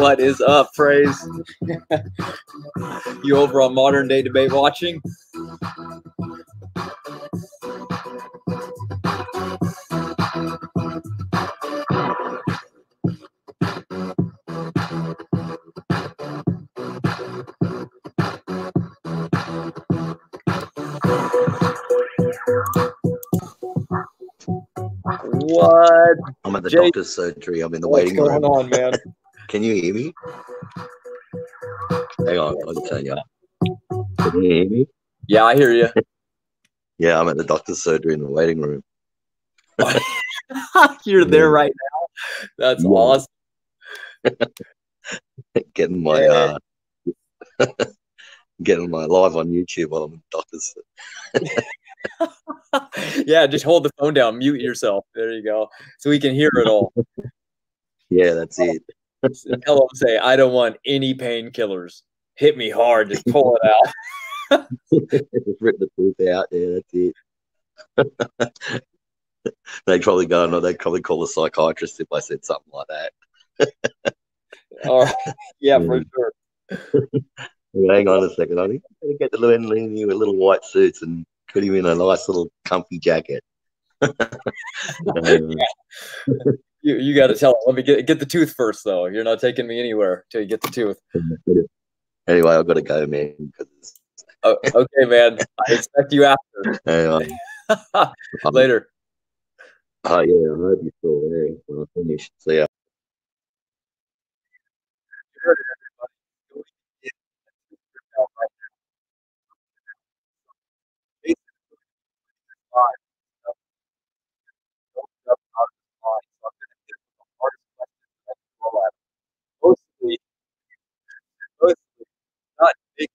What is up, Praise? You over on Modern Day Debate watching? What? I'm at the doctor's surgery. I'm in the waiting room. What's going on, man? Can you hear me? Hang on, I'll turn you up. Can you hear me? Yeah, I hear you. Yeah, I'm at the doctor's surgery in the waiting room. You're there right now? That's awesome. Getting my getting my live on YouTube while I'm at the doctor's. Yeah, just hold the phone down, mute yourself. There you go. So we can hear it all. Yeah, that's it. Tell them, say, I don't want any painkillers. Hit me hard, just pull it out. Just rip the tooth out. Yeah, that's it. They'd probably go, no, they'd probably call a psychiatrist if I said something like that. All right. Yeah, for sure. Hang on a second, honey. I'm going to get the little with little white suits and put him in a nice little comfy jacket. You got to tell him. Let me get the tooth first, though. You're not taking me anywhere till you get the tooth. Anyway, I've got to go, man. Oh, okay, man. I expect you after. Later. Oh, yeah, I hope you're still there when I finish. See ya. Mostly not big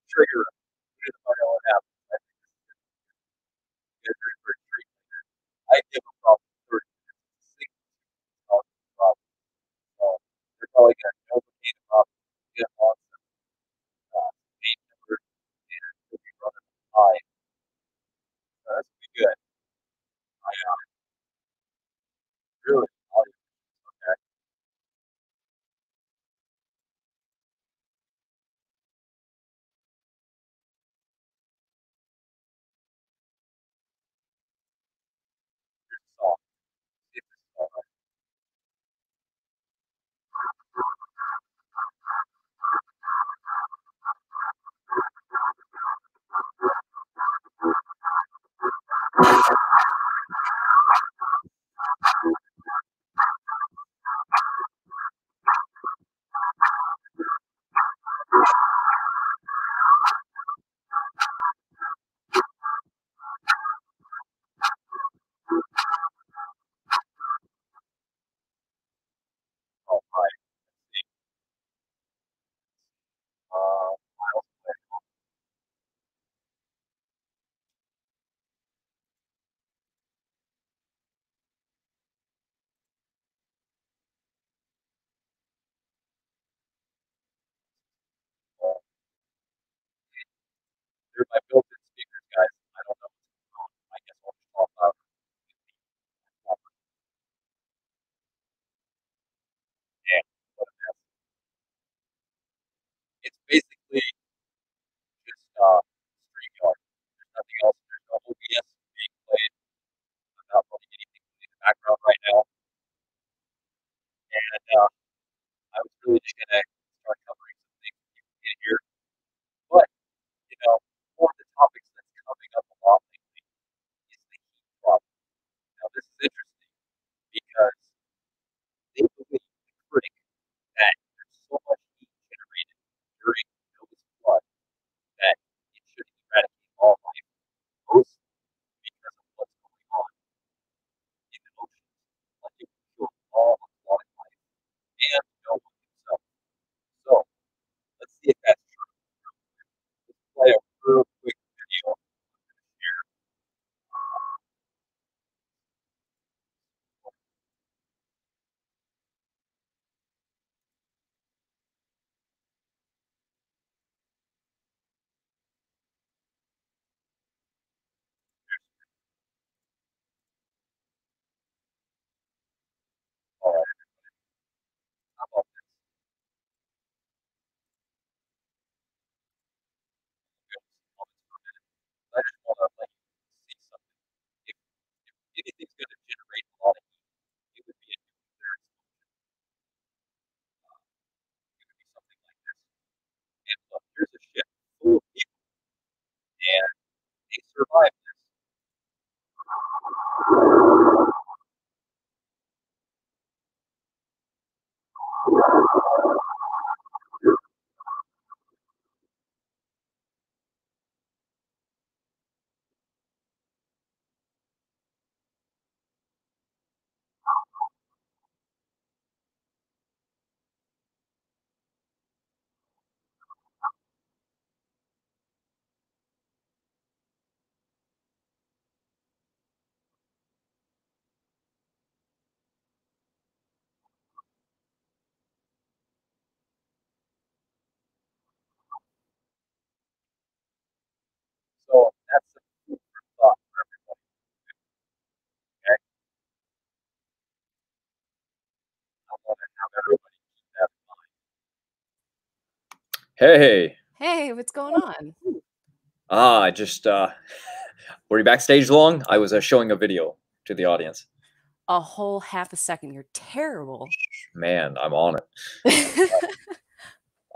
trigger. I give them probably 30 minutes. They're probably going to notice about get on. my built-in speakers, guys. I don't know what's going on. I guess I'll just talk about it. And what a mess. It's basically just StreamYard. There's nothing else. There's no OBS being played. I'm not running anything in the background right now. And I was really just going to start covering some things that you can get here. But, you know, one of the topics that's coming up a lot lately is the heat problem. Now, this is interesting because they believe, the critic, that there's so much heat generated during Noah's flood that it should eradicate all life, mostly because of what's going on in the oceans. Like it would kill all aquatic life and Noah himself. So let's see if that's true. Let's play a real quick video. All right, how about this? I just want to let you see something. If anything's going to generate a lot of heat, it would be a nuclear explosion. It would be something like this. And look, here's a ship full of people, and they survived this. So that's the food for thought for everybody. Okay, I want to have everybody keep that in mind. Hey. Hey, what's going on? Just were you backstage long? I was showing a video to the audience. A whole half a second. You're terrible. Man, I'm on it.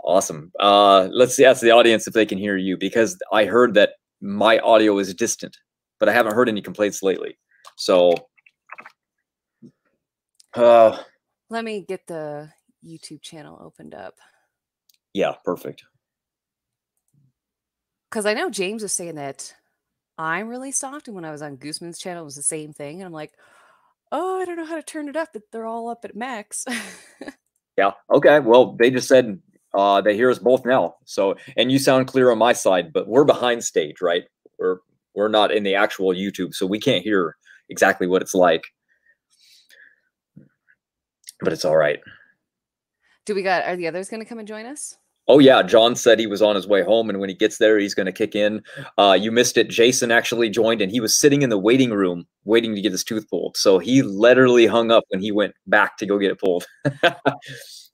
Awesome. Let's ask the audience if they can hear you, because I heard that my audio is distant, but I haven't heard any complaints lately. So, Let me get the YouTube channel opened up. Yeah, perfect. Because I know James was saying that I'm really soft, and when I was on Gooseman's channel, it was the same thing. And I'm like, oh, I don't know how to turn it up, but they're all up at max. Yeah. Okay. Well, they just said they hear us both now. So, and you sound clear on my side, but we're behind stage, right? We're not in the actual YouTube, so we can't hear exactly what it's like. But it's all right. Are the others going to come and join us? Oh yeah, John said he was on his way home, and when he gets there, he's going to kick in. You missed it. Jason actually joined, and he was sitting in the waiting room waiting to get his tooth pulled. So he literally hung up when he went back to go get it pulled.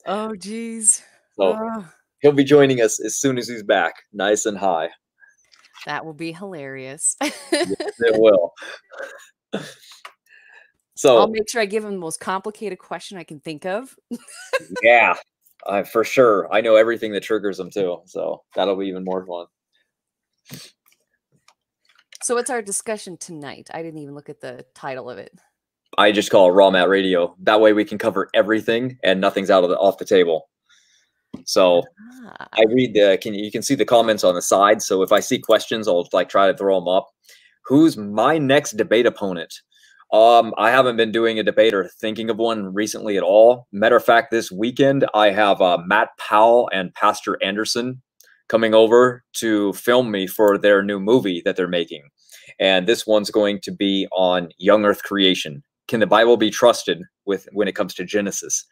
Oh, geez. So he'll be joining us as soon as he's back, nice and high. That will be hilarious. Yes, it will. So I'll make sure I give him the most complicated question I can think of. Yeah. For sure. I know everything that triggers them too. So that'll be even more fun. So what's our discussion tonight? I didn't even look at the title of it. I just call it RawMatt Radio. That way we can cover everything and nothing's off the table. So I read you can see the comments on the side. So if I see questions, I'll try to throw them up. Who's my next debate opponent? I haven't been doing a debate or thinking of one recently at all. Matter of fact, this weekend I have Matt Powell and Pastor Anderson coming over to film me for their new movie that they're making. And this one's going to be on young earth creation. Can the Bible be trusted when it comes to Genesis?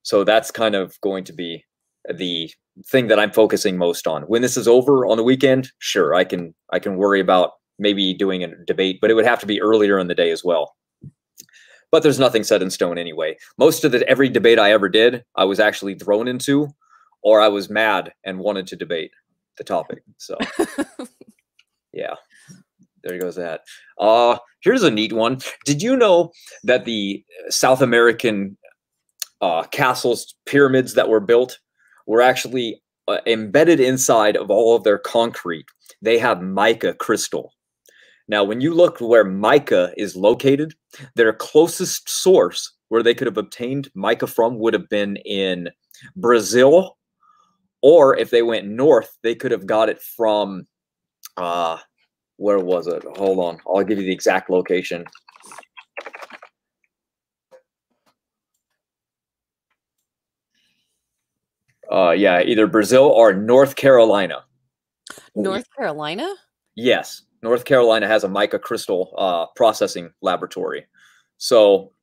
So that's kind of going to be the thing that I'm focusing most on. When this is over on the weekend, sure, I can worry about maybe doing a debate, but it would have to be earlier in the day as well. But there's nothing set in stone anyway. Most of every debate I ever did, I was actually thrown into, or I was mad and wanted to debate the topic. So yeah, there goes that. Here's a neat one. Did you know that the South American castles, pyramids that were built were actually embedded inside of all of their concrete? They have mica crystal. Now, when you look where mica is located, their closest source where they could have obtained mica from would have been in Brazil, or if they went north, they could have got it from, where was it? Hold on, I'll give you the exact location. Yeah, either Brazil or North Carolina. North Carolina? Yes. North Carolina has a mica crystal processing laboratory. So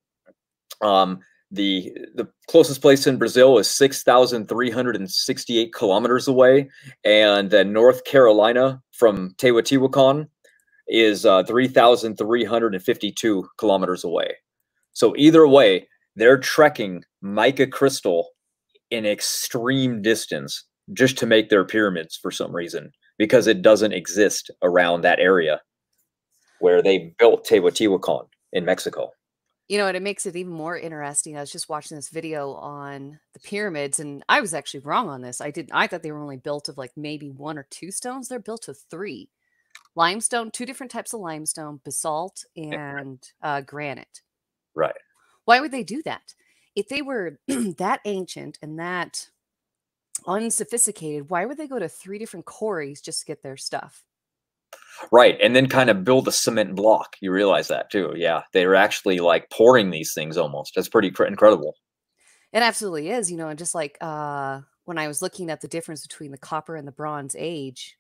the closest place in Brazil is 6,368 kilometers away. And then North Carolina from Teotihuacan is 3,352 kilometers away. So either way, they're trekking mica crystal in extreme distance just to make their pyramids for some reason, because it doesn't exist around that area where they built Teotihuacan in Mexico. You know, and it makes it even more interesting. I was just watching this video on the pyramids, and I was actually wrong on this. I thought they were only built of like maybe 1 or 2 stones. They're built of 3. Limestone, 2 different types of limestone, basalt, and granite. Right. Why would they do that? If they were that ancient and that unsophisticated, why would they go to 3 different quarries just to get their stuff? Right. And then kind of build a cement block. You realize that too. Yeah. They were actually like pouring these things almost. That's pretty incredible. It absolutely is, you know, and just like when I was looking at the difference between the copper and the Bronze Age,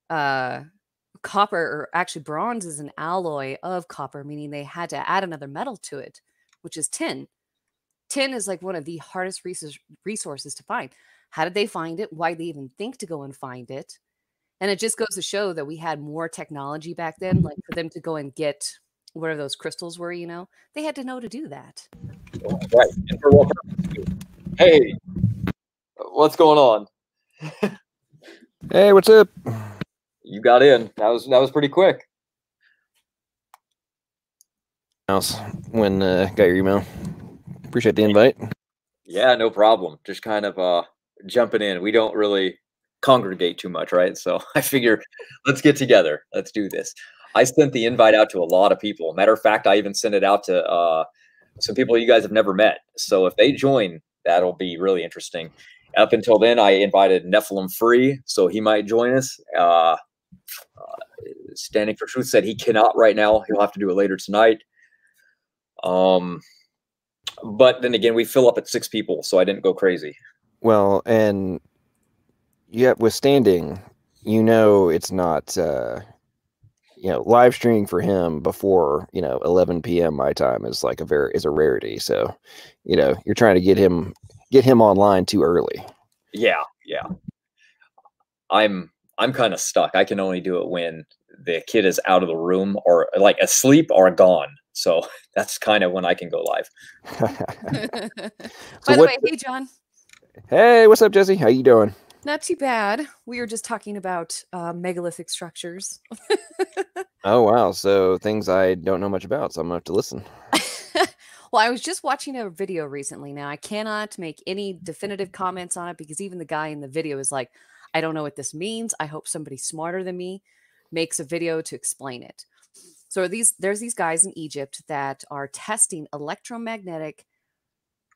copper, or actually bronze, is an alloy of copper, meaning they had to add another metal to it, which is tin. Tin is like one of the hardest resources to find. How did they find it? Why did they even think to go and find it? And it just goes to show that we had more technology back then, like for them to go and get whatever those crystals were, you know, they had to know to do that. Right. And for what purpose? Hey, what's going on? Hey, what's up? You got in. That was pretty quick. When got your email. Appreciate the invite. Yeah, no problem. Just kind of jumping in. We don't really congregate too much, right? So I figure let's get together. Let's do this. I sent the invite out to a lot of people. Matter of fact, I even sent it out to some people you guys have never met. So if they join, that'll be really interesting. Up until then, I invited Nephilim Free, so he might join us. Standing for Truth said he cannot right now. He'll have to do it later tonight. But then again, we fill up at 6 people, so I didn't go crazy. Well, and yet withstanding, you know, it's not, you know, live streaming for him before, you know, 11 p.m. my time is like is a rarity. So, you know, you're trying to get him online too early. Yeah. I'm kind of stuck. I can only do it when the kid is out of the room or like asleep or gone. So that's kind of when I can go live. By the way, hey, John. Hey, what's up, Jesse? How you doing? Not too bad. We were just talking about megalithic structures. Oh, wow. So things I don't know much about, so I'm going to have to listen. Well, I was just watching a video recently. Now, I cannot make any definitive comments on it because even the guy in the video is like, I don't know what this means. I hope somebody smarter than me makes a video to explain it. So there's these guys in Egypt that are testing electromagnetic,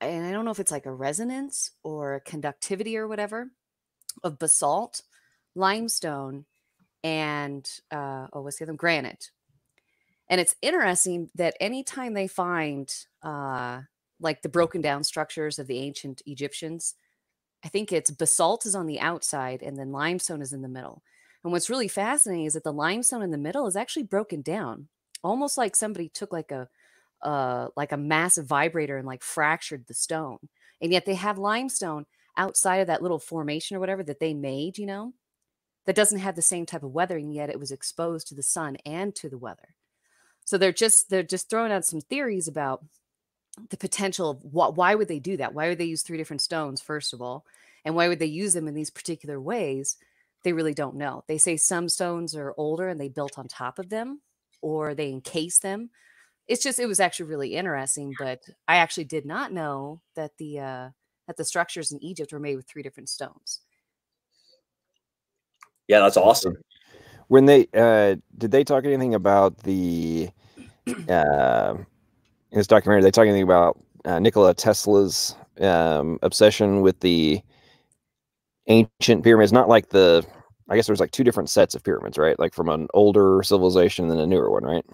and I don't know if it's like a resonance or a conductivity or whatever, of basalt, limestone, and what's the other? Granite. And it's interesting that anytime they find like the broken down structures of the ancient Egyptians, I think it's basalt is on the outside and then limestone is in the middle. And what's really fascinating is that the limestone in the middle is actually broken down, almost like somebody took like a massive vibrator and like fractured the stone. And yet they have limestone outside of that little formation or whatever that they made, that doesn't have the same type of weathering, yet it was exposed to the sun and to the weather. So they're just throwing out some theories about the potential of why would they do that? Why would they use 3 different stones, first of all? And why would they use them in these particular ways? They really don't know. They say some stones are older and they built on top of them, or they encase them. It was actually really interesting, but I actually did not know that the structures in Egypt were made with 3 different stones. Yeah, that's awesome. When they did they talk anything about the in this documentary? They talk anything about Nikola Tesla's obsession with the ancient pyramids? Not like I guess there's like 2 different sets of pyramids, right? Like from an older civilization and then a newer one, right?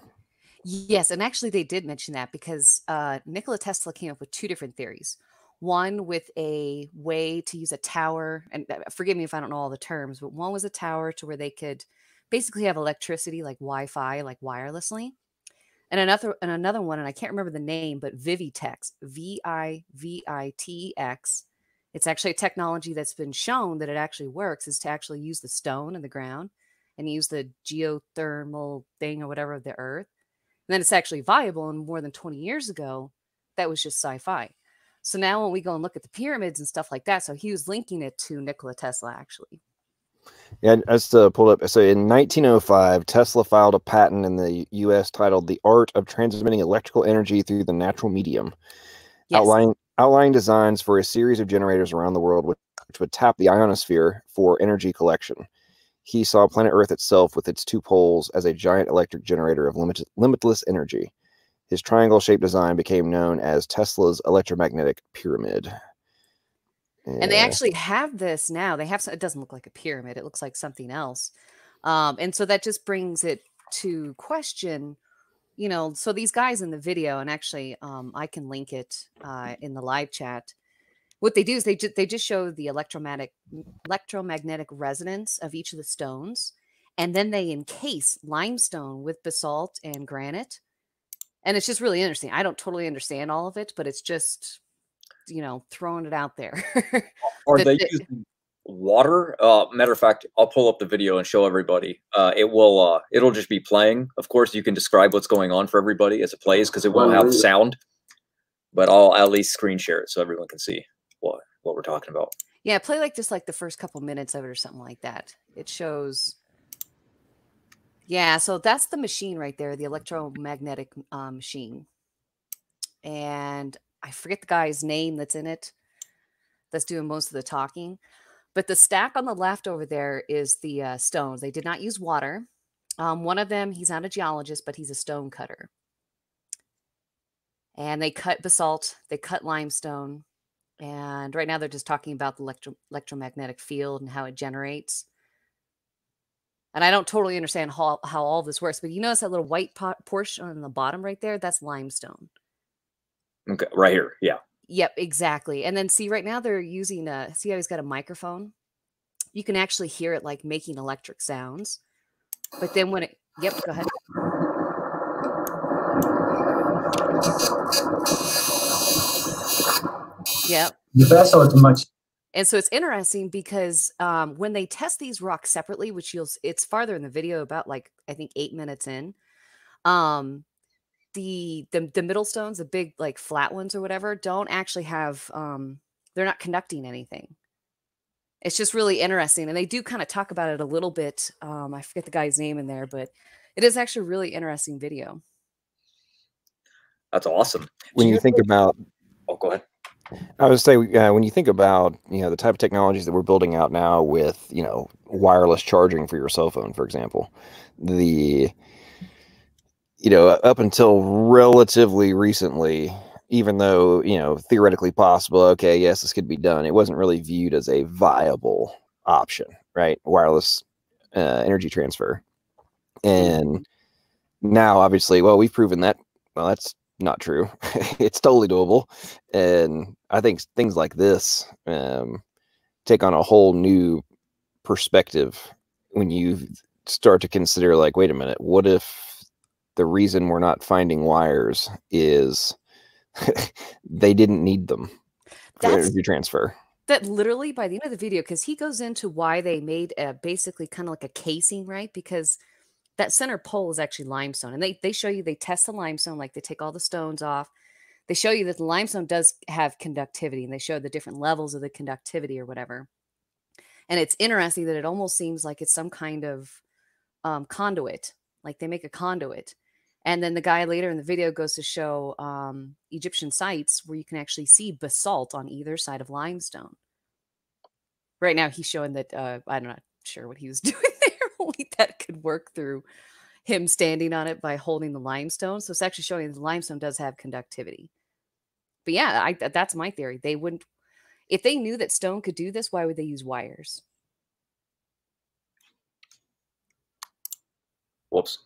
Yes, and actually they did mention that because Nikola Tesla came up with 2 different theories. One with a way to use a tower, and forgive me if I don't know all the terms, but one was a tower to where they could basically have electricity like Wi-Fi, like wirelessly. And another one, and I can't remember the name, but Vivitex, Vivitex. It's actually a technology that's been shown that it actually works, is to actually use the stone in the ground and use the geothermal thing or whatever of the earth. And then it's actually viable. And more than 20 years ago, that was just sci-fi. So now when we go and look at the pyramids and stuff like that, so he was linking it to Nikola Tesla, actually. Yeah, I just pulled up. So in 1905, Tesla filed a patent in the U.S. titled "The Art of Transmitting Electrical Energy Through the Natural Medium," Yes. outlining designs for a series of generators around the world which would tap the ionosphere for energy collection. He saw planet Earth itself with its 2 poles as a giant electric generator of limitless energy. His triangle-shaped design became known as Tesla's electromagnetic pyramid. And they actually have this now. It doesn't look like a pyramid. It looks like something else. And so that just brings it to question, so these guys in the video, and actually I can link it in the live chat. What they do is they just show the electromagnetic resonance of each of the stones, and then they encase limestone with basalt and granite. And it's just really interesting. I don't totally understand all of it, but it's just, throwing it out there. Are they using water? Matter of fact, I'll pull up the video and show everybody. It'll just be playing. Of course, you can describe what's going on for everybody as it plays because it won't have sound. But I'll at least screen share it so everyone can see what we're talking about. Yeah, play like just like the first couple minutes of it or something like that. It shows. Yeah, so that's the machine right there, the electromagnetic machine. And I forget the guy's name that's in it, that's doing most of the talking. But the stack on the left over there is the stones. They did not use water. One of them, he's not a geologist, but he's a stone cutter. And they cut basalt, they cut limestone. And right now they're just talking about the electromagnetic field and how it generates. And I don't totally understand how all this works, but you notice that little white portion on the bottom right there? That's limestone. Okay, right here. Yeah. Yep, exactly. And then see, right now they're using see how he's got a microphone? You can actually hear it like making electric sounds. But then when yep, go ahead. Yep. The vessel is much. And so it's interesting because when they test these rocks separately, which it's farther in the video, about like I think 8 minutes in, the middle stones, the big like flat ones or whatever, don't actually have they're not conducting anything. It's just really interesting, and they do kind of talk about it a little bit. I forget the guy's name in there, but it is actually a really interesting video. That's awesome. When you think about, go ahead. I would say when you think about the type of technologies that we're building out now with wireless charging for your cell phone, for example, up until relatively recently, even though theoretically possible, okay, yes, this could be done, it wasn't really viewed as a viable option, right? Wireless energy transfer, and now obviously, well, we've proven that. Well, that's not true. It's totally doable. And I think things like this take on a whole new perspective when you start to consider, like, wait a minute, what if the reason we're not finding wires is they didn't need them for energy transfer? That literally by the end of the video, because he goes into why they made basically kind of like a casing, right? Because that center pole is actually limestone. And they show you, they test the limestone, like they take all the stones off. They show you that the limestone does have conductivity, and they show the different levels of the conductivity or whatever. And it's interesting that it almost seems like it's some kind of conduit, like they make a conduit. And then the guy later in the video goes to show Egyptian sites where you can actually see basalt on either side of limestone. Right now, he's showing that I'm not sure what he was doing there. Only that could work through him standing on it by holding the limestone. So it's actually showing that the limestone does have conductivity. But yeah, that's my theory. They wouldn't, if they knew that stone could do this, why would they use wires? Whoops.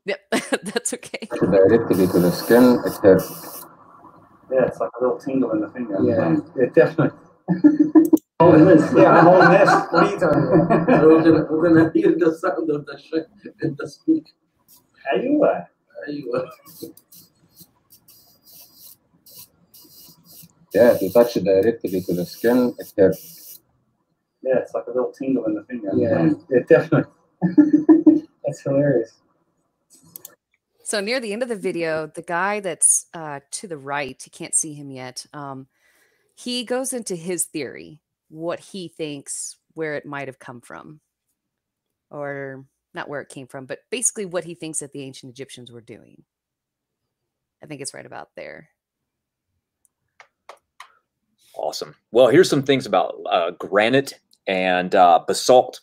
Yep, that's okay. Directly to the skin, it hurts. Yeah, it's like a little tingle in the finger. Yeah. It definitely. Holding this. Yeah, I'm holding this. What are you talking about? We're gonna hear the sound of the shit in the speaker. أيوة. Yeah, if you touch it directly to the skin, it hurts. Yeah, it's like a little tingle in the finger. Yeah. It definitely. That's hilarious. So near the end of the video, the guy that's to the right, you can't see him yet. He goes into his theory, what he thinks, where it might have come from, or not where it came from, but basically what he thinks that the ancient Egyptians were doing. I think it's right about there. Awesome. Well, here's some things about granite and basalt.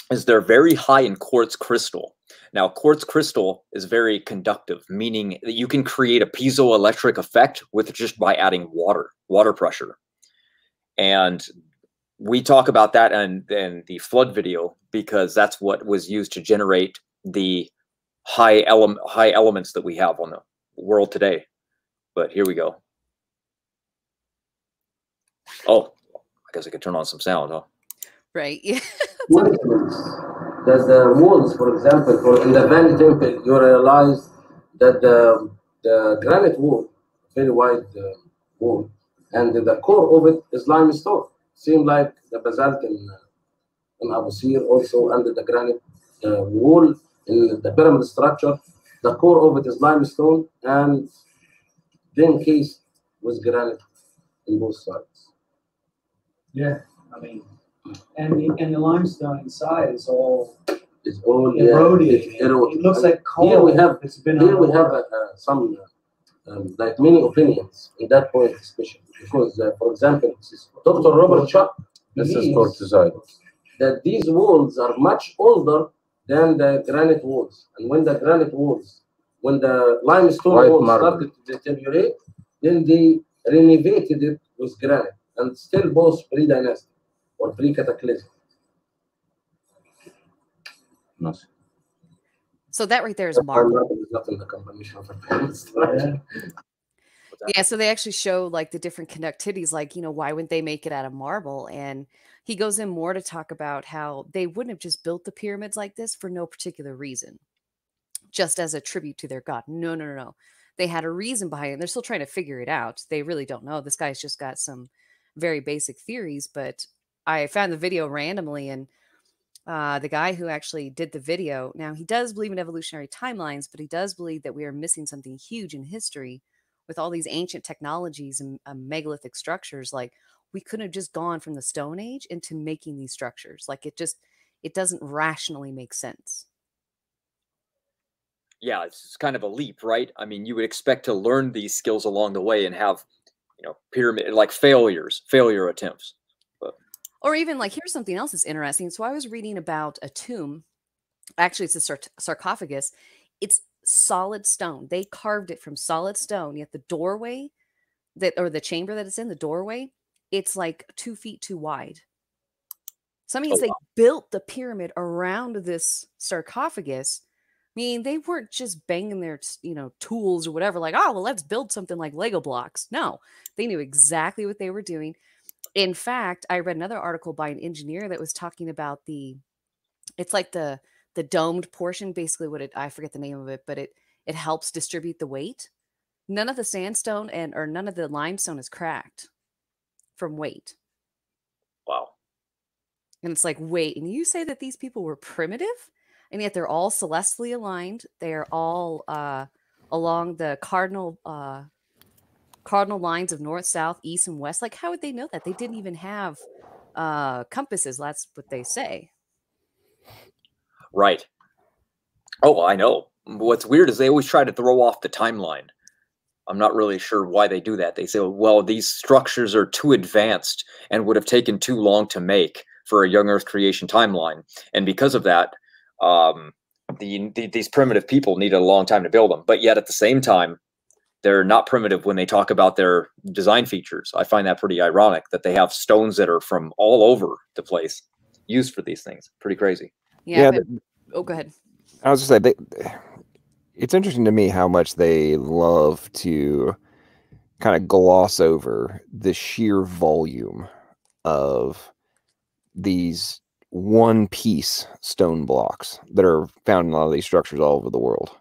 Is they're very high in quartz crystal. Now, quartz crystal is very conductive, meaning that you can create a piezoelectric effect with just by adding water pressure. And we talk about that in the flood video because that's what was used to generate the high elements that we have on the world today. But here we go. Oh, I guess I could turn on some sound, huh? Right. Yeah. There's the walls, for example, in the Valley Temple, you realize that the granite wall, very wide wall, and the core of it is limestone. Seems like the basalt in Abu Sir also under the granite wall in the pyramid structure. The core of it is limestone and then encased with granite on both sides. Yeah, I mean, and the limestone inside is all eroded. It looks like coal. Here we have some like many opinions in that point, especially because, for example, Dr. Robert Chuck, this is cortisol, that these walls are much older than the granite walls, and when the limestone walls started to deteriorate, then they renovated it with granite, and still both pre-dynastic or pre-cataclysm. Nothing. So that right there is marble. Yeah, so they actually show like the different conductivities, like, why wouldn't they make it out of marble? And he goes in more to talk about how they wouldn't have just built the pyramids like this for no particular reason, just as a tribute to their god. No. They had a reason behind it. They're still trying to figure it out. They really don't know. This guy's just got some very basic theories, but I found the video randomly, and the guy who actually did the video, now he does believe in evolutionary timelines, but he does believe that we are missing something huge in history with all these ancient technologies and megalithic structures. Like, we couldn't have just gone from the Stone Age into making these structures. Like, it doesn't rationally make sense. Yeah, it's kind of a leap, right? I mean, you would expect to learn these skills along the way and have, pyramid like failure attempts. Or even like, here's something else that's interesting. So I was reading about a tomb. Actually, it's a sarcophagus. It's solid stone. They carved it from solid stone. Yet the doorway or the chamber that it's in, the doorway, it's like 2 feet too wide. So that means they built the pyramid around this sarcophagus. I mean, they weren't just banging their, tools or whatever, like, oh, well, let's build something like Lego blocks. No, they knew exactly what they were doing. In fact, I read another article by an engineer that was talking about it's like the domed portion, basically I forget the name of it, but it helps distribute the weight. None of the sandstone or none of the limestone is cracked from weight. And it's like, wait, and you say that these people were primitive, and yet they're all celestially aligned. They're all along the cardinal lines of north, south, east, and west. Like, how would they know that? They didn't even have compasses. That's what they say. Right. Oh, I know. What's weird is they always try to throw off the timeline. I'm not really sure why they do that. They say, well, these structures are too advanced and would have taken too long to make for a young Earth creation timeline. And because of that, these primitive people needed a long time to build them. But yet at the same time, they're not primitive when they talk about their design features. I find that pretty ironic that they have stones that are from all over the place used for these things. Pretty crazy. Yeah. Go ahead. I was just saying, it's interesting to me how much they love to kind of gloss over the sheer volume of these one-piece stone blocks that are found in a lot of these structures all over the world.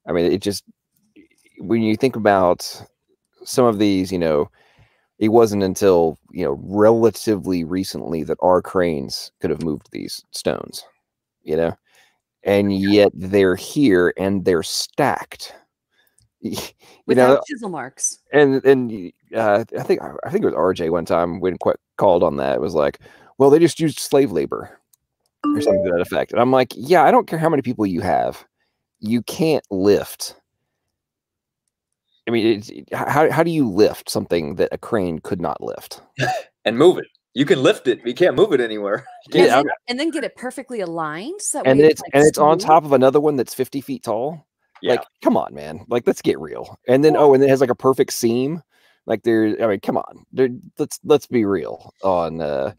I mean, it just, when you think about some of these, you know, it wasn't until, you know, relatively recently that our cranes could have moved these stones, you know, and yet they're here and they're stacked. Without chisel marks. And I think it was RJ one time when quite called on that. It was like, well, they just used slave labor or something to that effect. And I'm like, yeah, I don't care how many people you have, you can't lift. I mean, how do you lift something that a crane could not lift and move it? You can lift it, but you can't move it anywhere. And then get it perfectly aligned. So that and way it's on top of another one that's 50 feet tall. Yeah. Like, come on, man. Like, let's get real. And then and it has like a perfect seam. Like, I mean, come on. Let's be real. On I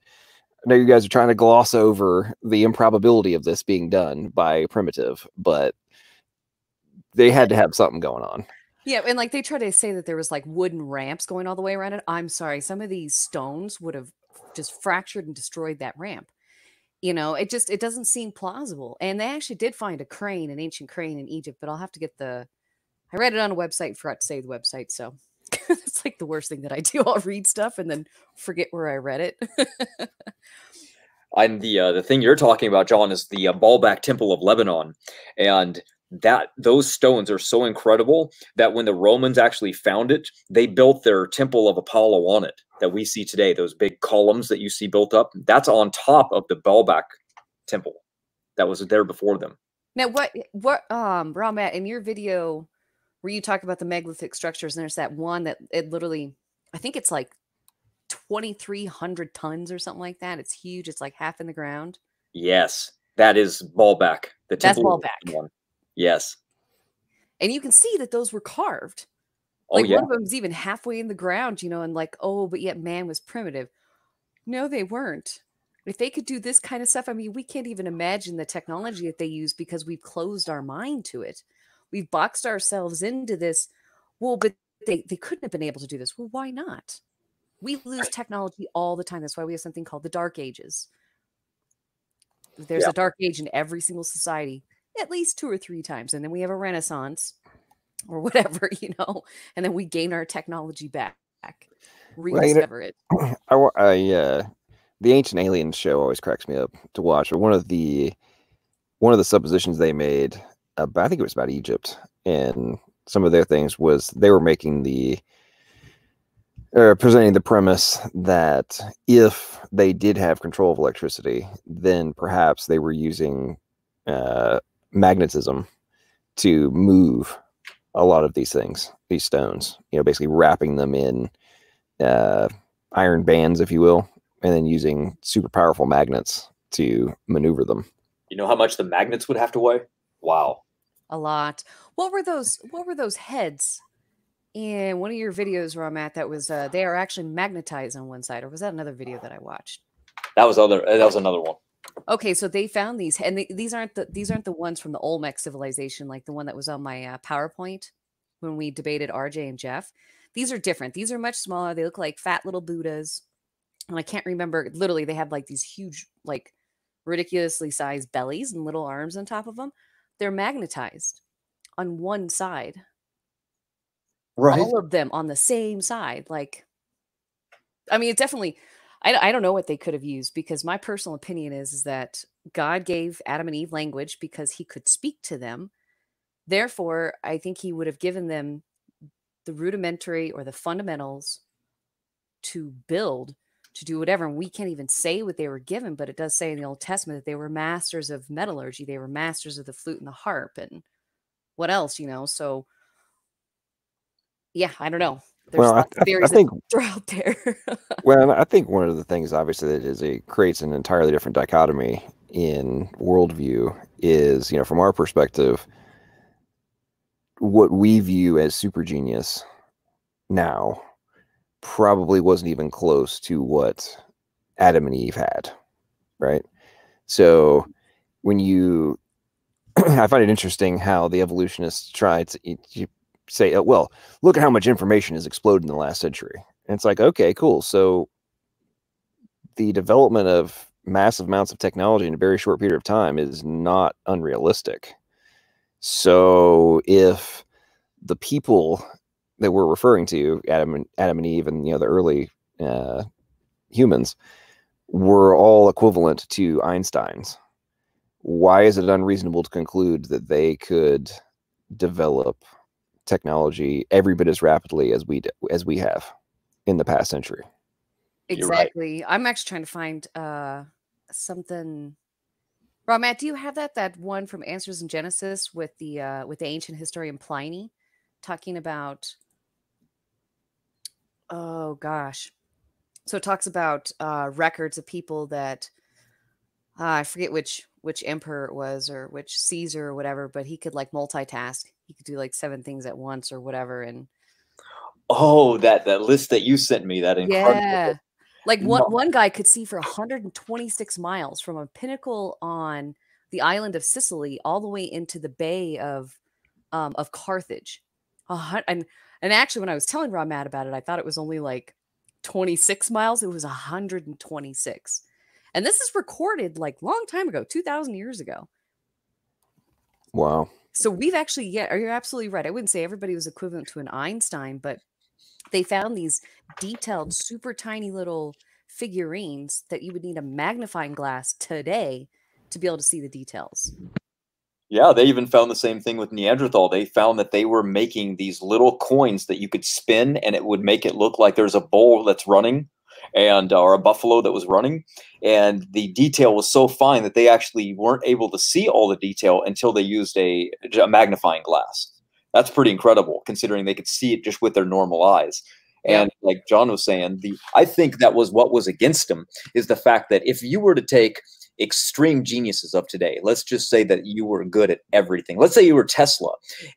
know you guys are trying to gloss over the improbability of this being done by primitive, but they had to have something going on. Yeah, and like they try to say that there was like wooden ramps going all the way around it. I'm sorry, some of these stones would have just fractured and destroyed that ramp. You know, it doesn't seem plausible. And they actually did find an ancient crane in Egypt, but I'll have to get I read it on a website, forgot to save the website, so it's like the worst thing that I do. I'll read stuff and then forget where I read it. And the thing you're talking about, John, is the Baalbek Temple of Lebanon, and those stones are so incredible that when the Romans actually found it, they built their Temple of Apollo on it that we see today. Those big columns that you see built up, that's on top of the Baalbek Temple that was there before them. Now, what RawMatt, in your video where you talk about the megalithic structures, and there's that one that it literally, I think it's like 2,300 tons or something like that. It's huge. It's like half in the ground. Yes, that is Baalbek. That's Baalbek. One. Yes. And you can see that those were carved. Oh, like yeah. One of them was even halfway in the ground, you know, and like, oh, but yet man was primitive. No, they weren't. If they could do this kind of stuff, I mean, we can't even imagine the technology that they use because we've closed our mind to it. We've boxed ourselves into this. Well, but they couldn't have been able to do this. Well, why not? We lose technology all the time. That's why we have something called the Dark Ages. There's a Dark Age in every single society, at least 2 or 3 times. And then we have a Renaissance or whatever, you know, and then we gain our technology back, rediscover it. The Ancient Aliens show always cracks me up to watch. But one of the suppositions they made, I think it was about Egypt, and some of their things was they were making presenting the premise that if they did have control of electricity, then perhaps they were using magnetism to move a lot of these things, these stones, you know, basically wrapping them in iron bands, if you will, and then using super powerful magnets to maneuver them. You know how much the magnets would have to weigh? Wow. A lot. What were those heads in one of your videos, RawMatt, that was they are actually magnetized on one side, or was that another video that I watched? That was another one. Okay, so they found these, and these aren't the ones from the Olmec civilization, like the one that was on my PowerPoint when we debated RJ and Jeff. These are different. These are much smaller. They look like fat little Buddhas, and I can't remember. Literally, they have like these huge, like ridiculously sized bellies and little arms on top of them. They're magnetized on one side. Right. All of them on the same side. Like, I mean, it definitely. I don't know what they could have used, because my personal opinion is that God gave Adam and Eve language because he could speak to them. Therefore, I think he would have given them the rudimentary or the fundamentals to build, to do whatever. And we can't even say what they were given, but it does say in the Old Testament that they were masters of metallurgy. They were masters of the flute and the harp and what else, So, yeah, I don't know. There's Well, lots of theories I think that throw out there. well, I think one of the things, obviously, that is it creates an entirely different dichotomy in worldview is, from our perspective, what we view as super genius now probably wasn't even close to what Adam and Eve had, right? So when you, I find it interesting how the evolutionists try to say, oh, well, look at how much information has exploded in the last century. And it's like, okay, cool. So the development of massive amounts of technology in a very short period of time is not unrealistic. So if the people that we're referring to, Adam and Eve, and the early humans, were all equivalent to Einstein's, why is it unreasonable to conclude that they could develop technology every bit as rapidly as we have in the past century? Exactly. Right. I'm actually trying to find something. RawMatt, do you have that one from Answers in Genesis with the ancient historian Pliny talking about? Oh gosh, so it talks about records of people that I forget which emperor it was, or which Caesar or whatever, but he could like multitask. He could do like 7 things at once or whatever. And that list that you sent me, that incredible. Yeah. Like one guy could see for 126 miles from a pinnacle on the island of Sicily all the way into the bay of Carthage. And actually, when I was telling RawMatt about it, I thought it was only like 26 miles. It was 126. And this is recorded like long time ago, 2,000 years ago. Wow. So we've actually, you're absolutely right. I wouldn't say everybody was equivalent to an Einstein, but they found these detailed, super tiny little figurines that you would need a magnifying glass today to be able to see the details. Yeah, they even found the same thing with Neanderthal. They found that they were making these little coins that you could spin, and it would make it look like there's a bull that's running, and or a buffalo that was running. And the detail was so fine that they actually weren't able to see all the detail until they used a magnifying glass. That's pretty incredible, considering they could see it just with their normal eyes. And like John was saying, I think that was what was against them, is the fact that if you were to take extreme geniuses of today, let's just say that you were good at everything. Let's say you were Tesla,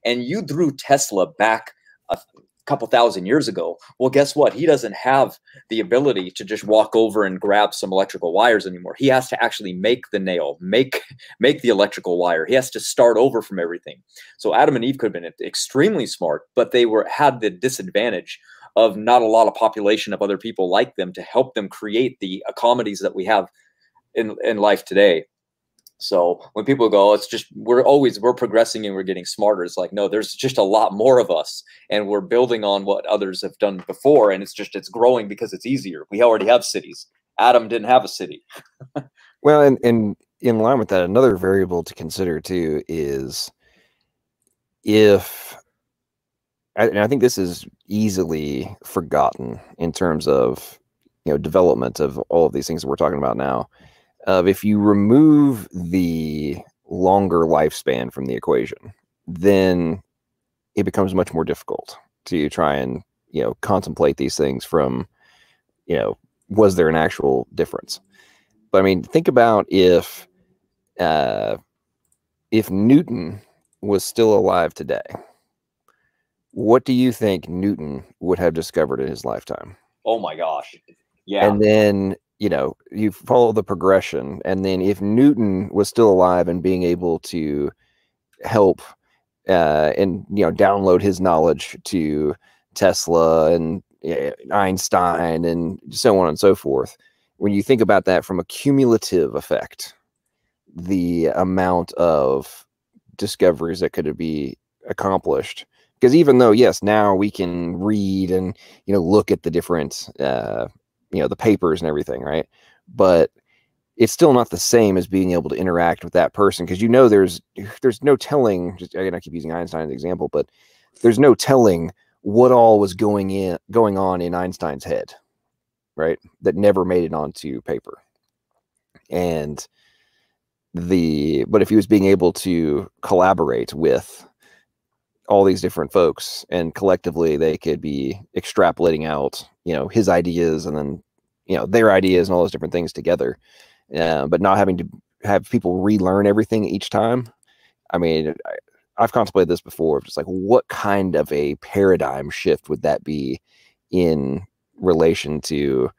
and you threw Tesla back a couple thousand years ago. Well, guess what? He doesn't have the ability to just walk over and grab some electrical wires anymore. He has to actually make the nail, make the electrical wire. He has to start over from everything. So Adam and Eve could have been extremely smart, but they had the disadvantage of not a lot of population of other people like them to help them create the economies that we have in life today. So when people go, it's just we're progressing and we're getting smarter, it's like, no, there's just a lot more of us, and we're building on what others have done before, and it's growing because it's easier. We already have cities. Adam didn't have a city. Well, and in line with that, another variable to consider too is and I think this is easily forgotten in terms of development of all of these things that we're talking about now. If you remove the longer lifespan from the equation, then it becomes much more difficult to try and contemplate these things from was there an actual difference? But I mean, think about if Newton was still alive today, what do you think Newton would have discovered in his lifetime? Oh my gosh. Yeah. And then, you follow the progression. And then if Newton was still alive and being able to help and, download his knowledge to Tesla and Einstein and so on and so forth, when you think about that from a cumulative effect, the amount of discoveries that could be accomplished. Because even though, yes, now we can read and, look at the different the papers and everything, right? But it's still not the same as being able to interact with that person, because there's no telling. Just again, I keep using Einstein as an example, but there's no telling what all was going on in Einstein's head, right? That never made it onto paper. And but if he was being able to collaborate with all these different folks, and collectively they could be extrapolating out, his ideas, and then, their ideas and all those different things together, but not having to have people relearn everything each time. I mean, I've contemplated this before, just like, what kind of a paradigm shift would that be in relation to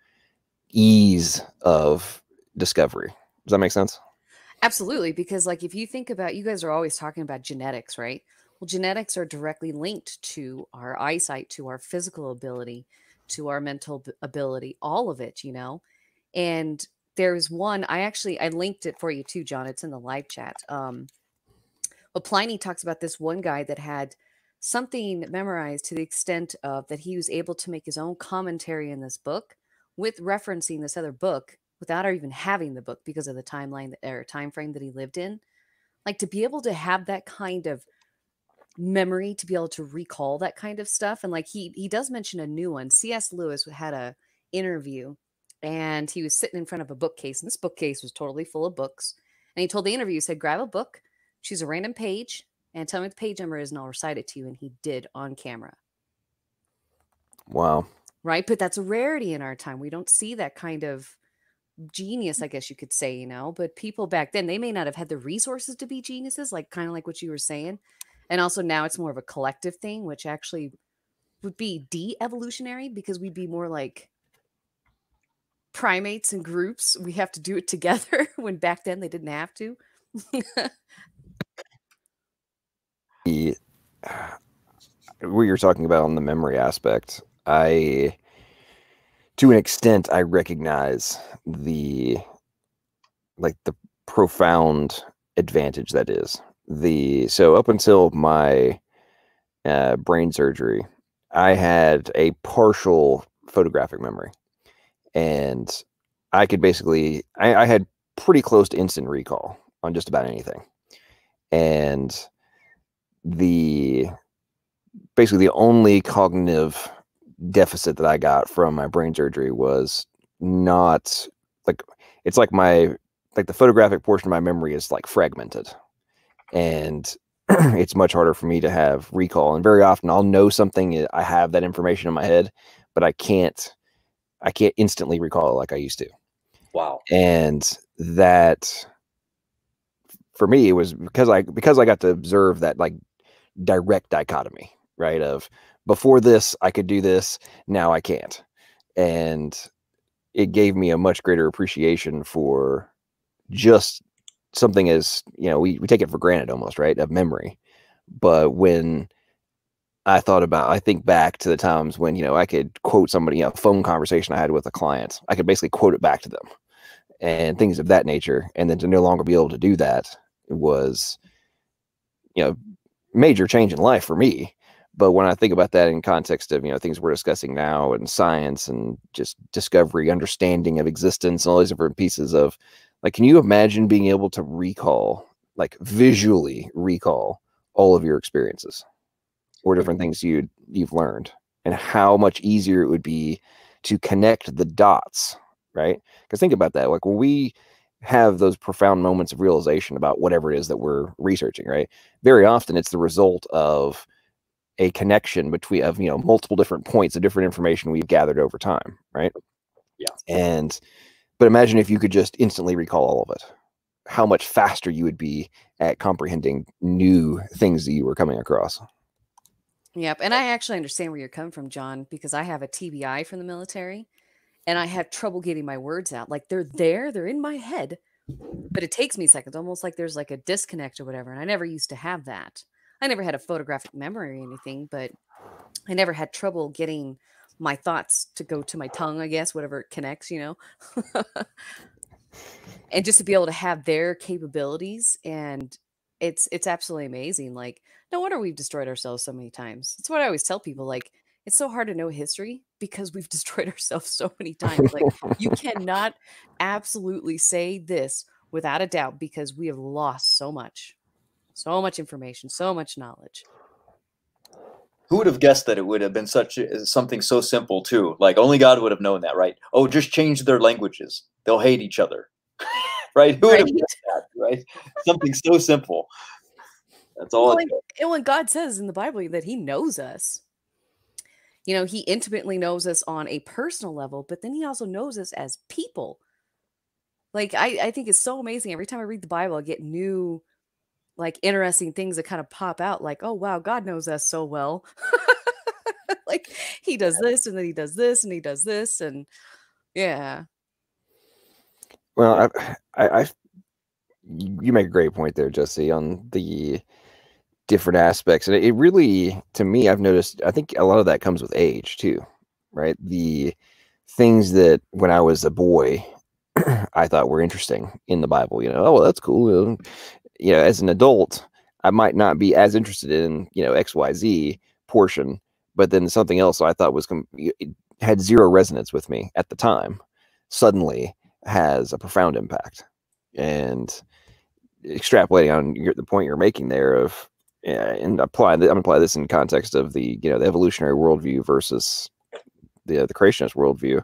ease of discovery? Does that make sense? Absolutely, because like if you think about, you guys are always talking about genetics, right? Well, genetics are directly linked to our eyesight, to our physical ability, to our mental ability, all of it, And there's one, I linked it for you too, John. It's in the live chat. Well, Pliny talks about this one guy that had something memorized to the extent of that he was able to make his own commentary in this book with referencing this other book without even having the book, because of the timeline or time frame that he lived in. Like, to be able to have that kind of memory, to be able to recall that kind of stuff. And like he does mention a new one. C.S. Lewis had a interview, and he was sitting in front of a bookcase, and this bookcase was totally full of books. And he told the interview, he said, grab a book, choose a random page, and tell me what the page number is, and I'll recite it to you. And he did on camera. Wow. Right? But that's a rarity in our time. We don't see that kind of genius, I guess you could say, but people back then, they may not have had the resources to be geniuses, like kind of like what you were saying. And also now it's more of a collective thing, which actually would be de-evolutionary, because we'd be more like primates and groups. We have to do it together when back then they didn't have to. What you're talking about on the memory aspect, to an extent, I recognize the profound advantage that is. So up until my brain surgery, I had a partial photographic memory, and I could basically, I had pretty close to instant recall on just about anything. And basically the only cognitive deficit that I got from my brain surgery was not like, it's like the photographic portion of my memory is like fragmented, and it's much harder for me to have recall. And very often I'll know something, I have that information in my head, but I can't instantly recall it like I used to. Wow. And that, for me, it was because I got to observe that like direct dichotomy, right? Of before this, I could do this, now I can't. And it gave me a much greater appreciation for just something as, we take it for granted almost, right? Of memory. But when I think back to the times when, I could quote somebody, a phone conversation I had with a client, I could basically quote it back to them and things of that nature. And then to no longer be able to do that was, major change in life for me. But when I think about that in context of, things we're discussing now, and science and just discovery, understanding of existence, and all these different pieces of, like, can you imagine being able to recall, like visually recall all of your experiences or different things you've learned, and how much easier it would be to connect the dots, right? Because think about that. Like, when we have those profound moments of realization about whatever it is that we're researching, right? Very often it's the result of a connection between multiple different points of different information we've gathered over time, right? Yeah. But imagine if you could just instantly recall all of it, how much faster you would be at comprehending new things that you were coming across. Yep. And I actually understand where you're coming from, John, because I have a TBI from the military, and I have trouble getting my words out. Like, they're in my head, but it takes me seconds, almost like there's like a disconnect or whatever. And I never used to have that. I never had a photographic memory or anything, but I never had trouble getting my thoughts to go to my tongue, I guess, whatever it connects, and just to be able to have their capabilities. And it's absolutely amazing. Like, no wonder we've destroyed ourselves so many times. That's what I always tell people. Like, it's so hard to know history because we've destroyed ourselves so many times. Like, you cannot absolutely say this without a doubt because we have lost so much information, so much knowledge. Who would have guessed that it would have been something so simple too? Like only God would have known that, right? Oh, just change their languages. They'll hate each other. Right? Who would have guessed that, right? Something so simple. That's all it took. And when God says in the Bible that he knows us, you know, he intimately knows us on a personal level, but then he also knows us as people. Like, I think it's so amazing. Every time I read the Bible, I get new, like, interesting things that kind of pop out. Like, oh, wow, God knows us so well. Like, he does this, and then he does this, and he does this. And yeah. Well, you make a great point there, Jesse, on the different aspects. And it really, to me, I've noticed, I think a lot of that comes with age too, right? The things that when I was a boy, I thought were interesting in the Bible, you know, oh, well, that's cool. You know, as an adult, I might not be as interested in, you know, XYZ portion, but then something else I thought was had zero resonance with me at the time suddenly has a profound impact. And extrapolating on the point you're making there of, and I'm apply this in context of the, you know, the evolutionary worldview versus the creationist worldview.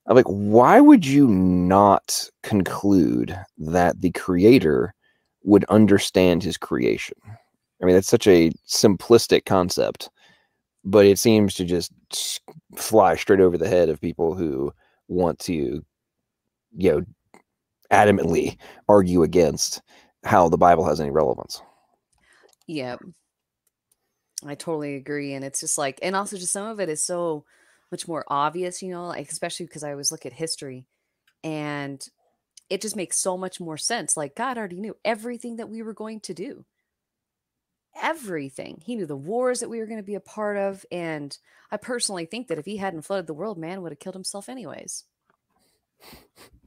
I'm like, why would you not conclude that the creator would understand his creation? I mean, that's such a simplistic concept, but it seems to just fly straight over the head of people who want to, you know, adamantly argue against how the Bible has any relevance. Yeah, I totally agree. And it's just like, and also just some of it is so much more obvious, you know, like, especially because I always look at history and it just makes so much more sense. Like, God already knew everything that we were going to do. Everything. He knew the wars that we were going to be a part of. And I personally think that if he hadn't flooded the world, man would have killed himself anyways.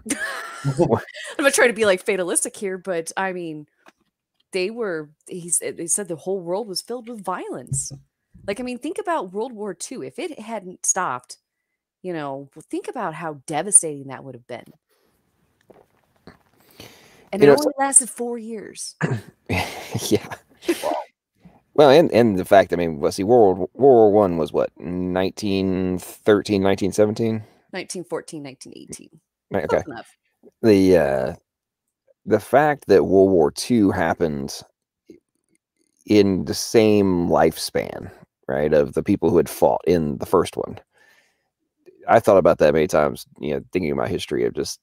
I'm not trying to be like fatalistic here, but I mean, they said the whole world was filled with violence. Like, I mean, think about World War II. If it hadn't stopped, you know, think about how devastating that would have been. And it only lasted 4 years. Yeah. Well, and the fact, I mean, let's see, World War I was what, 1913, 1917? 1914, 1918. Okay. The fact that World War II happened in the same lifespan, right, of the people who had fought in the first one. I thought about that many times, you know, thinking about history of just,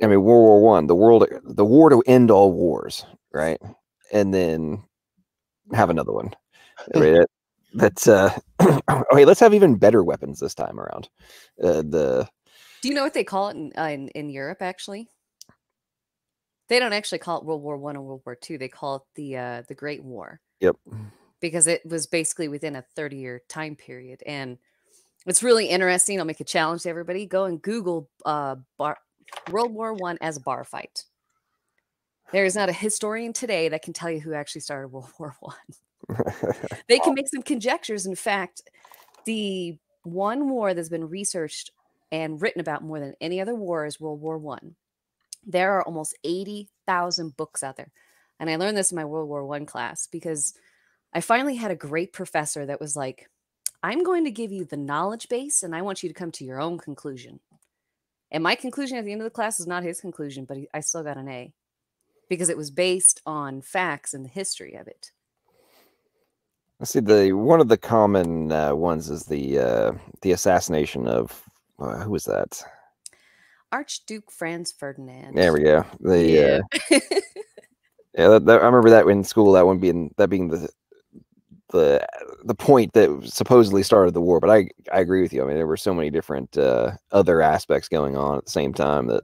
I mean, World War I, the war to end all wars, right? And then have another one. I mean, that's okay, let's have even better weapons this time around. Do you know what they call it in Europe, actually? They don't actually call it World War I or World War II. They call it the Great War. Yep. Because it was basically within a 30-year time period. And it's really interesting. I'll make a challenge to everybody. Go and Google World War I as a bar fight. There is not a historian today that can tell you who actually started World War I. They can make some conjectures. In fact, the one war that's been researched and written about more than any other war is World War I. There are almost 80,000 books out there. And I learned this in my World War I class because I finally had a great professor that was like, I'm going to give you the knowledge base and I want you to come to your own conclusion. And my conclusion at the end of the class is not his conclusion, but I still got an A because it was based on facts and the history of it. Let's see, one of the common ones is the assassination of, who was that? Archduke Franz Ferdinand. There we go. Yeah, I remember that in school. That being the point that supposedly started the war. But I agree with you. I mean, there were so many different other aspects going on at the same time that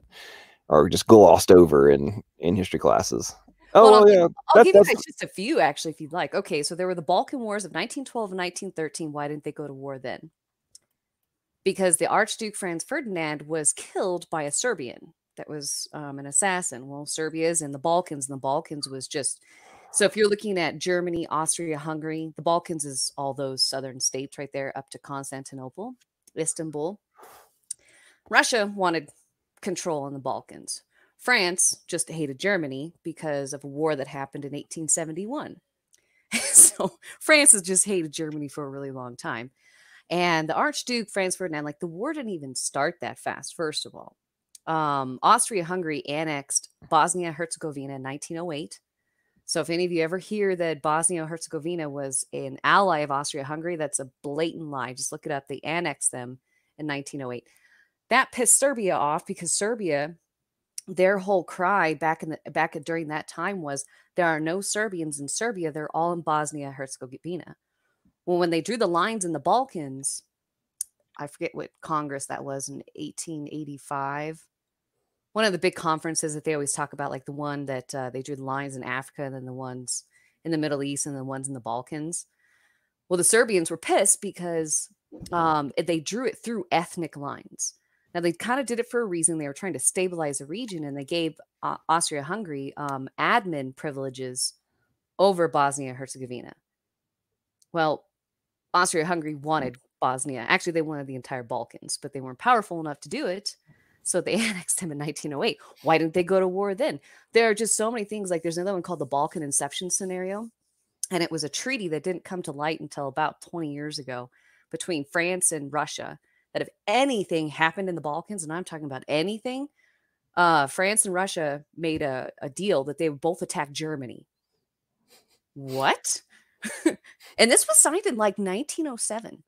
are just glossed over in history classes. Oh, well, yeah. I'll give you guys just a few, actually, if you'd like. Okay, so there were the Balkan Wars of 1912 and 1913. Why didn't they go to war then? Because the Archduke Franz Ferdinand was killed by a Serbian that was an assassin. Well, Serbia's in the Balkans, and the Balkans was just So if you're looking at Germany, Austria, Hungary, the Balkans is all those southern states right there up to Constantinople, Istanbul. Russia wanted control in the Balkans. France just hated Germany because of a war that happened in 1871. So France has just hated Germany for a really long time. And the Archduke Franz Ferdinand, like the war didn't even start that fast, first of all. Austria-Hungary annexed Bosnia-Herzegovina in 1908. So if any of you ever hear that Bosnia-Herzegovina was an ally of Austria-Hungary, that's a blatant lie. Just look it up. They annexed them in 1908. That pissed Serbia off because Serbia, their whole cry during that time was there are no Serbians in Serbia. They're all in Bosnia-Herzegovina. Well, when they drew the lines in the Balkans, I forget what Congress that was in 1885. One of the big conferences that they always talk about, like the one that they drew the lines in Africa and then the ones in the Middle East and the ones in the Balkans. Well, the Serbians were pissed because they drew it through ethnic lines. Now, they kind of did it for a reason. They were trying to stabilize the region, and they gave Austria-Hungary admin privileges over Bosnia-Herzegovina. Well, Austria-Hungary wanted Bosnia. Actually, they wanted the entire Balkans, but they weren't powerful enough to do it. So they annexed them in 1908. Why didn't they go to war then? There are just so many things. Like there's another one called the Balkan Inception Scenario. And it was a treaty that didn't come to light until about 20 years ago between France and Russia, that if anything happened in the Balkans, and I'm talking about anything, France and Russia made a deal that they would both attack Germany. What? And this was signed in like 1907.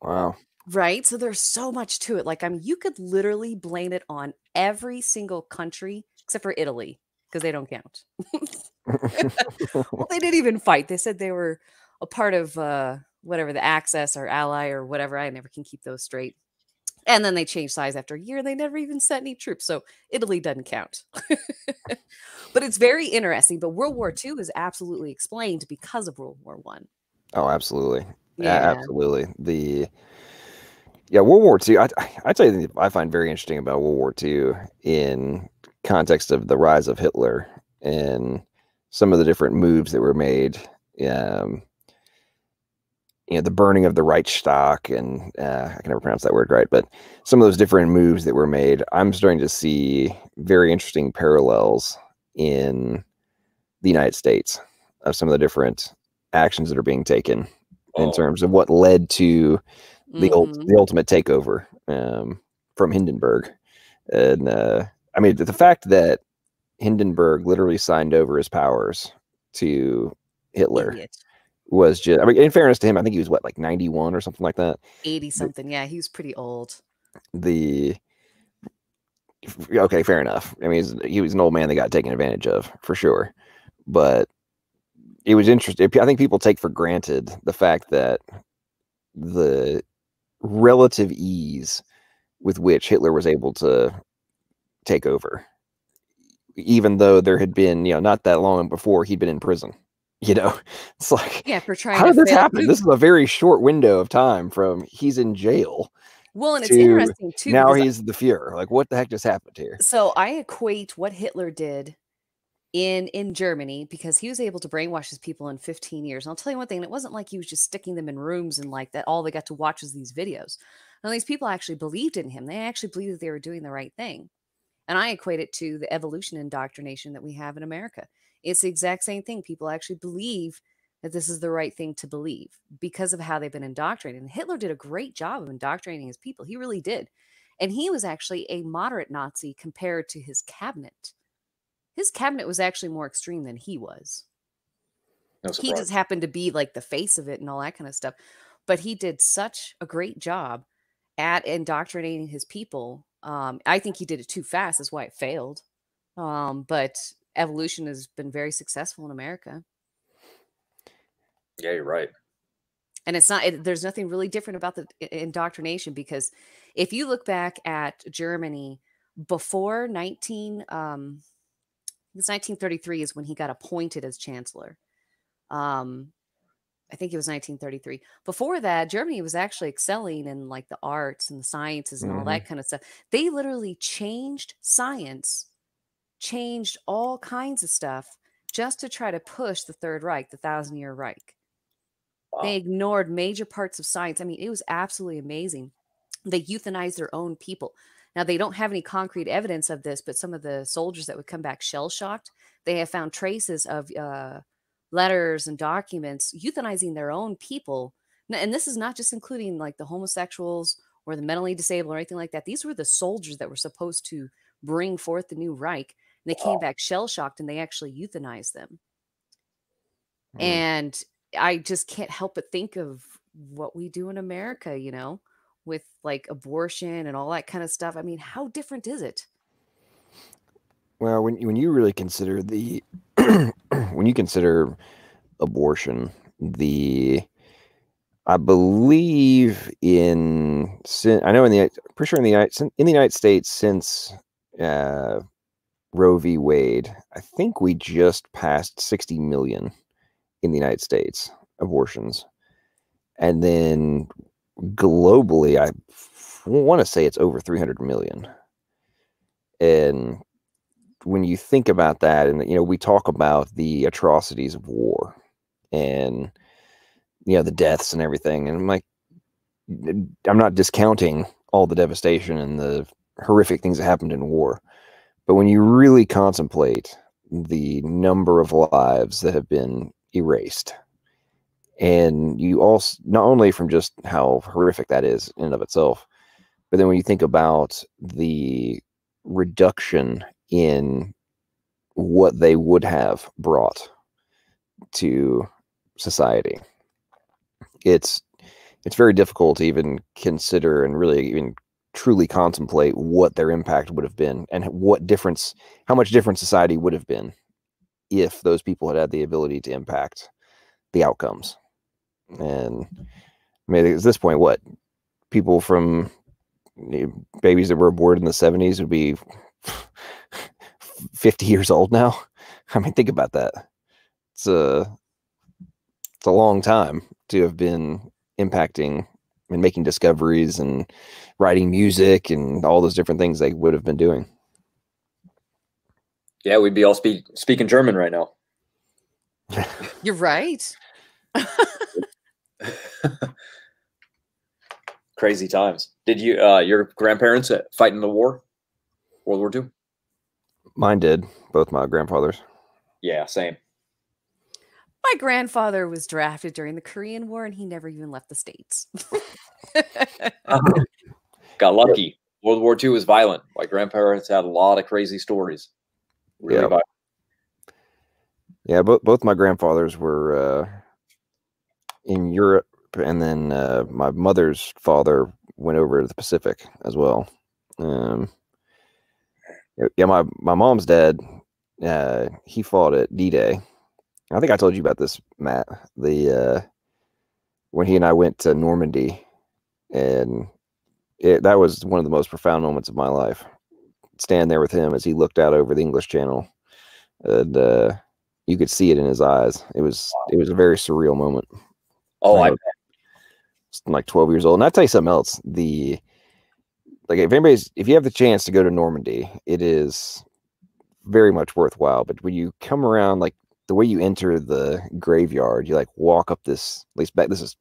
Wow. Right? So there's so much to it. Like, I mean, you could literally blame it on every single country except for Italy because they don't count. Well, they didn't even fight. They said they were a part of whatever, the Axis or Ally or whatever. I never can keep those straight. And then they changed sides after a year. They never even sent any troops. So Italy doesn't count. But it's very interesting. But World War II is absolutely explained because of World War I. Oh, absolutely. Yeah. Absolutely. World War II, I tell you, I find very interesting about World War II in context of the rise of Hitler and some of the different moves that were made. The burning of the Reichstag, and I can never pronounce that word right, but some of those different moves that were made, I'm starting to see very interesting parallels in the United States of some of the different actions that are being taken in terms of what led to the ultimate takeover from Hindenburg. And I mean, the fact that Hindenburg literally signed over his powers to Hitler. Idiot. Was just, I mean, in fairness to him, I think he was like 91 or something like that. 80 something. Yeah, he was pretty old. Okay, fair enough. I mean, he was an old man that got taken advantage of for sure. But it was interesting. I think people take for granted the fact that the relative ease with which Hitler was able to take over, even though there had been, not that long before he'd been in prison. It's like, for trying how to did this happen? This is a very short window of time from he's in jail. Well, and it's interesting too. Now he's the Fuhrer. Like, what the heck just happened here? So I equate what Hitler did in Germany, because he was able to brainwash his people in 15 years. And I'll tell you one thing, it wasn't like he was just sticking them in rooms and like that all they got to watch was these videos. And these people actually believed in him. They actually believed that they were doing the right thing. And I equate it to the evolution indoctrination that we have in America. It's the exact same thing. People actually believe that this is the right thing to believe because of how they've been indoctrinated. And Hitler did a great job of indoctrinating his people. He really did. And he was actually a moderate Nazi compared to his cabinet. His cabinet was actually more extreme than he was. No he just happened to be like the face of it and all that kind of stuff. But he did such a great job at indoctrinating his people. I think he did it too fast. That's why it failed. But evolution has been very successful in America. Yeah, you're right. And it's not, there's nothing really different about the indoctrination, because if you look back at Germany before 1933 is when he got appointed as chancellor. I think it was 1933. Before that, Germany was actually excelling in like the arts and the sciences and all that kind of stuff. They literally changed science, changed all kinds of stuff just to try to push the Third Reich, the Thousand-Year Reich. Wow. They ignored major parts of science. I mean, it was absolutely amazing. They euthanized their own people. Now, they don't have any concrete evidence of this, but some of the soldiers that would come back shell-shocked, they have found traces of letters and documents euthanizing their own people. And this is not just including like the homosexuals or the mentally disabled or anything like that. These were the soldiers that were supposed to bring forth the new Reich. And they came back shell-shocked and they actually euthanized them. And I just can't help but think of what we do in America, you know, with like abortion and all that kind of stuff. I mean, how different is it? Well, when you really consider when you consider abortion, I believe pretty sure in the United States since Roe v. Wade, I think we just passed 60 million in the United States abortions, and then globally, I want to say it's over 300 million. And when you think about that, and you know, we talk about the atrocities of war, and you know, the deaths and everything, and I'm not discounting all the devastation and the horrific things that happened in war, but when you really contemplate the number of lives that have been erased, and you also, not only from just how horrific that is in and of itself, but then when you think about the reduction in what they would have brought to society, it's very difficult to even consider and really even truly contemplate what their impact would have been and how much different society would have been if those people had the ability to impact the outcomes. And I mean, at this point, what people from babies that were aborted in the 70s would be 50 years old now. I mean, think about that. It's a long time to have been impacting and making discoveries and writing music and all those different things they would have been doing. Yeah, we'd be all speaking German right now. You're right. Crazy times. Did you your grandparents fight in the war, World War II? Mine did. Both my grandfathers. Yeah, same. My grandfather was drafted during the Korean War, and he never even left the States. Got lucky. World War II was violent. My grandparents had a lot of crazy stories. Really violent. Yeah, both my grandfathers were in Europe, and then my mother's father went over to the Pacific as well. Yeah, my mom's dad, he fought at D-Day. I think I told you about this, Matt. When he and I went to Normandy, and that was one of the most profound moments of my life. Stand there with him as he looked out over the English Channel, and you could see it in his eyes. It was a very surreal moment. Oh, I bet. I'm like 12 years old. And I'll tell you something else. If you have the chance to go to Normandy, it is very much worthwhile. But when you come around, like the way you enter the graveyard, you like walk up this, at least back, this is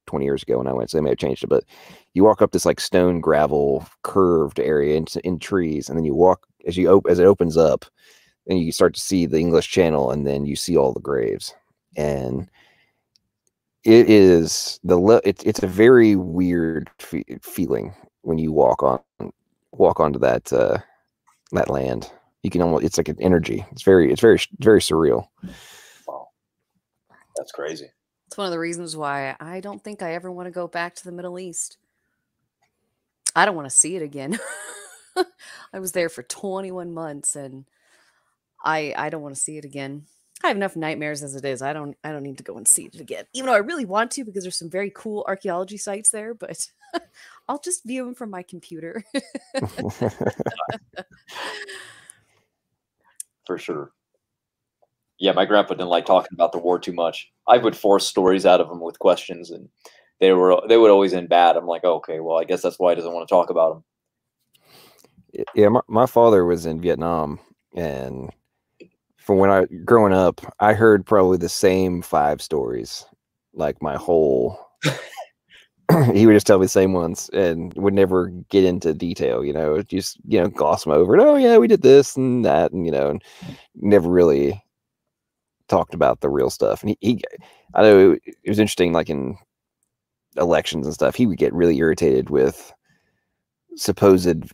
20 years ago when I went, so they may have changed it, but you walk up this like stone gravel curved area in trees, and then you walk as it opens up, and you start to see the English Channel, and then you see all the graves. And it is it's a very weird feeling when you walk onto that land. You can almost, it's like an energy. It's very surreal. Wow, that's crazy. It's one of the reasons why I don't think I ever want to go back to the Middle East. I don't want to see it again. I was there for 21 months, and I don't want to see it again. I have enough nightmares as it is. I don't need to go and see it again, even though I really want to, because there's some very cool archaeology sites there, but I'll just view them from my computer. For sure. Yeah, my grandpa didn't like talking about the war too much. I would force stories out of him with questions, and they would always end bad. I'm like, oh, okay, well, I guess that's why he doesn't want to talk about them. Yeah, my father was in Vietnam, and from when I growing up, I heard probably the same 5 stories, like my whole. He would just tell me the same ones and would never get into detail, just, gloss them over. And, oh yeah, we did this and that, and never really talked about the real stuff. And I know it was interesting, like in elections and stuff, he would get really irritated with supposed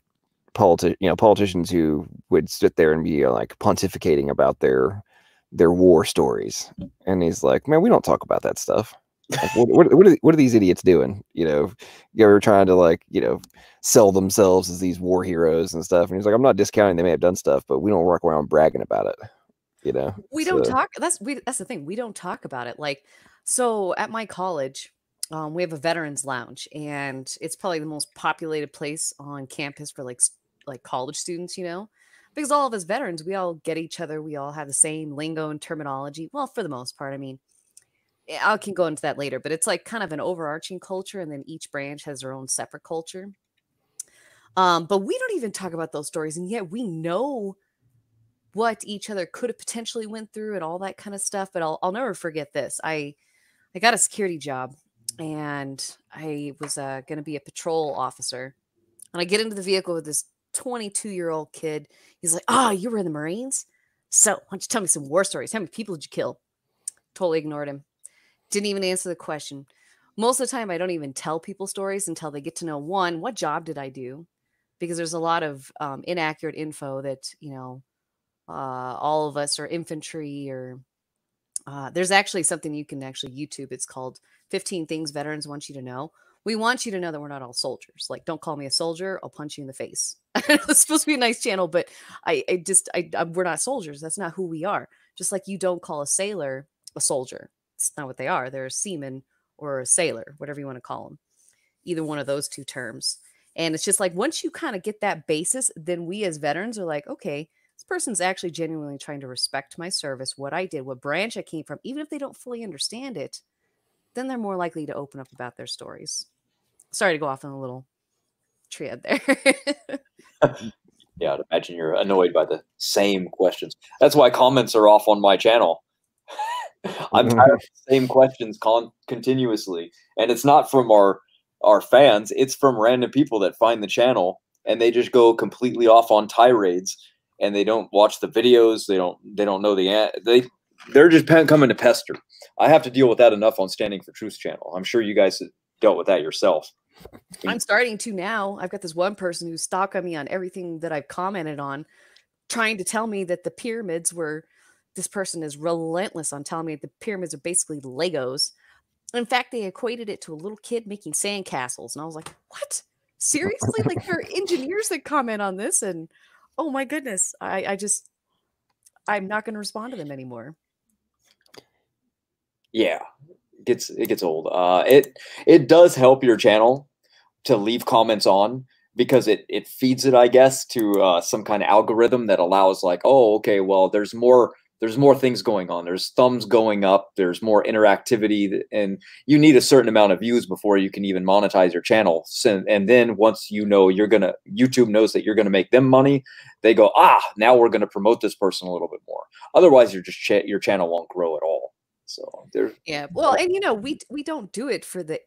politicians who would sit there and be like pontificating about their war stories. And he's like, man, we don't talk about that stuff. Like, what are these idiots doing? You're trying to sell themselves as these war heroes and stuff. And he's like, I'm not discounting they may have done stuff, but we don't walk around bragging about it. We don't talk. That's the thing. We don't talk about it. Like, so at my college, we have a veterans lounge, and it's probably the most populated place on campus for like college students, because all of us veterans, we all get each other. We all have the same lingo and terminology. Well, for the most part, I mean, I can go into that later, but it's like kind of an overarching culture, and then each branch has their own separate culture. But we don't even talk about those stories, and yet we know what each other could have potentially went through and all that kind of stuff. But I'll never forget this. I got a security job, and I was going to be a patrol officer, and I get into the vehicle with this 22-year-old kid. He's like, "Oh, you were in the Marines? So why don't you tell me some war stories? How many people did you kill?" Totally ignored him. Didn't even answer the question. Most of the time, I don't even tell people stories until they get to know, one, what job did I do? Because there's a lot of inaccurate info that, all of us are infantry, or there's actually something you can actually YouTube. It's called 15 Things Veterans Want You to Know. We want you to know that we're not all soldiers. Like, don't call me a soldier. I'll punch you in the face. It's supposed to be a nice channel, but we're not soldiers. That's not who we are. Just like you don't call a sailor a soldier. It's not what they are. They're a seaman or a sailor, whatever you want to call them. Either one of those two terms. And it's just like, once you kind of get that basis, then we as veterans are like, okay, this person's actually genuinely trying to respect my service, what I did, what branch I came from. Even if they don't fully understand it, then they're more likely to open up about their stories. Sorry to go off on a little triad there. Yeah, I'd imagine you're annoyed by the same questions. That's why comments are off on my channel. I'm tired of the same questions continuously. And it's not from our fans. It's from random people that find the channel, and they just go completely off on tirades, and they don't watch the videos. They don't know they're just coming to pester. I have to deal with that enough on Standing for Truth's channel. I'm sure you guys have dealt with that yourself. I'm starting to now. I've got this one person who's stalking me on everything that I've commented on, trying to tell me that the pyramids were, this person is relentless on telling me the pyramids are basically Legos. In fact, they equated it to a little kid making sandcastles. And I was like, what? Seriously? Like, there are engineers that comment on this, and oh my goodness, I'm not going to respond to them anymore. Yeah, it gets old. It does help your channel to leave comments on, because it feeds it, I guess, to some kind of algorithm that allows, like, oh, okay, well, there's more things going on. There's thumbs going up. There's more interactivity, and you need a certain amount of views before you can even monetize your channel. And then once YouTube knows that you're gonna make them money, they go, now we're gonna promote this person a little bit more. Otherwise, your channel won't grow at all. So yeah, well, and we don't do it for the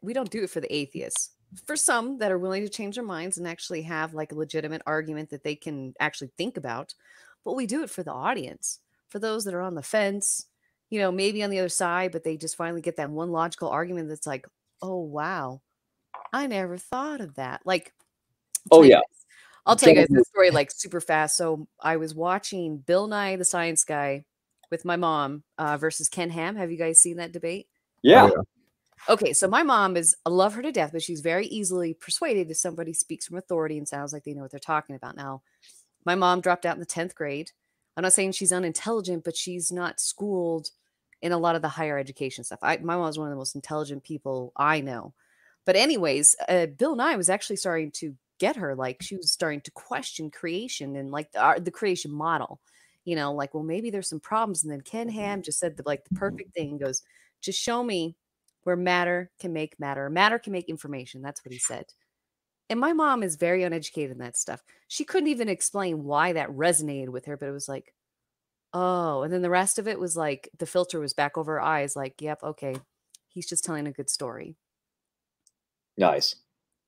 atheists. For some that are willing to change their minds and actually have like a legitimate argument that they can actually think about, but we do it for the audience. For those that are on the fence, maybe on the other side, but they just finally get that one logical argument that's like, oh, wow, I never thought of that. Like, oh, yeah. I'll tell you guys this story like super fast. So I was watching Bill Nye the Science Guy with my mom versus Ken Ham. Have you guys seen that debate? Yeah. Okay, so my mom I love her to death, but she's very easily persuaded if somebody speaks from authority and sounds like they know what they're talking about. Now, my mom dropped out in the 10th grade. I'm not saying she's unintelligent, but she's not schooled in a lot of the higher education stuff. My mom was one of the most intelligent people I know. But anyways, Bill Nye was actually starting to get her. Like, she was starting to question creation and like the creation model. Like, well, maybe there's some problems. And then Ken Ham just said the perfect thing. He goes, just show me where matter can make matter. Matter can make information. That's what he said. And my mom is very uneducated in that stuff. She couldn't even explain why that resonated with her, but it was like, Oh, and then the rest of it was like the filter was back over her eyes, like, yep, okay, he's just telling a good story. Nice.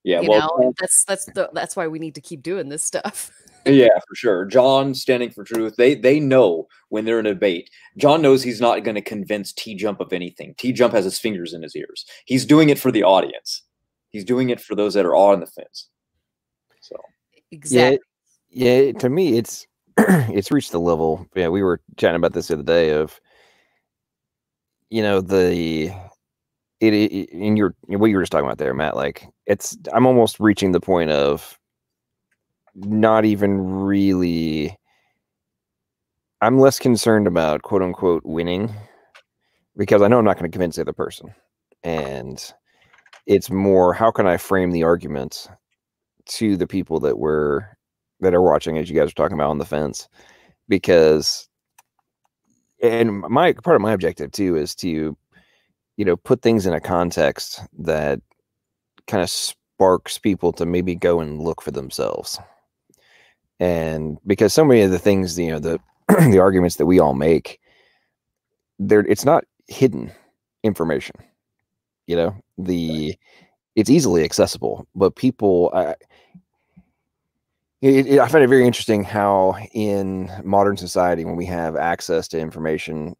Yeah, You well, know, and that's why we need to keep doing this stuff. yeah, for sure. John standing for truth. They know when they're in a debate. John knows he's not going to convince T Jump of anything. T Jump has his fingers in his ears. He's doing it for the audience. He's doing it for those that are on the fence. So Exactly. Yeah. To me, it's it's reached the level. Yeah, we were chatting about this the other day of, you know, in what you were just talking about there, Matt. Like, I'm almost reaching the point of not even really. I'm less concerned about quote unquote winning because I know I'm not going to convince the other person, and it's more how can I frame the argument to the people that are watching, as you guys are talking about on the fence, because and my part of my objective too is to put things in a context that kind of sparks people to maybe go and look for themselves. And because so many of the things, the the arguments that we all make, it's not hidden information. It's easily accessible, but people, I find it very interesting how in modern society, when we have access to information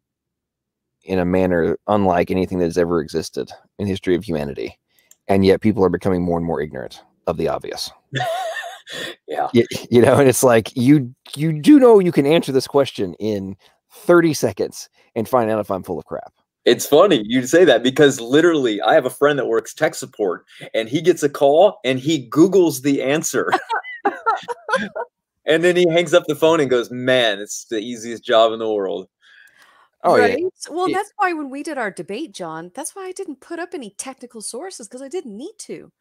in a manner unlike anything that has ever existed in the history of humanity, and yet people are becoming more and more ignorant of the obvious. yeah, and it's like you do know you can answer this question in 30 seconds and find out if I'm full of crap. It's funny you say that because literally I have a friend that works tech support and he gets a call and he Googles the answer. And then he hangs up the phone and goes, man, it's the easiest job in the world. Oh, right? Yeah. Well, that's why when we did our debate, John, that's why I didn't put up any technical sources because I didn't need to.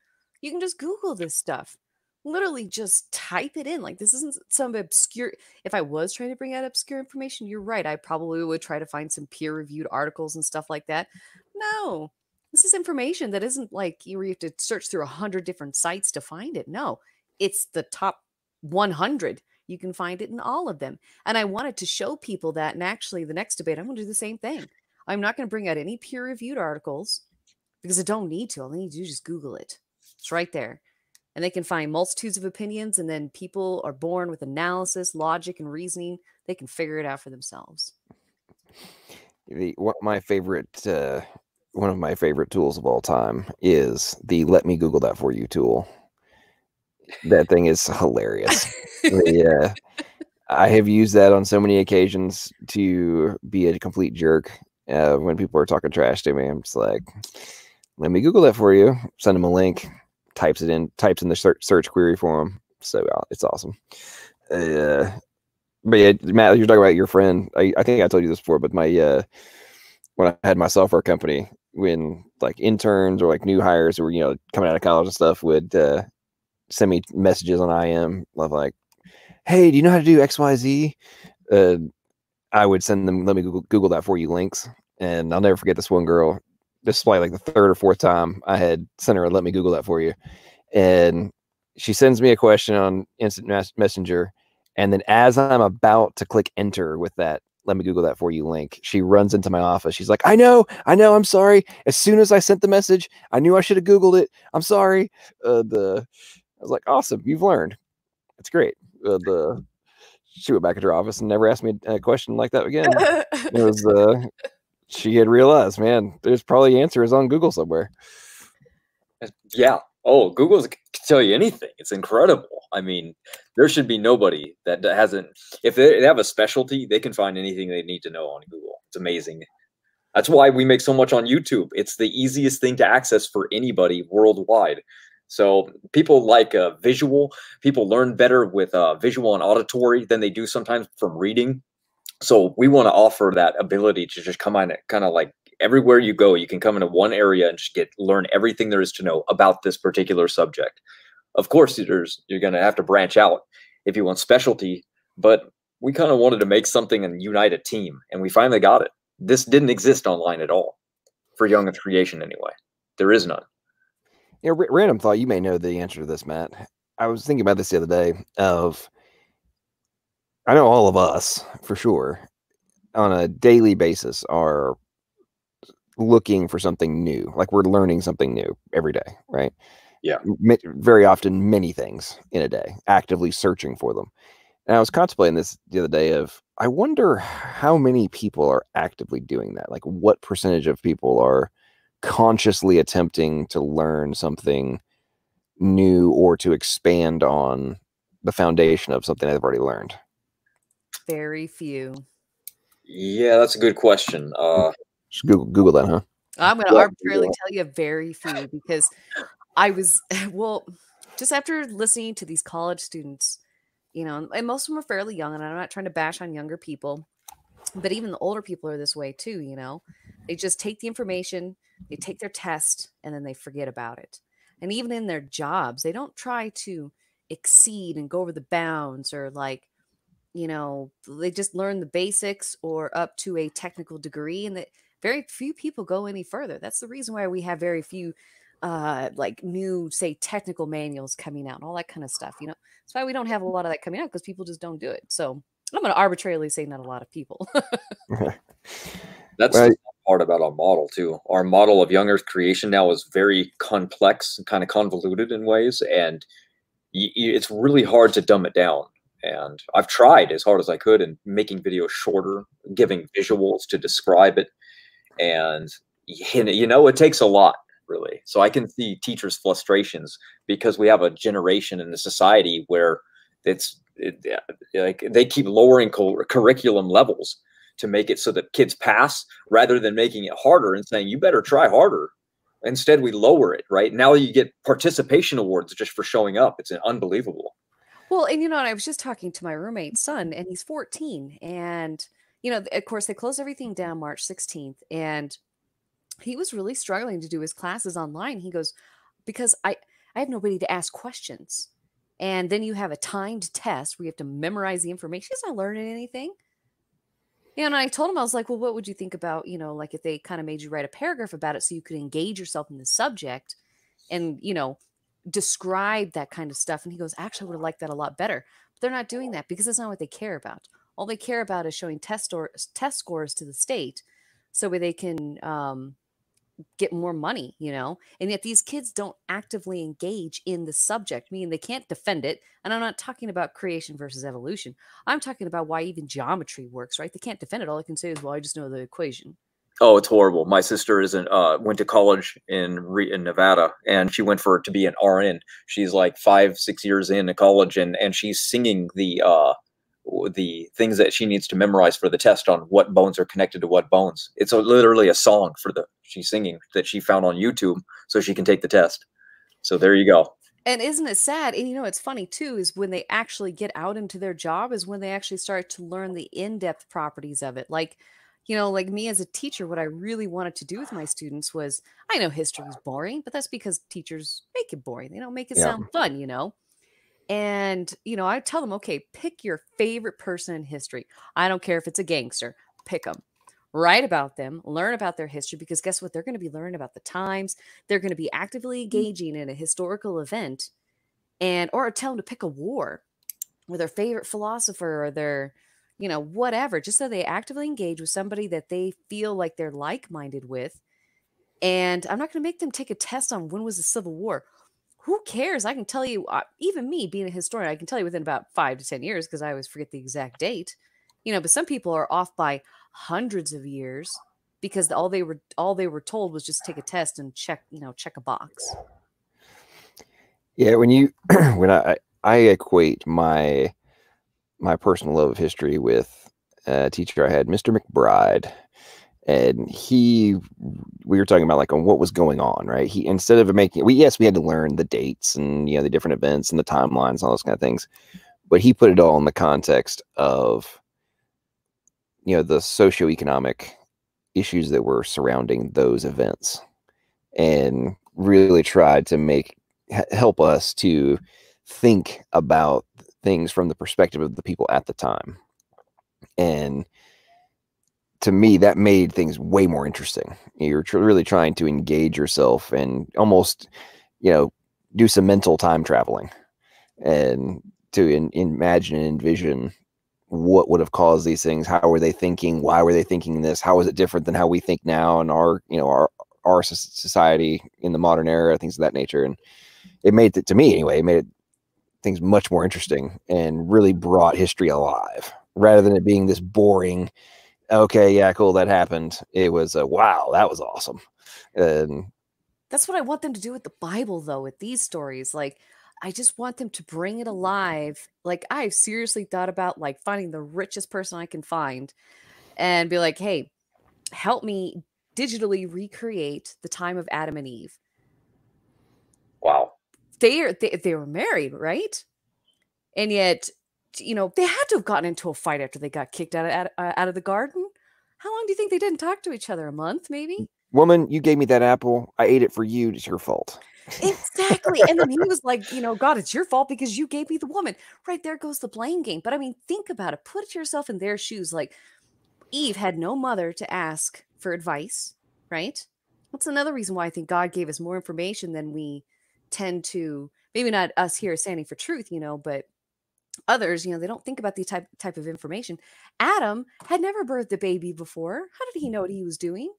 You can just Google this stuff. Literally just type it in. Like, this isn't some obscure. If I was trying to bring out obscure information, you're right. I probably would try to find some peer-reviewed articles and stuff like that. No, this is information that isn't like you have to search through 100 different sites to find it. No, it's the top 100. You can find it in all of them. And I wanted to show people that. And actually, the next debate, I'm going to do the same thing. I'm not going to bring out any peer-reviewed articles because I don't need to. All I need to do is just Google it. It's right there. And they can find multitudes of opinions. And then people are born with analysis, logic, and reasoning. They can figure it out for themselves. One of my favorite tools of all time is the "Let me Google that for you" tool. That thing is hilarious. Yeah, I have used that on so many occasions to be a complete jerk when people are talking trash to me. I'm just like, let me Google that for you. Send them a link, types in the search query for them. So it's awesome. But yeah, Matt, you're talking about your friend. I think I told you this before, but my when I had my software company, when like interns or like new hires who were coming out of college and stuff would send me messages on IM of like, hey, do you know how to do XYZ? I would send them, let me Google that for you links. And I'll never forget this one girl. This is probably like the third or fourth time I had sent her a "let me Google that for you." And she sends me a question on instant messenger. And then as I'm about to click enter with that "let me Google that for you" link, she runs into my office. She's like, I know, I'm sorry. As soon as I sent the message, I knew I should have Googled it. I'm sorry. I was like, awesome, you've learned. It's great. She went back at her office and never asked me a question like that again. It was she had realized, man, there's probably answers on Google somewhere. Yeah. Oh, Google can tell you anything. It's incredible. I mean, there should be nobody that hasn't. If they have a specialty, they can find anything they need to know on Google. It's amazing. That's why we make so much on YouTube. It's the easiest thing to access for anybody worldwide. So people like visual. People learn better with visual and auditory than they do sometimes from reading. So we want to offer that ability to just come on, kind of like everywhere you go, you can come into one area and just learn everything there is to know about this particular subject. Of course, you're going to have to branch out if you want specialty, but we kind of wanted to make something and unite a team, and we finally got it. This didn't exist online at all for young earth creation anyway. There is none. Random thought, you may know the answer to this, Matt. I was thinking about this the other day I know all of us, for sure, on a daily basis are looking for something new. Like we're learning something new every day, right? Yeah. Very often, many things in a day, actively searching for them. And I was contemplating this the other day of, I wonder how many people are actively doing that. Like what percentage of people are consciously attempting to learn something new or to expand on the foundation of something they've already learned? Very few. Yeah, that's a good question. Just Google that, huh? I'm going to Yeah, arbitrarily yeah. tell you very few, because I was, well, just after listening to these college students, you know, and most of them are fairly young, and I'm not trying to bash on younger people, but even the older people are this way too, you know. They just take the information, they take their test, and then they forget about it. And even in their jobs, they don't try to exceed and go over the bounds, or like, you know, they just learn the basics or up to a technical degree, and that very few people go any further. That's the reason why we have very few like new, say, technical manuals coming out and all that kind of stuff. You know, that's why we don't have a lot of that coming out, because people just don't do it. So I'm going to arbitrarily say not a lot of people. That's Right. the part about our model too. Our model of young Earth creation now is very complex and kind of convoluted in ways, and it's really hard to dumb it down. And I've tried as hard as I could in making videos shorter, giving visuals to describe it, and you know, it takes a lot, really. So I can see teachers' frustrations because we have a generation in the society where like they keep lowering curriculum levels to make it so that kids pass, rather than making it harder and saying you better try harder. Instead, we lower it. Right now, you get participation awards just for showing up. It's unbelievable. Well, and you know, and I was just talking to my roommate's son, and he's 14, and you know, of course, they closed everything down March 16th, and he was really struggling to do his classes online. He goes, because I have nobody to ask questions. And then you have a timed test where you have to memorize the information. He's not learning anything. Yeah, and I told him, I was like, well, what would you think about, you know, like if they kind of made you write a paragraph about it so you could engage yourself in the subject and, you know, describe that kind of stuff. And he goes, actually, I would have liked that a lot better. But they're not doing that because that's not what they care about. All they care about is showing test scores to the state so they can get more money, you know. And yet these kids don't actively engage in the subject, meaning they can't defend it. And I'm not talking about creation versus evolution. I'm talking about why even geometry works, right? They can't defend it. All they can say is, well, I just know the equation. Oh, it's horrible. My sister went to college in Nevada, and she went to be an RN. She's like 5-6 years into college, and she's singing the things that she needs to memorize for the test on what bones are connected to what bones. It's literally a song she's singing that she found on YouTube so she can take the test. So there you go. And isn't it sad? And you know, it's funny too, is when they actually get out into their job is when they actually start to learn the in-depth properties of it. Like, you know, like me as a teacher, what I really wanted to do with my students was, I know history is boring, but that's because teachers make it boring. They don't make it sound fun, you know? And, you know, I tell them, okay, pick your favorite person in history. I don't care if it's a gangster, pick them. Write about them, learn about their history, because guess what? They're going to be learning about the times. They're going to be actively engaging in a historical event, and or tell them to pick a war or their favorite philosopher or their, you know, whatever, just so they actively engage with somebody that they feel like they're like-minded with. And I'm not going to make them take a test on when was the Civil War. Who cares? I can tell you, even me being a historian, I can tell you within about 5 to 10 years, because I always forget the exact date. You know, but some people are off by hundreds of years because all they were told was just take a test and check a box. Yeah, when I equate my personal love of history with a teacher I had, Mr. McBride. And we were talking about like on what was going on, right? He, instead of making, we had to learn the dates and, you know, the different events and the timelines and all those kind of things, but he put it all in the context of, you know, the socioeconomic issues that were surrounding those events, and really tried to help us to think about things from the perspective of the people at the time. And to me, that made things way more interesting. You're really trying to engage yourself and almost, you know, do some mental time traveling and to imagine and envision what would have caused these things. How were they thinking? Why were they thinking this? How is it different than how we think now in our, our society in the modern era, things of that nature. And it made it, to me anyway, it made things much more interesting and really brought history alive rather than it being this boring, okay, yeah, cool, that happened. It was wow, that was awesome. And that's what I want them to do with the Bible, though, with these stories. Like, I just want them to bring it alive. Like, I've seriously thought about like finding the richest person I can find and be like, hey, help me digitally recreate the time of Adam and Eve. Wow. They were married, right? And yet, they had to have gotten into a fight after they got kicked out of the garden. How long do you think they didn't talk to each other? A month, maybe? Woman, you gave me that apple. I ate it for you. It's your fault. Exactly. And then he was like, God, it's your fault because you gave me the woman. Right, there goes the blame game. But I mean, think about it. Put yourself in their shoes. Like, Eve had no mother to ask for advice, right? That's another reason why I think God gave us more information than we tend to. Maybe not us here standing for truth, but others, they don't think about the type of information. Adam had never birthed a baby before. How did he know what he was doing?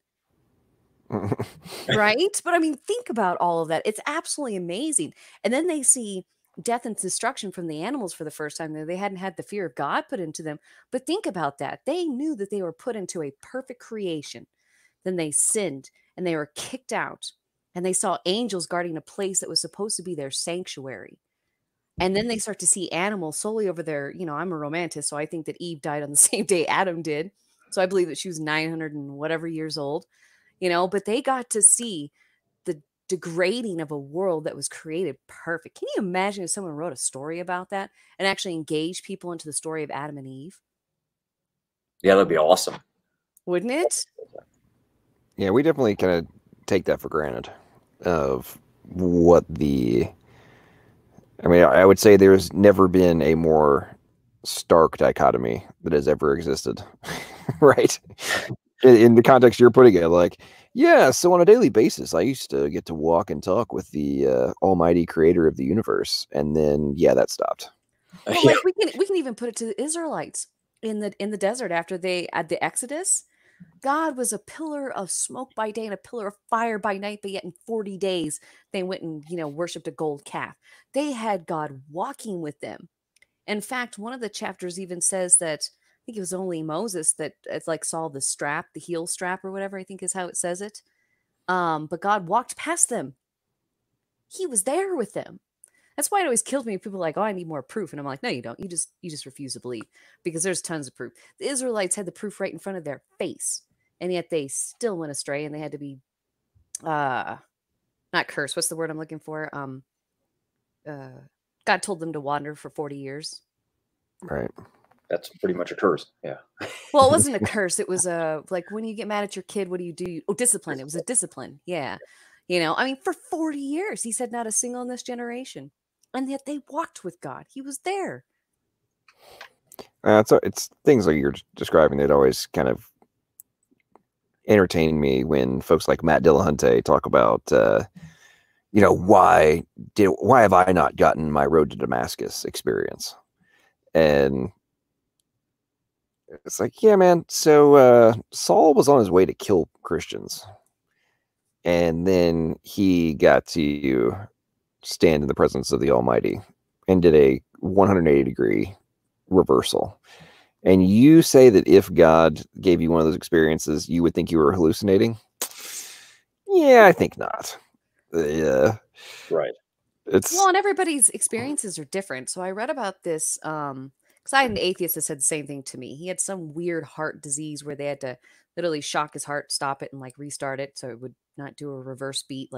Right? But I mean, think about all of that. It's absolutely amazing. And then they see death and destruction from the animals for the first time. They hadn't had the fear of God put into them. But think about that. They knew that they were put into a perfect creation. Then they sinned and they were kicked out. And they saw angels guarding a place that was supposed to be their sanctuary. And then they start to see animals solely over their, I'm a romantic, so I think that Eve died on the same day Adam did. So I believe that she was 900 and whatever years old, but they got to see the degrading of a world that was created perfect. Can you imagine if someone wrote a story about that and actually engaged people into the story of Adam and Eve? Yeah, that'd be awesome. Wouldn't it? Yeah, we definitely kind of take that for granted of what I would say there's never been a more stark dichotomy that has ever existed, right? In the context you're putting it, like, yeah, so on a daily basis, I used to get to walk and talk with the almighty creator of the universe, and then, yeah, that stopped. Well, like we can even put it to the Israelites in the desert after they had the Exodus. God was a pillar of smoke by day and a pillar of fire by night, but yet in 40 days they went and, worshipped a gold calf. They had God walking with them. In fact, one of the chapters even says that I think it was only Moses that saw the strap, the heel strap or whatever, I think is how it says it. But God walked past them. He was there with them. That's why it always kills me when people are like, oh, I need more proof. And I'm like, no, you don't. You just refuse to believe because there's tons of proof. The Israelites had the proof right in front of their face, and yet they still went astray, and they had to be not cursed. What's the word I'm looking for? God told them to wander for 40 years. Right. That's pretty much a curse. Yeah. Well, it wasn't a curse. It was like when you get mad at your kid, what do you do? Oh, discipline. It was a discipline. Yeah. For 40 years, he said not a single in this generation. And yet they walked with God. He was there. It's things like you're describing that always kind of entertain me when folks like Matt Dillahunty talk about, why have I not gotten my road to Damascus experience? And it's like, yeah, man. So Saul was on his way to kill Christians, and then he got to stand in the presence of the Almighty and did a 180-degree reversal. And you say that if God gave you one of those experiences, you would think you were hallucinating? Yeah, I think not. Yeah. Right. And everybody's experiences are different. So I read about this because I had an atheist that said the same thing to me. He had some weird heart disease where they had to literally shock his heart, stop it, and restart it so it would not do a reverse beat.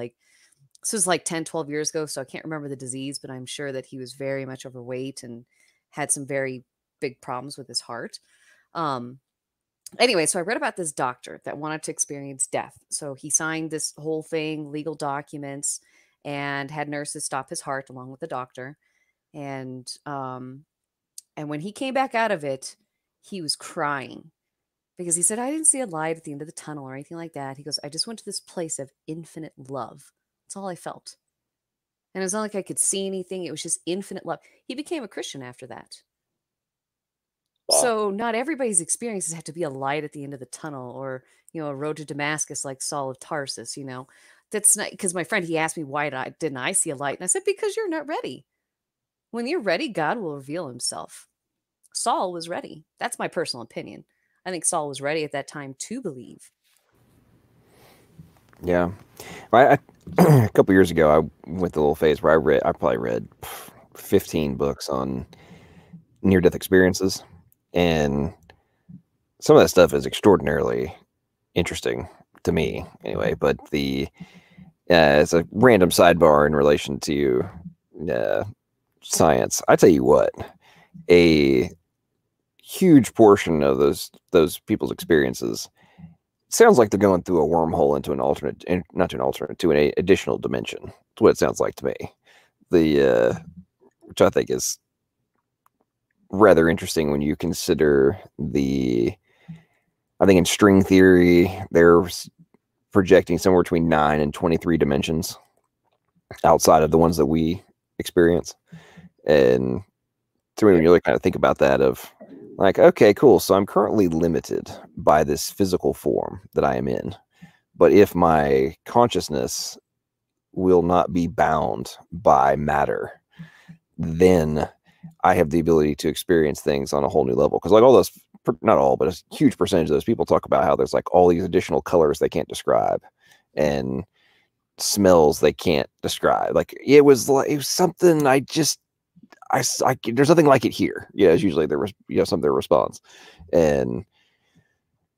This was 10, 12 years ago, so I can't remember the disease, but I'm sure that he was very much overweight and had some very big problems with his heart. Anyway, so I read about this doctor that wanted to experience death. So he signed this whole thing, legal documents, and had nurses stop his heart along with the doctor. And when he came back out of it, he was crying because he said, I didn't see a light at the end of the tunnel or anything like that. He goes, I just went to this place of infinite love. That's all I felt. And it was not like I could see anything. It was just infinite love. He became a Christian after that. Wow. So not everybody's experiences have to be a light at the end of the tunnel, or a road to Damascus like Saul of Tarsus. That's not, because my friend, he asked me, why didn't I see a light, and I said, because you're not ready. When you're ready, God will reveal himself. Saul was ready. That's my personal opinion. I think Saul was ready at that time to believe. Yeah. A couple years ago, I went through a little phase where I probably read 15 books on near-death experiences, and some of that stuff is extraordinarily interesting to me, anyway. But it's a random sidebar in relation to science. I tell you what, a huge portion of those people's experiences sounds like they're going through a wormhole into to an additional dimension. That's what it sounds like to me. Which I think is rather interesting when you consider I think in string theory, they're projecting somewhere between 9 and 23 dimensions outside of the ones that we experience. And to me, when you really kind of think about that, of like, okay, cool, so I'm currently limited by this physical form that I am in. But if my consciousness will not be bound by matter, then I have the ability to experience things on a whole new level. Because like all those, not all, but a huge percentage of those people talk about how there's like all these additional colors they can't describe and smells they can't describe. Like it was something there's nothing like it here. Yeah, it's usually some of their response. And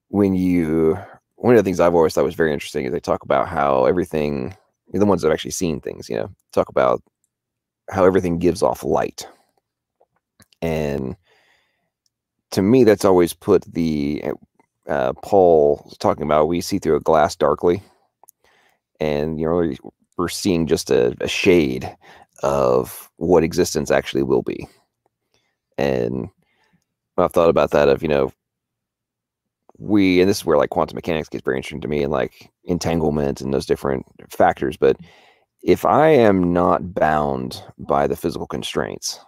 one of the things I've always thought was very interesting is they talk about how everything, the ones that have actually seen things, talk about how everything gives off light. And to me, that's always put Paul talking about, we see through a glass darkly, and we're seeing just a shade of what existence actually will be. And I've thought about that of, and this is where like quantum mechanics gets very interesting to me, and like entanglement and those different factors. But if I am not bound by the physical constraints,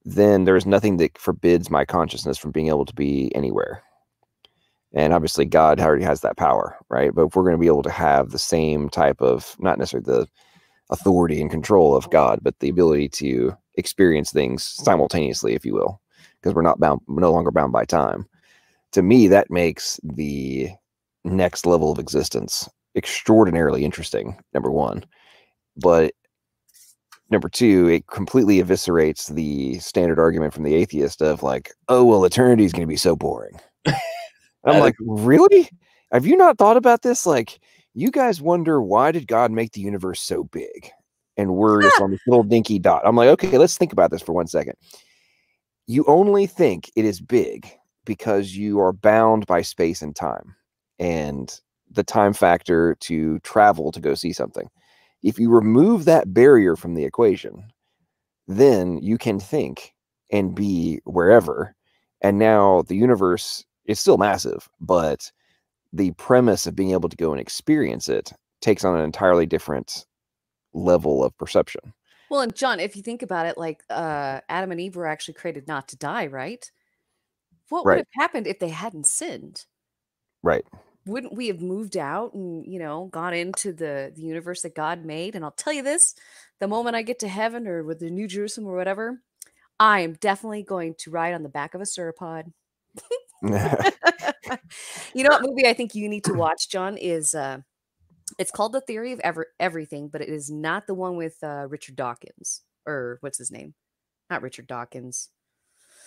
then there's nothing that forbids my consciousness from being able to be anywhere. And obviously God already has that power, right? But if we're going to be able to have the same type of, not necessarily the authority and control of God, but the ability to experience things simultaneously, if you will, because we're no longer bound by time. To me, that makes the next level of existence extraordinarily interesting, number one. But number two, it completely eviscerates the standard argument from the atheist of like, oh, well, eternity is going to be so boring. I'm like, really? Have you not thought about this? Like, you guys wonder, why did God make the universe so big? And we're just on this little dinky dot. I'm like, okay, let's think about this for 1 second. You only think it is big because you are bound by space and time and the time factor to travel to go see something. If you remove that barrier from the equation, then you can think and be wherever. And now the universe is still massive, but the premise of being able to go and experience it takes on an entirely different level of perception. Well, and John, if you think about it, like Adam and Eve were actually created not to die, right? What would have happened if they hadn't sinned? Right. Wouldn't we have moved out and, gone into the universe that God made? And I'll tell you this, the moment I get to heaven or with the New Jerusalem or whatever, I am definitely going to ride on the back of a sauropod. You know what movie I think you need to watch, John, is it's called The Theory of Everything, but it is not the one with Richard Dawkins, or what's his name? Not Richard Dawkins.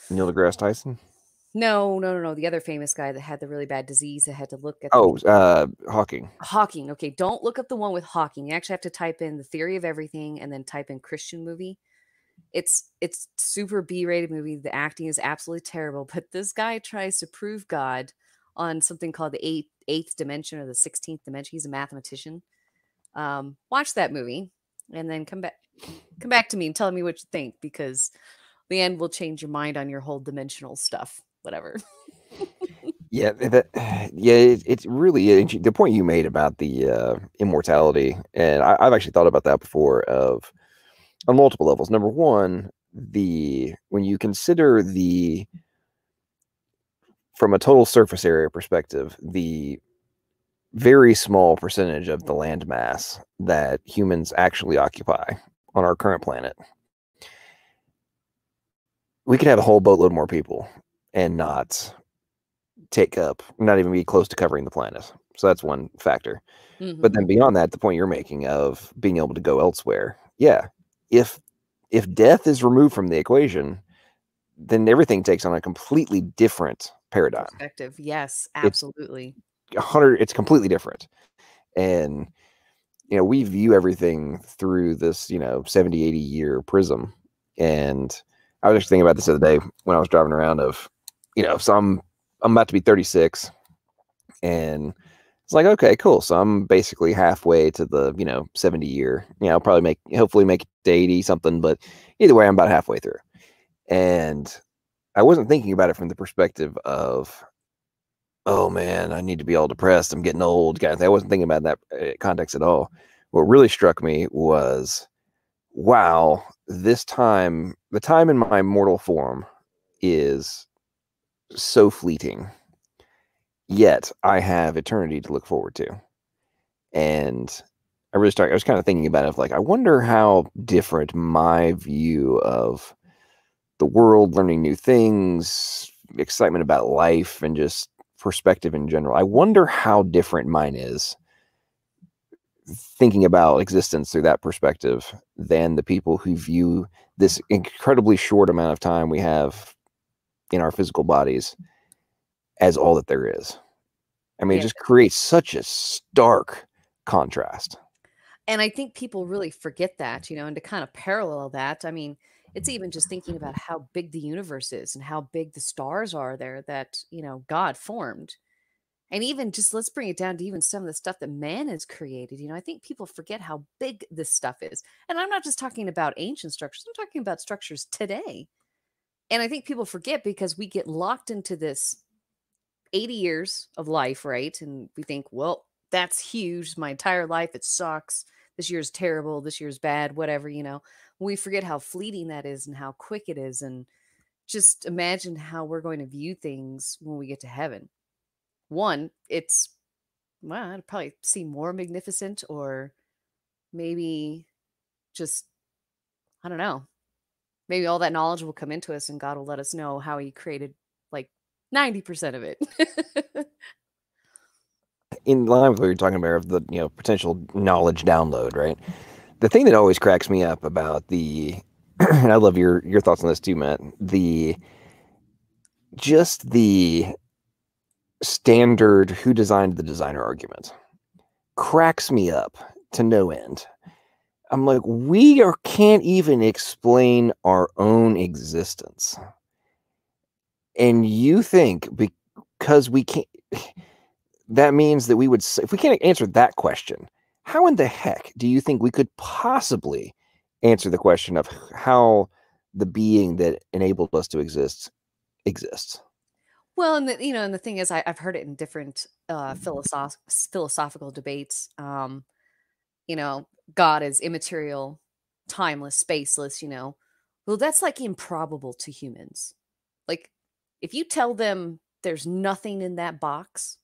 Neil deGrasse Tyson? No. The other famous guy that had the really bad disease that had to look at. Hawking. Hawking. Okay, don't look up the one with Hawking. You actually have to type in The Theory of Everything and then type in Christian movie. It's super B-rated movie. The acting is absolutely terrible, but this guy tries to prove God on something called the eighth dimension or the 16th dimension. He's a mathematician. Watch that movie and then come back to me and tell me what you think, because the end will change your mind on your whole dimensional stuff, whatever. It's really the point you made about the immortality, and I've actually thought about that before on multiple levels. Number one, when you consider the from a total surface area perspective, the very small percentage of the land mass that humans actually occupy on our current planet, we could have a whole boatload more people and not even be close to covering the planet. So that's one factor. Mm-hmm. But then beyond that, the point you're making of being able to go elsewhere, yeah, if death is removed from the equation, then everything takes on a completely different paradigm. Perspective, yes, absolutely. It's completely different. And we view everything through this 70, 80 year prism. And I was actually thinking about this the other day when I was driving around so I'm about to be 36, and it's like, okay, cool, so I'm basically halfway to the 70 year, hopefully make it to 80 something, but either way I'm about halfway through. And I wasn't thinking about it from the perspective of, oh man, I need to be all depressed, I'm getting old. I wasn't thinking about that context at all. What really struck me was, wow, the time in my mortal form is so fleeting, yet I have eternity to look forward to. And I was kind of thinking about it, like, I wonder how different my view of the world, learning new things, excitement about life, and just perspective in general, I wonder how different mine is thinking about existence through that perspective than the people who view this incredibly short amount of time we have in our physical bodies as all that there is. I mean, It just creates such a stark contrast. And I think people really forget that, and to kind of parallel that, I mean, it's even just thinking about how big the universe is and how big the stars are there that, God formed. And even just let's bring it down to even some of the stuff that man has created. I think people forget how big this stuff is. And I'm not just talking about ancient structures, I'm talking about structures today. And I think people forget because we get locked into this 80 years of life, right? And we think, well, that's huge. My entire life, it sucks. This year's terrible. This year's bad, whatever, We forget how fleeting that is and how quick it is. And just imagine how we're going to view things when we get to heaven. One, it'd probably seem more magnificent, or maybe just, I don't know, maybe all that knowledge will come into us and God will let us know how he created like 90% of it. In line with what you're talking about of the potential knowledge download, right? The thing that always cracks me up about and I love your thoughts on this too, Matt, the standard who designed the designer argument cracks me up to no end. I'm like, can't even explain our own existence. And you think because we can't, that means that we would, if we can't answer that question, how in the heck do you think we could possibly answer the question of how the being that enabled us to exist exists? Well, and the thing is, I've heard it in different philosophical debates. God is immaterial, timeless, spaceless. Well, that's like improbable to humans. Like, if you tell them there's nothing in that box,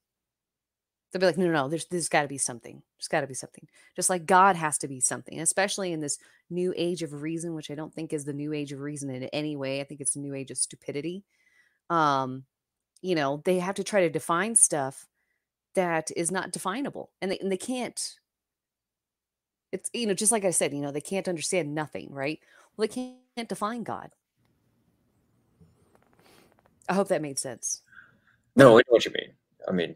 they'll be like, no, there's got to be something. There's got to be something. Just like God has to be something, especially in this new age of reason, which I don't think is the new age of reason in any way. I think it's the new age of stupidity. They have to try to define stuff that is not definable, and they can't. It's, just like I said, they can't understand nothing, right? Well, they can't define God. I hope that made sense. No, I know what you mean. I mean,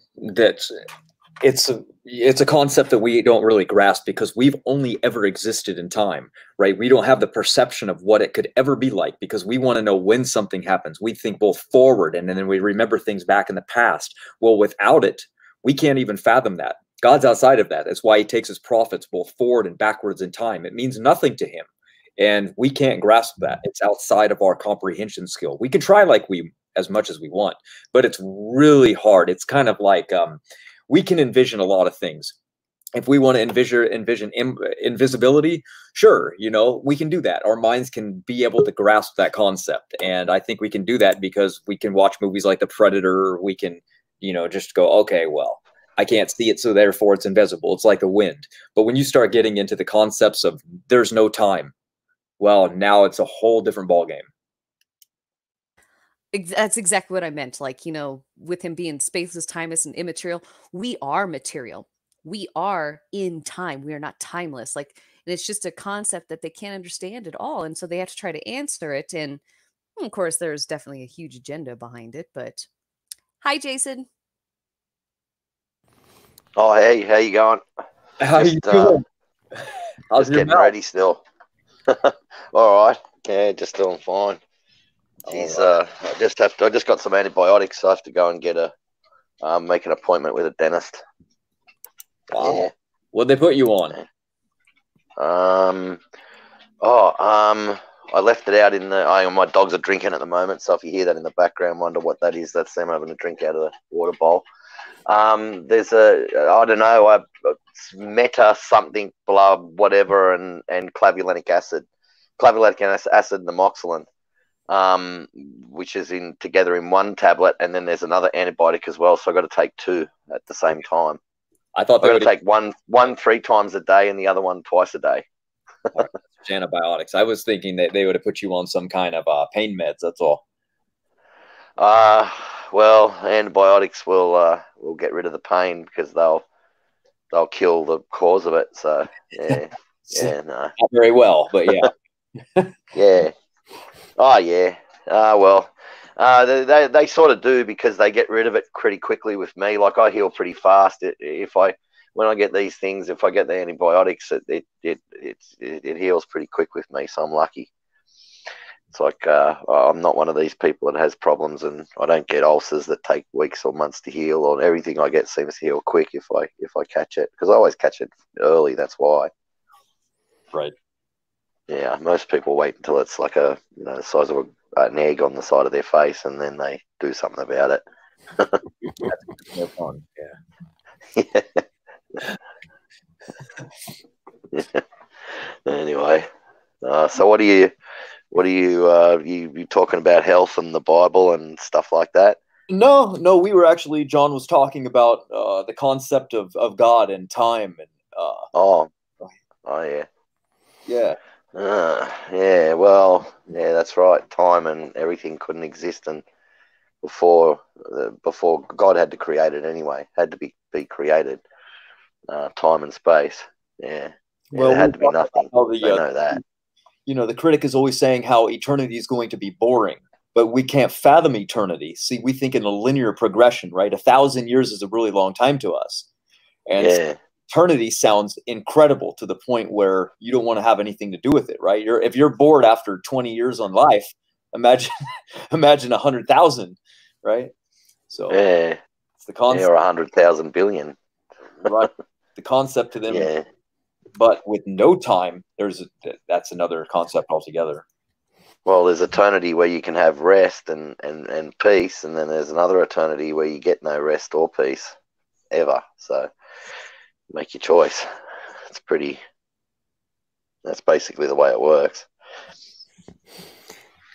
it's a concept that we don't really grasp because we've only ever existed in time, right? We don't have the perception of what it could ever be like because we want to know when something happens. We think both forward and then we remember things back in the past. Well, without it, we can't even fathom that. God's outside of that. That's why he takes his prophets both forward and backwards in time. It means nothing to him. And we can't grasp that. It's outside of our comprehension skill. We can try as much as we want, but it's really hard. It's kind of like we can envision a lot of things. if we want to envision invisibility, sure, we can do that. Our minds can be able to grasp that concept. And I think we can do that because we can watch movies like The Predator. We can, just go, okay, well, I can't see it, so therefore it's invisible. It's like the wind. But when you start getting into the concepts of there's no time, well, now it's a whole different ballgame. That's exactly what I meant. Like, with him being spaceless, timeless, and immaterial, we are material. We are in time. We are not timeless. Like, and it's just a concept that they can't understand at all. And so they have to try to answer it. And of course, there's definitely a huge agenda behind it. But hi, Jason. Oh, hey, how you going? How you doing? How's just getting ready still. All right. Yeah, just doing fine. Jeez, right. I just got some antibiotics, so I have to go and get make an appointment with a dentist. Wow. Yeah. What'd they put you on? I left it out in my dogs are drinking at the moment, so if you hear that in the background, wonder what that is. That's them having a drink out of the water bowl. There's I don't know, meta something, blah, whatever, and clavulanic acid and amoxicillin, which is together in one tablet, and then there's another antibiotic as well, so I've got to take two at the same time. I thought I've got to take one 3 times a day and the other one twice a day. Antibiotics. I was thinking that they would have put you on some kind of pain meds, that's all. Well, antibiotics will get rid of the pain because they'll kill the cause of it. So yeah, no. Not very well, but yeah. Yeah. Oh yeah. Well, they sort of do because they get rid of it pretty quickly with me. Like I heal pretty fast. When I get these things, if I get the antibiotics, it heals pretty quick with me. So I'm lucky. It's like I'm not one of these people that has problems, and I don't get ulcers that take weeks or months to heal. Or everything I get seems to heal quick if I catch it, because I always catch it early. That's why. Right. Yeah. Most people wait until it's like the size of an egg on the side of their face, and then they do something about it. That's more fun. Yeah. Yeah. Anyway, so what are you talking about health and the Bible and stuff like that? No, we were actually, John was talking about the concept of God and time and yeah. Yeah. Yeah, well, yeah, that's right. Time and everything couldn't exist and before God had to create it anyway. Had to be created. Time and space. Yeah. Well, there had to be nothing. I know that. The critic is always saying how eternity is going to be boring, but we can't fathom eternity. See, we think in a linear progression, right? 1,000 years is a really long time to us. And eternity sounds incredible to the point where you don't want to have anything to do with it, right? If you're bored after 20 years on life, imagine 100,000, right? So it's the concept. Or 100,000 billion. Right. The concept to them. Yeah. But with no time, that's another concept altogether. Well, there's eternity where you can have rest and peace, and then there's another eternity where you get no rest or peace ever. So make your choice. That's basically the way it works.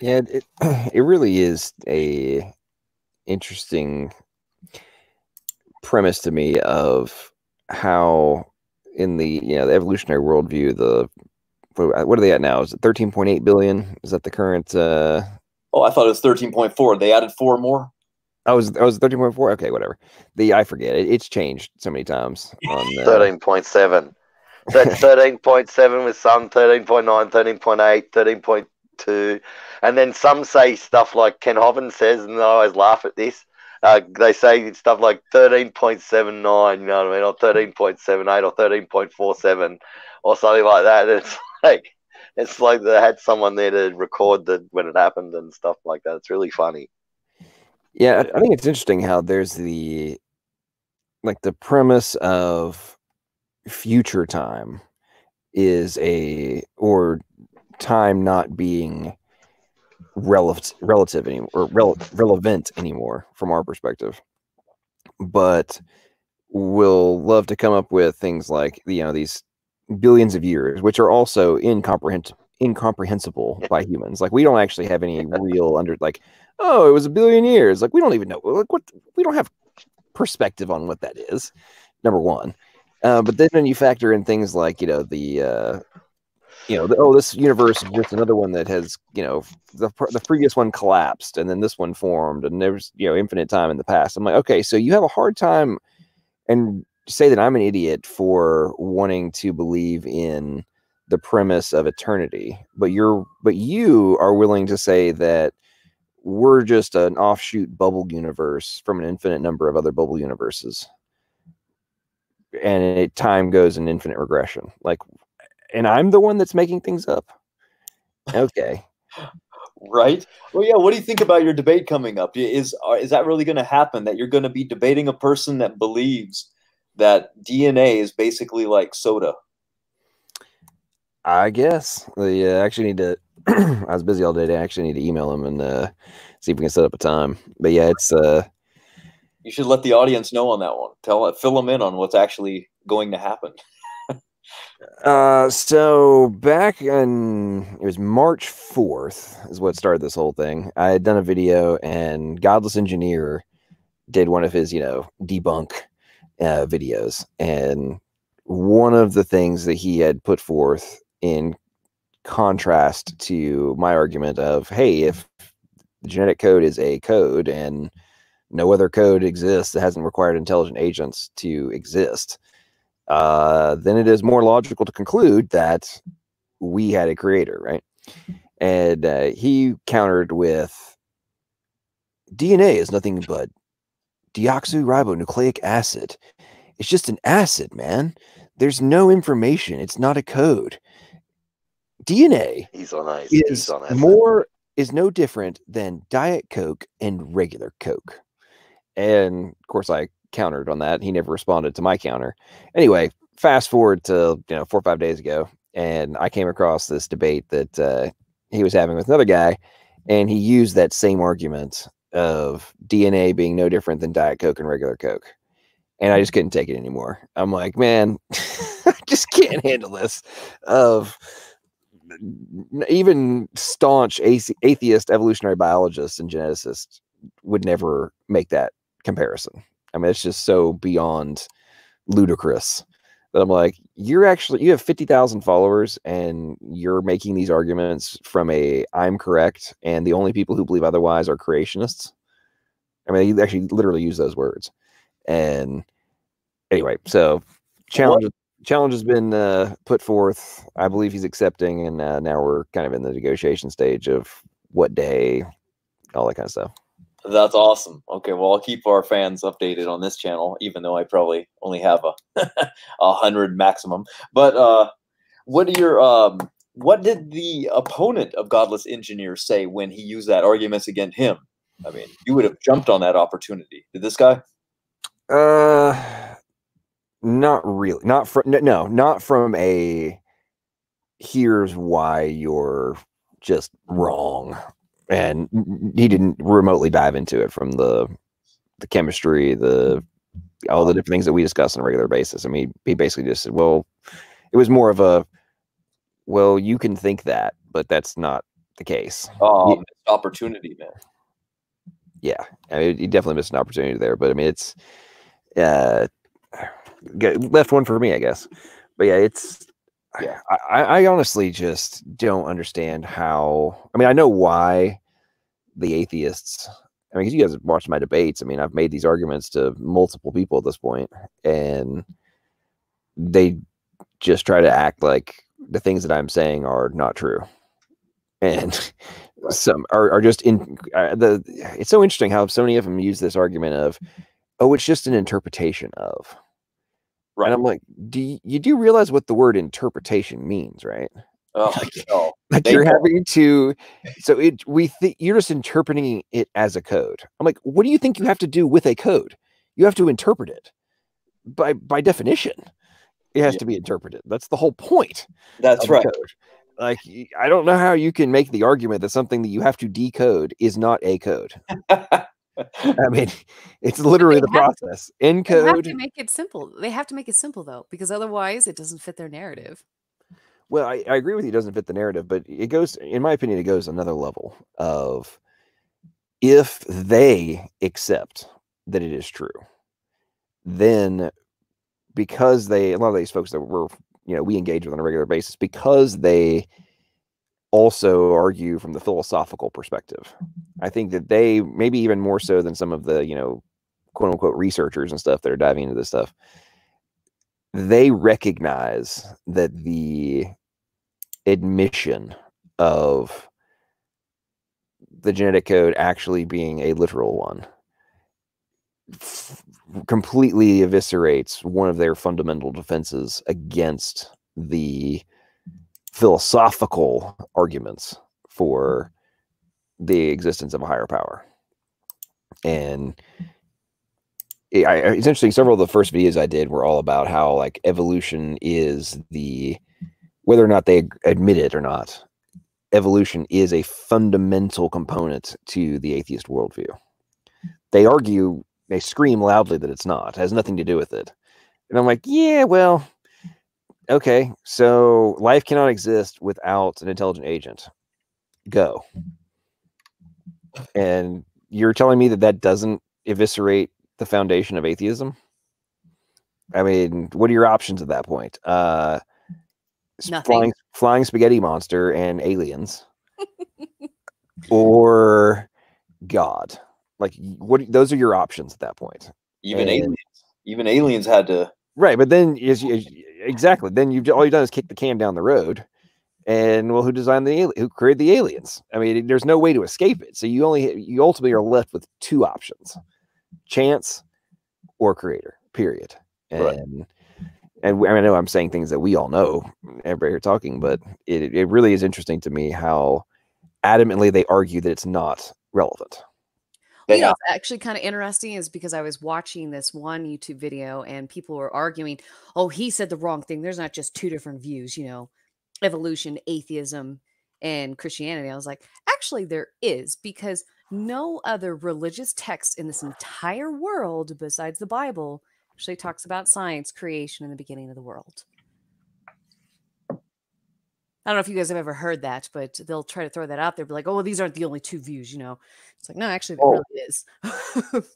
Yeah, it really is a interesting premise to me of how in the evolutionary worldview, what are they at now? Is it 13.8 billion? Is that the current? I thought it was 13.4. They added 4 more. I was 13.4. Okay, whatever. I forget. It's changed so many times. 13.7. That's 13.7 with some 13.9, 13.8, 13.2, and then some say stuff like Ken Hovind says, and I always laugh at this. They say stuff like 13.79, you know what I mean, or 13.78 or 13.47 or something like that. It's like they had someone there to record when it happened and stuff like that. It's really funny. Yeah, I think it's interesting how there's the premise of future time or time not being relative anymore, or relevant anymore from our perspective. But will love to come up with things like, these billions of years, which are also incomprehensible by humans. Like, we don't actually have any real oh, it was a billion years. Like, we don't even know. Like, we don't have perspective on what that is, number one. But then when you factor in things like, this universe is just another one that has, the previous one collapsed and then this one formed and there's, infinite time in the past. I'm like, okay, so you have a hard time and say that I'm an idiot for wanting to believe in the premise of eternity, but you are willing to say that we're just an offshoot bubble universe from an infinite number of other bubble universes. And time goes in infinite regression. Like, and I'm the one that's making things up. Okay. Right. Well, yeah. What do you think about your debate coming up? Is that really going to happen? That you're going to be debating a person that believes that DNA is basically like soda? I guess. I actually need to. I was busy all day. I actually need to email him and see if we can set up a time. But yeah, it's. You should let the audience know on that one. Fill them in on what's actually going to happen. So back it was March 4th is what started this whole thing. I had done a video and Godless Engineer did one of his, debunk videos. And one of the things that he had put forth in contrast to my argument of, hey, if the genetic code is a code and no other code exists that hasn't required intelligent agents to exist, then it is more logical to conclude that we had a creator, right? And he countered with, DNA is nothing but deoxyribonucleic acid. It's just an acid, man. There's no information. It's not a code. DNA is no different than Diet Coke and regular Coke. And of course, I countered on that. He never responded to my counter. Anyway, fast forward to 4 or 5 days ago, and I came across this debate that he was having with another guy, and he used that same argument of DNA being no different than Diet Coke and regular Coke. And I just couldn't take it anymore. I'm like, man, I just can't handle this. Even staunch atheist evolutionary biologists and geneticists would never make that comparison. I mean, it's just so beyond ludicrous that I'm like, you have 50,000 followers and you're making these arguments from I'm correct and the only people who believe otherwise are creationists. I mean, you actually literally use those words. And anyway, so challenge has been put forth. I believe he's accepting, and now we're kind of in the negotiation stage of what day, all that kind of stuff. That's awesome. Okay, well, I'll keep our fans updated on this channel, even though I probably only have 100 maximum. But what did the opponent of Godless Engineer say when he used that arguments against him? I mean, you would have jumped on that opportunity. Did this guy? Not really. Not from a here's why you're just wrong. And he didn't remotely dive into it from the chemistry, all the different things that we discuss on a regular basis. I mean, he basically just said, well, it was more of a, well, you can think that, but that's not the case. Oh, missed opportunity, man. Yeah, I mean, he definitely missed an opportunity there, but I mean, it's left one for me, I guess. But yeah, it's. Yeah. I honestly just don't understand how. I mean, I know why the atheists. I mean, because you guys have watched my debates. I mean, I've made these arguments to multiple people at this point, and they just try to act like the things that I'm saying are not true, and some are just in It's so interesting how so many of them use this argument of, oh, it's just an interpretation of. Right. And I'm like, do you realize what the word interpretation means, right? Oh, no. Like you're having to, so you're just interpreting it as a code. I'm like, what do you think you have to do with a code? You have to interpret it. By definition, it has to be interpreted. That's the whole point. That's right. Code. Like, I don't know how you can make the argument that something that you have to decode is not a code. I mean, it's literally the process. They have Encode. to make it simple. They have to make it simple though, because otherwise it doesn't fit their narrative. Well, I agree with you. It doesn't fit the narrative, but it goes, in my opinion, it goes another level of if they accept that it is true, then because a lot of these folks that we engage with on a regular basis, because they also argue from the philosophical perspective. I think that they, maybe even more so than some of the, quote unquote researchers and stuff that are diving into this stuff, they recognize that the admission of the genetic code actually being a literal one completely eviscerates one of their fundamental defenses against the philosophical arguments for the existence of a higher power. And it's interesting, several of the first videos I did were all about how like evolution is whether or not they admit it or not, evolution is a fundamental component to the atheist worldview. They argue, they scream loudly that it's not. It has nothing to do with it. And I'm like, yeah, well, okay, so life cannot exist without an intelligent agent. Go. And you're telling me that doesn't eviscerate the foundation of atheism? I mean, what are your options at that point? Flying spaghetti monster and aliens, or God? Like, what? Those are your options at that point. Even aliens had to. Right, but then exactly. Then all you've done is kick the can down the road. And well, who designed who created the aliens? I mean, there's no way to escape it. So you ultimately are left with two options: chance or creator. Period. And I know I'm saying things that we all know, everybody here talking, but it really is interesting to me how adamantly they argue that it's not relevant. Well, it's actually kind of interesting is because I was watching this one YouTube video and people were arguing, oh, he said the wrong thing. There's not just two different views, evolution, atheism, and Christianity. I was like, actually, there is, because no other religious text in this entire world besides the Bible actually talks about science, creation, and the beginning of the world. I don't know if you guys have ever heard that, but they'll try to throw that out there. Be like, oh, well, these aren't the only two views, It's like, no, actually, there really is.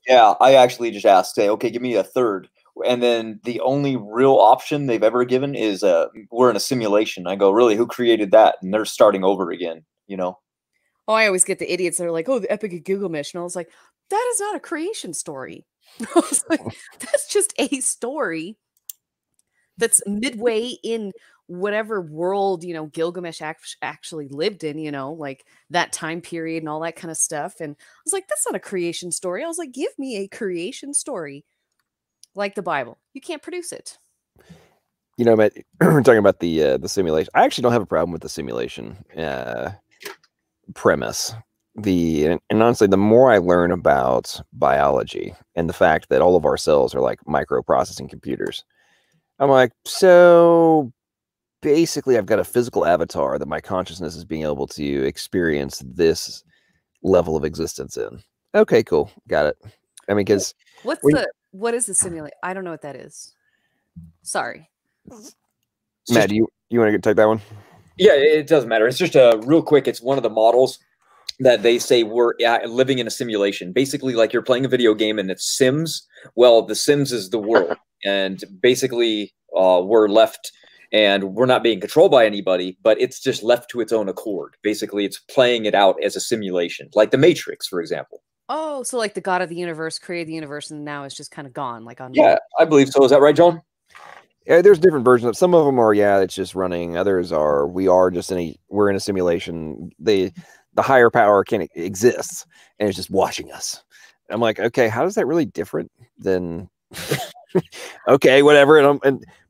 Yeah, I actually just asked, say, okay, give me a third. And then the only real option they've ever given is we're in a simulation. I go, really, who created that? And they're starting over again, Oh, I always get the idiots that are like, oh, the Epic of Gilgamesh. And I was like, that is not a creation story. I was like, that's just a story that's midway in whatever world, Gilgamesh actually lived in, like that time period and all that kind of stuff. And I was like, that's not a creation story. I was like, give me a creation story like the Bible. You can't produce it. Matt, we're talking about the simulation. I actually don't have a problem with the simulation premise. And honestly, the more I learn about biology and the fact that all of our cells are like microprocessing computers, I'm like, so basically I've got a physical avatar that my consciousness is being able to experience this level of existence in. Okay, cool. Got it. I mean, because what is the simulation? I don't know what that is. Sorry. Matt, do you want to take that one? Yeah, it doesn't matter. It's just real quick. It's one of the models that they say we're living in a simulation. Basically, like you're playing a video game and it's Sims. Well, the Sims is the world. And basically, we're left and we're not being controlled by anybody, but it's just left to its own accord. Basically, it's playing it out as a simulation, like the Matrix, for example. Oh, so like the God of the universe created the universe and now it's just kind of gone. Like on. Yeah, I believe so. Is that right, John? Yeah, there's different versions of some of them are, it's just running. Others are, we're in a simulation. The higher power exists and it's just watching us. I'm like, okay, how is that really different than okay, whatever.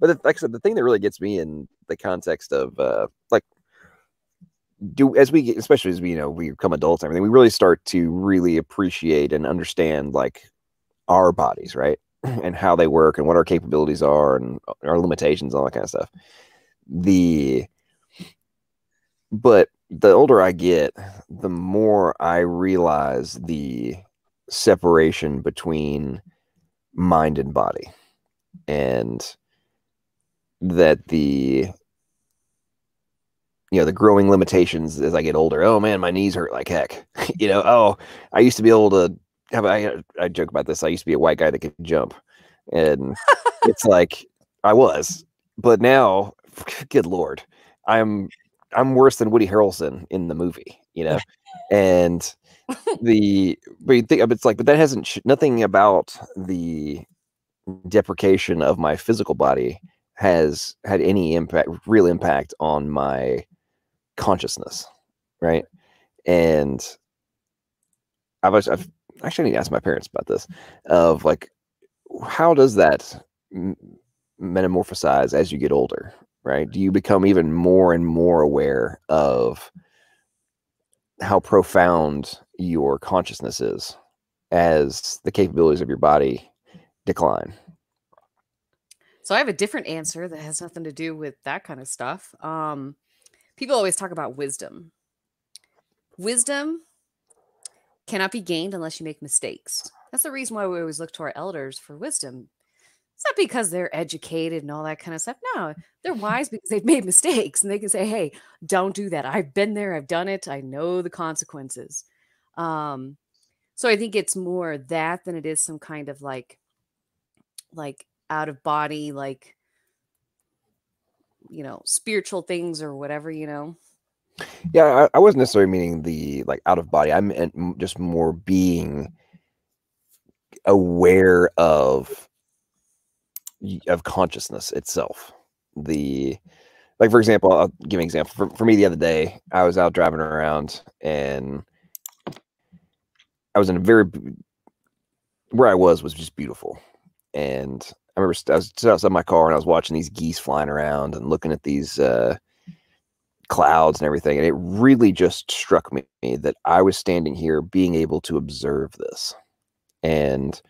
But like I said, the thing that really gets me in the context of especially as we become adults and everything, we really start to really appreciate and understand like our bodies, right? And how they work and what our capabilities are and our limitations, all that kind of stuff. But the older I get, the more I realize the separation between mind and body, and that the growing limitations as I get older. Oh man, my knees hurt like heck. Oh, I used to be able to I joke about this. I used to be a white guy that could jump, and it's like I was, but now, good Lord, I'm worse than Woody Harrelson in the movie, and but you think it's like, but that hasn't nothing about the deprecation of my physical body has had any real impact on my consciousness, right? And I've actually need to ask my parents about this, of like, how does that metamorphosize as you get older, right? Do you become even more and more aware of how profound your consciousness is as the capabilities of your body decline? So I have a different answer that has nothing to do with that kind of stuff. People always talk about wisdom. Wisdom cannot be gained unless you make mistakes. That's the reason why we always look to our elders for wisdom. It's not because they're educated and all that kind of stuff. No, they're wise because they've made mistakes and they can say, hey, don't do that. I've been there. I've done it. I know the consequences. So I think it's more that than it is some kind of like out of body, like, spiritual things or whatever, Yeah, I wasn't necessarily meaning the like out of body. I meant just more being aware of consciousness itself. Like, for example, I'll give an example. For me, the other day, I was out driving around and I was in where I was just beautiful. And I remember I was outside my car and I was watching these geese flying around and looking at these clouds and everything. And it really just struck me that I was standing here being able to observe this. And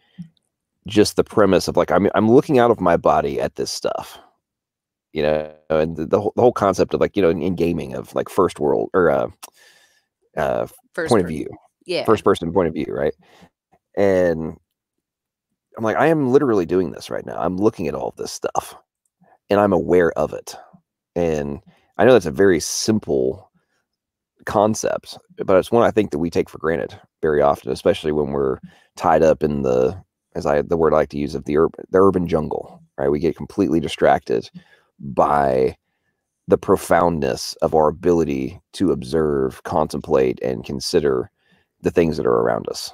just the premise of like, I'm looking out of my body at this stuff, and the whole concept of like, in gaming of like first world or point of view, first person point of view, right? And I'm like, I am literally doing this right now. I'm looking at all of this stuff and I'm aware of it. And I know that's a very simple concept, but it's one I think that we take for granted very often, especially when we're tied up in the word I like to use of the urban jungle, right? We get completely distracted by the profoundness of our ability to observe, contemplate, and consider the things that are around us.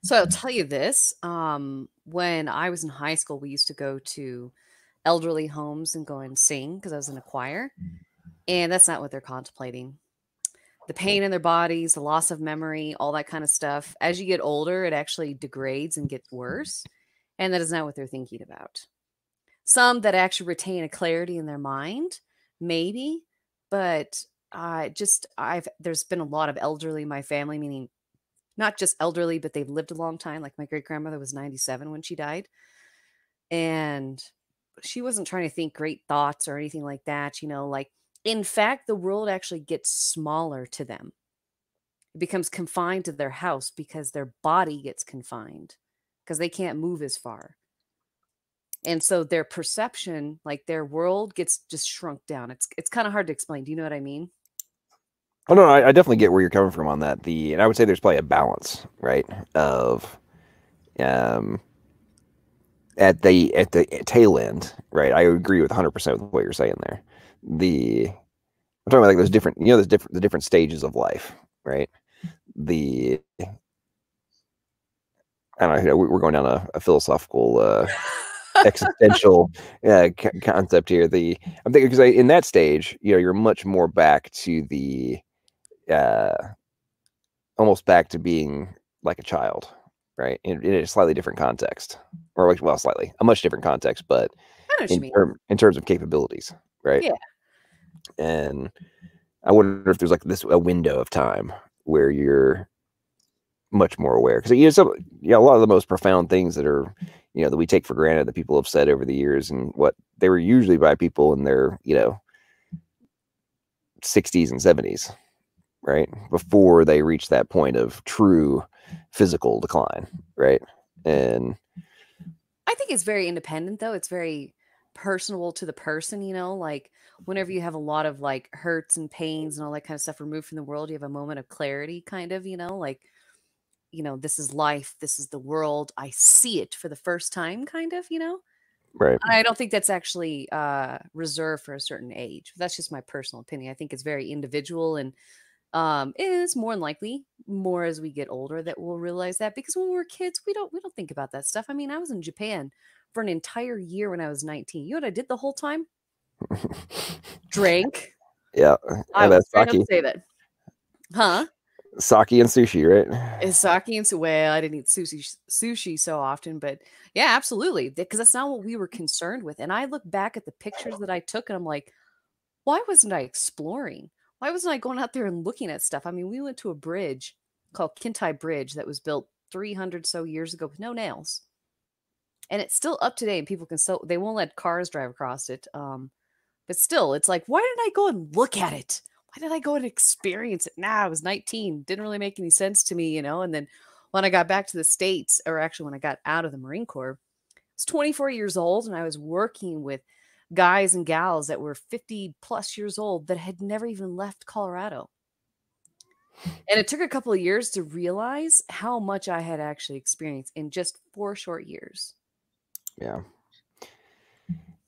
So I'll tell you this. When I was in high school, we used to go to elderly homes and go and sing because I was in a choir. And that's not what they're contemplating. The pain in their bodies, the loss of memory, all that kind of stuff. As you get older, it actually degrades and gets worse. And that is not what they're thinking about. Some that actually retain a clarity in their mind, maybe. But there's been a lot of elderly in my family, meaning not just elderly, but they've lived a long time. Like my great grandmother was 97 when she died. And she wasn't trying to think great thoughts or anything like that. Like, in fact, the world actually gets smaller to them. It becomes confined to their house because their body gets confined because they can't move as far. And so their perception, like their world gets just shrunk down. It's kind of hard to explain. Do you know what I mean? Oh no, I definitely get where you're coming from on that. And I would say there's probably a balance, right? Of at the tail end, right? I agree with 100% with what you're saying there. I'm talking about like those different, the different stages of life, right? I don't know, we're going down a philosophical existential concept here. I'm thinking because in that stage, you're much more back to the almost back to being like a child, right? In a slightly different context, or like, well, slightly a much different context, but in terms of capabilities, right? Yeah. And I wonder if there's like a window of time where you're much more aware, because a lot of the most profound things that are that we take for granted that people have said over the years, and what they were usually by people in their 60s and 70s, right, before they reach that point of true physical decline, right? And I think it's very independent, though. It's very personal to the person, you know, like whenever you have a lot of like hurts and pains and all that kind of stuff removed from the world, you have a moment of clarity, kind of, you know, like, you know, this is life, this is the world. I see it for the first time, kind of, you know. right. I don't think that's actually reserved for a certain age. That's just my personal opinion. I think it's very individual, and it is more than likely more as we get older that we'll realize that, because when we were kids, we don't think about that stuff. I mean, I was in Japan for an entire year when I was 19. You know what I did the whole time? Drank. Yeah. I And will that's straight up sake. say that. Huh? Sake and sushi, right? Is sake and well, I didn't eat sushi so often, but yeah, absolutely. Because that's not what we were concerned with. And I look back at the pictures that I took and I'm like, why wasn't I exploring? Why wasn't I going out there and looking at stuff? I mean, we went to a bridge called Kintai Bridge that was built 300 so years ago with no nails. And it's still up today, and people can still, they won't let cars drive across it. But still, it's like, why didn't I go and look at it? Why did I go and experience it? Nah, I was 19. Didn't really make any sense to me, you know? And then when I got back to the States, or actually when I got out of the Marine Corps, I was 24 years old, and I was working with guys and gals that were 50 plus years old that had never even left Colorado. And it took a couple of years to realize how much I had actually experienced in just 4 short years. Yeah.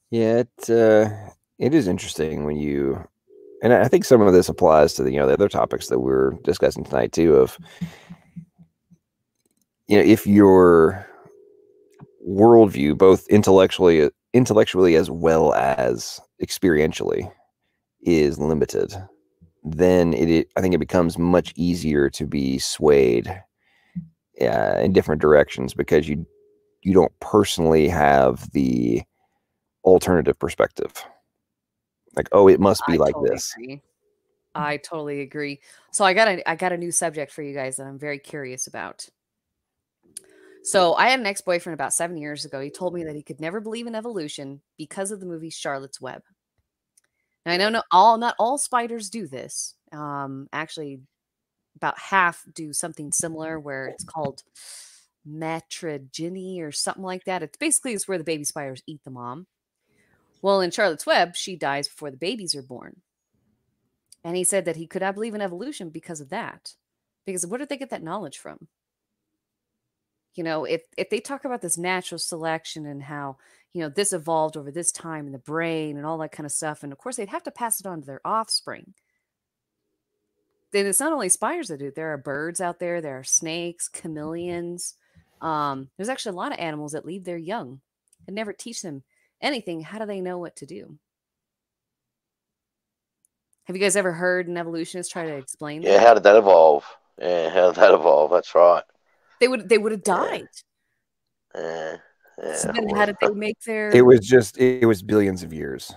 Yeah, it is interesting when you, and I think some of this applies to the, you know, the other topics that we're discussing tonight too, of, you know, if your worldview, both intellectually as well as experientially, is limited, then I think it becomes much easier to be swayed in different directions, because you don't personally have the alternative perspective. Like, oh, it must be like this. Agree. I totally agree. So I got a new subject for you guys that I'm very curious about. So I had an ex-boyfriend about 7 years ago. He told me that he could never believe in evolution because of the movie Charlotte's Web. Now, I know not all spiders do this. Actually, about half do something similar, where it's called matrigeny or something like that. It's where the baby spiders eat the mom. Well, in Charlotte's Web, she dies before the babies are born. And he said that he could not believe in evolution because of that. Because where did they get that knowledge from? You know, if they talk about this natural selection and how, you know, this evolved over this time in the brain and all that kind of stuff, and of course they'd have to pass it on to their offspring. Then it's not only spiders that do it. There are birds out there. There are snakes, chameleons. There's actually a lot of animals that leave their young and never teach them anything. How do they know what to do? Have you guys ever heard an evolutionist try to explain that? Yeah, how did that evolve? Yeah, how did that evolve? That's right. They would have died. Yeah. So then how did they make their... It was billions of years.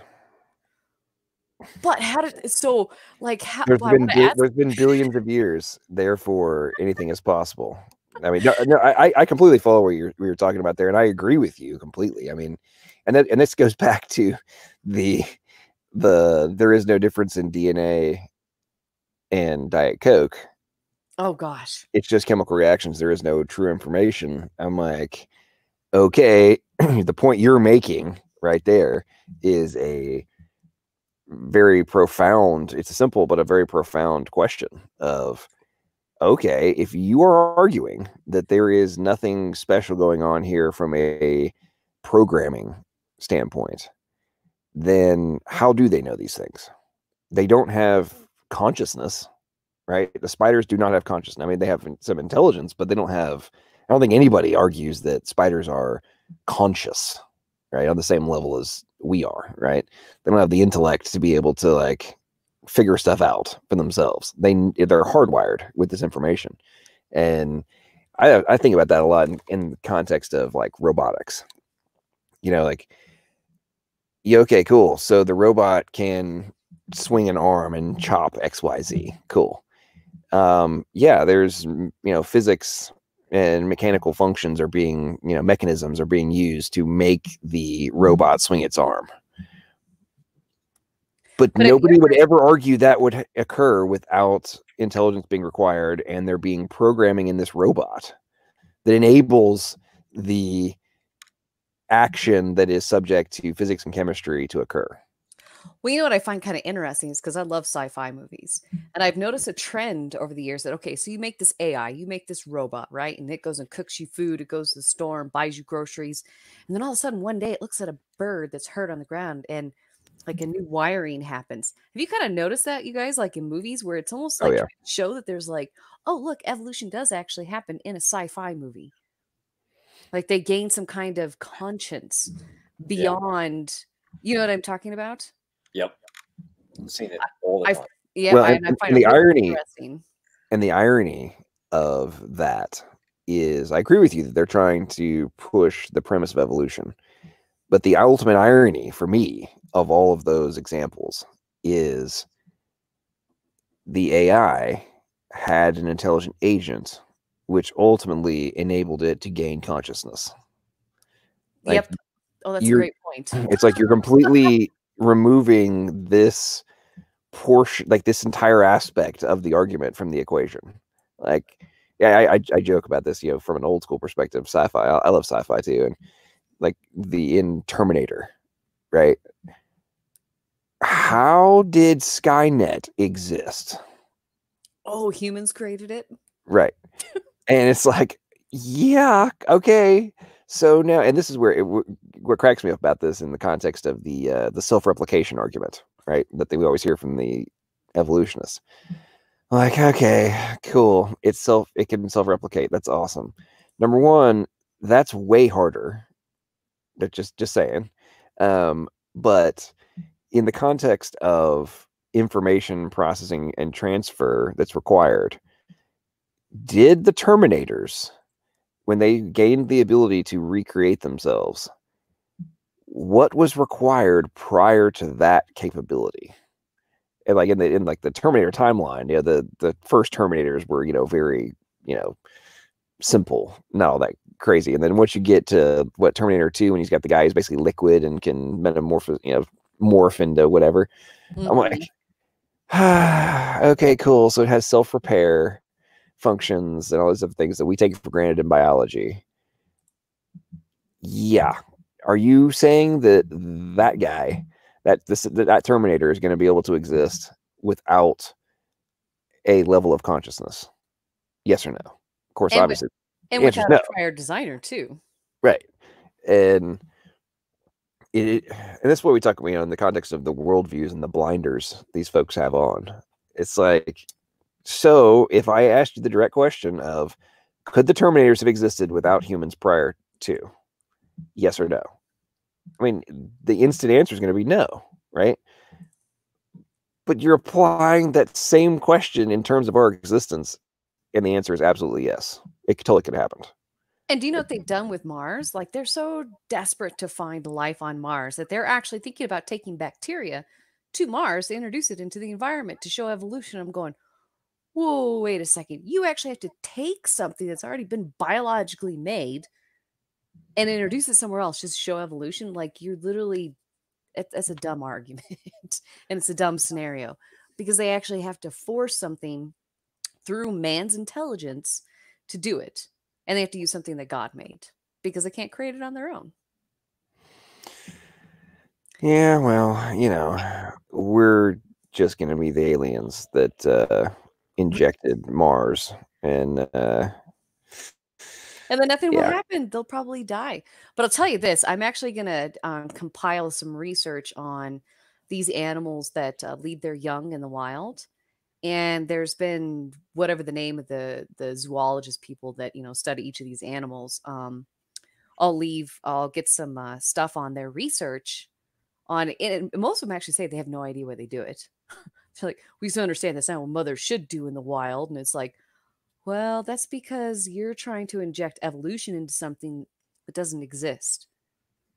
But how did... So, like... How, there's been billions of years. Therefore, anything is possible. I mean, no, I completely follow what we were talking about there, and I agree with you completely. I mean, and this goes back to the there is no difference in DNA and Diet Coke. Oh gosh, it's just chemical reactions. There is no true information. I'm like, okay, the point you're making right there is a very profound, it's a simple but a very profound question of, okay, if you are arguing that there is nothing special going on here from a programming standpoint, then how do they know these things? They don't have consciousness, right? The spiders do not have consciousness. I mean, they have some intelligence, but they don't have, I don't think anybody argues that spiders are conscious, right? On the same level as we are, right? They don't have the intellect to be able to like figure stuff out for themselves. They're hardwired with this information. And I think about that a lot in the context of like robotics. You know, like, yeah, okay, cool. So the robot can swing an arm and chop XYZ. Cool. Yeah, there's, you know, physics and mechanical functions are being, you know, mechanisms are being used to make the robot swing its arm. But But have you nobody would ever- ever argue that would occur without intelligence being required and there being programming in this robot that enables the action that is subject to physics and chemistry to occur. Well, you know what I find kind of interesting is because I love sci-fi movies, and I've noticed a trend over the years that, okay, so you make this AI, you make this robot, right? And it goes and cooks you food, it goes to the store and buys you groceries, and then all of a sudden one day it looks at a bird that's hurt on the ground, and like a new wiring happens. Have you kind of noticed that, you guys, like in movies where it's almost Oh, like yeah. show that there's like, oh, look, evolution does actually happen in a sci-fi movie. Like they gain some kind of conscience beyond, you know what I'm talking about? Yep. I've seen it all the I time. yeah, Well, I and find the it really irony- interesting. And the irony of that is, I agree with you that they're trying to push the premise of evolution. But the ultimate irony for me of all of those examples is the AI had an intelligent agent, which ultimately enabled it to gain consciousness. Like, Yep. Oh, that's a you're- great point. It's like you're completely removing this portion, like this entire aspect of the argument from the equation. Like, yeah, I joke about this, from an old school perspective, sci-fi. I love sci-fi too, and like in Terminator, right? How did Skynet exist? Oh, humans created it? Right. And it's like, yeah, okay. So now, and this is where what cracks me up about this in the context of the self-replication argument, right? That we always hear from the evolutionists. Like, okay, cool. It can self-replicate. That's awesome. Number one, that's way harder. But just saying. But in the context of information processing and transfer that's required, did the Terminators, when they gained the ability to recreate themselves, what was required prior to that capability? And like in the Terminator timeline, the first Terminators were, very, simple, not all that crazy. And then once you get to what Terminator 2, when he's got the guy who's basically liquid and can metamorphose, morph into whatever. I'm like, okay, cool. So it has self-repair functions and all these other things that we take for granted in biology. Yeah. Are you saying that guy, that Terminator is going to be able to exist without a level of consciousness? Yes or no? Of course, obviously. And the answer's without a no. prior designer too. Right. And and that's what we talk about, in the context of the worldviews and the blinders these folks have on. It's like, so if I asked you the direct question of, could the Terminators have existed without humans prior to? Yes or no? I mean, the instant answer is going to be no, right? But you're applying that same question in terms of our existence, and the answer is absolutely yes. It totally could have happened. And do you know what they've done with Mars? Like they're so desperate to find life on Mars that they're actually thinking about taking bacteria to Mars to introduce it into the environment to show evolution. I'm going, whoa, wait a second. You actually have to take something that's already been biologically made and introduce it somewhere else just to show evolution. Like you're literally, that's a dumb argument. And it's a dumb scenario because they actually have to force something through man's intelligence to do it. And they have to use something that God made because they can't create it on their own. Yeah, well, we're just going to be the aliens that injected Mars, and then nothing will happen. They'll probably die. But I'll tell you this, I'm actually going to compile some research on these animals that leave their young in the wild. And there's been whatever the name of the zoologist people that, study each of these animals. I'll get some stuff on their research on it. And most of them actually say they have no idea why they do it. They're like, we used to understand that's not what mothers should do in the wild. And it's like, well, that's because you're trying to inject evolution into something that doesn't exist.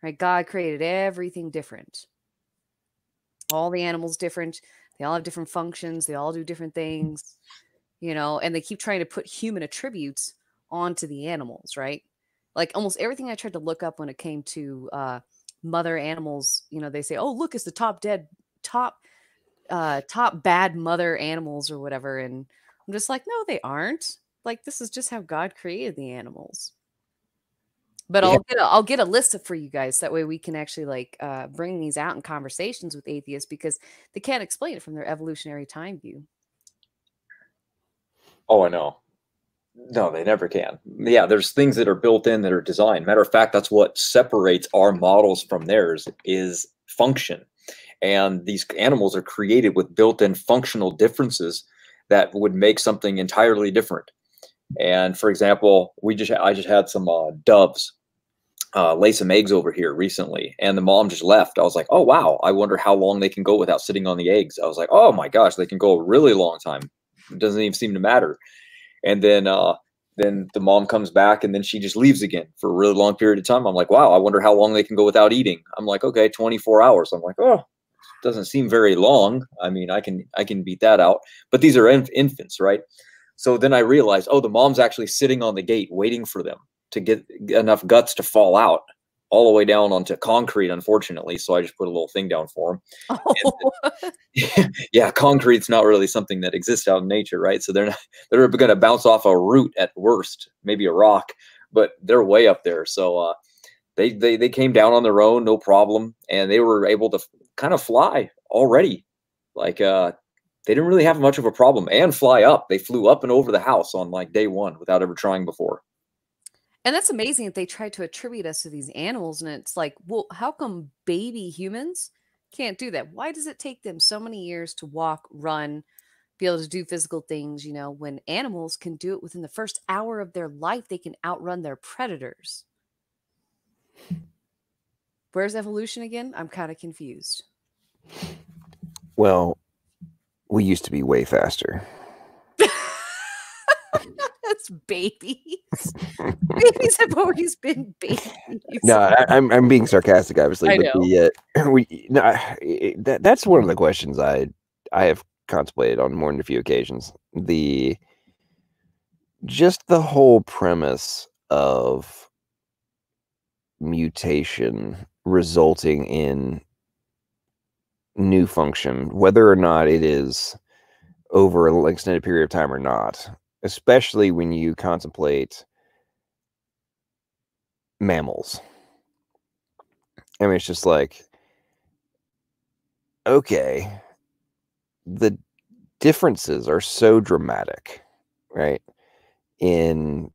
Right? God created everything different. All the animals different. They all have different functions. They all do different things, and they keep trying to put human attributes onto the animals, right? Like almost everything I tried to look up when it came to mother animals, they say, oh, look, it's the top top bad mother animals or whatever, and I'm just like, no, they aren't. Like, this is just how God created the animals. But Yeah. I'll get a list for you guys. That way we can actually like bring these out in conversations with atheists, because they can't explain it from their evolutionary time view. Oh, I know. No, they never can. Yeah, there's things that are built in that are designed. Matter of fact, that's what separates our models from theirs is function. And these animals are created with built-in functional differences that would make something entirely different. And for example, I just had some doves lay some eggs over here recently, and the mom just left. I was like, oh wow, I wonder how long they can go without sitting on the eggs. I was like, oh my gosh, they can go a really long time. It doesn't even seem to matter. And then the mom comes back, and then she just leaves again for a really long period of time. I'm like, wow, I wonder how long they can go without eating. I'm like, okay, 24 hours. I'm like, oh, doesn't seem very long. I mean, I can beat that out. But these are infants, right? So then I realized, oh, the mom's actually sitting on the gate waiting for them to get enough guts to fall out all the way down onto concrete, unfortunately. So I just put a little thing down for them. Oh. Yeah, concrete's not really something that exists out in nature, right? So they're going to bounce off a root at worst, maybe a rock, but they're way up there. So they came down on their own, no problem, and they were able to kind of fly already. Like they didn't really have much of a problem, and fly up. They flew up and over the house on like day one without ever trying before. And that's amazing that they try to attribute us to these animals. And it's like, well, how come baby humans can't do that? Why does it take them so many years to walk, run, be able to do physical things, when animals can do it within the first hour of their life? They can outrun their predators. Where's evolution again? I'm kind of confused. Well, we used to be way faster. That's babies. Babies have always been babies. No, I'm being sarcastic, obviously. I But that's one of the questions I have contemplated on more than a few occasions. Just the whole premise of mutation resulting in new function, whether or not it is over an extended period of time or not, especially when you contemplate mammals. I mean, it's just like, okay, the differences are so dramatic, right, in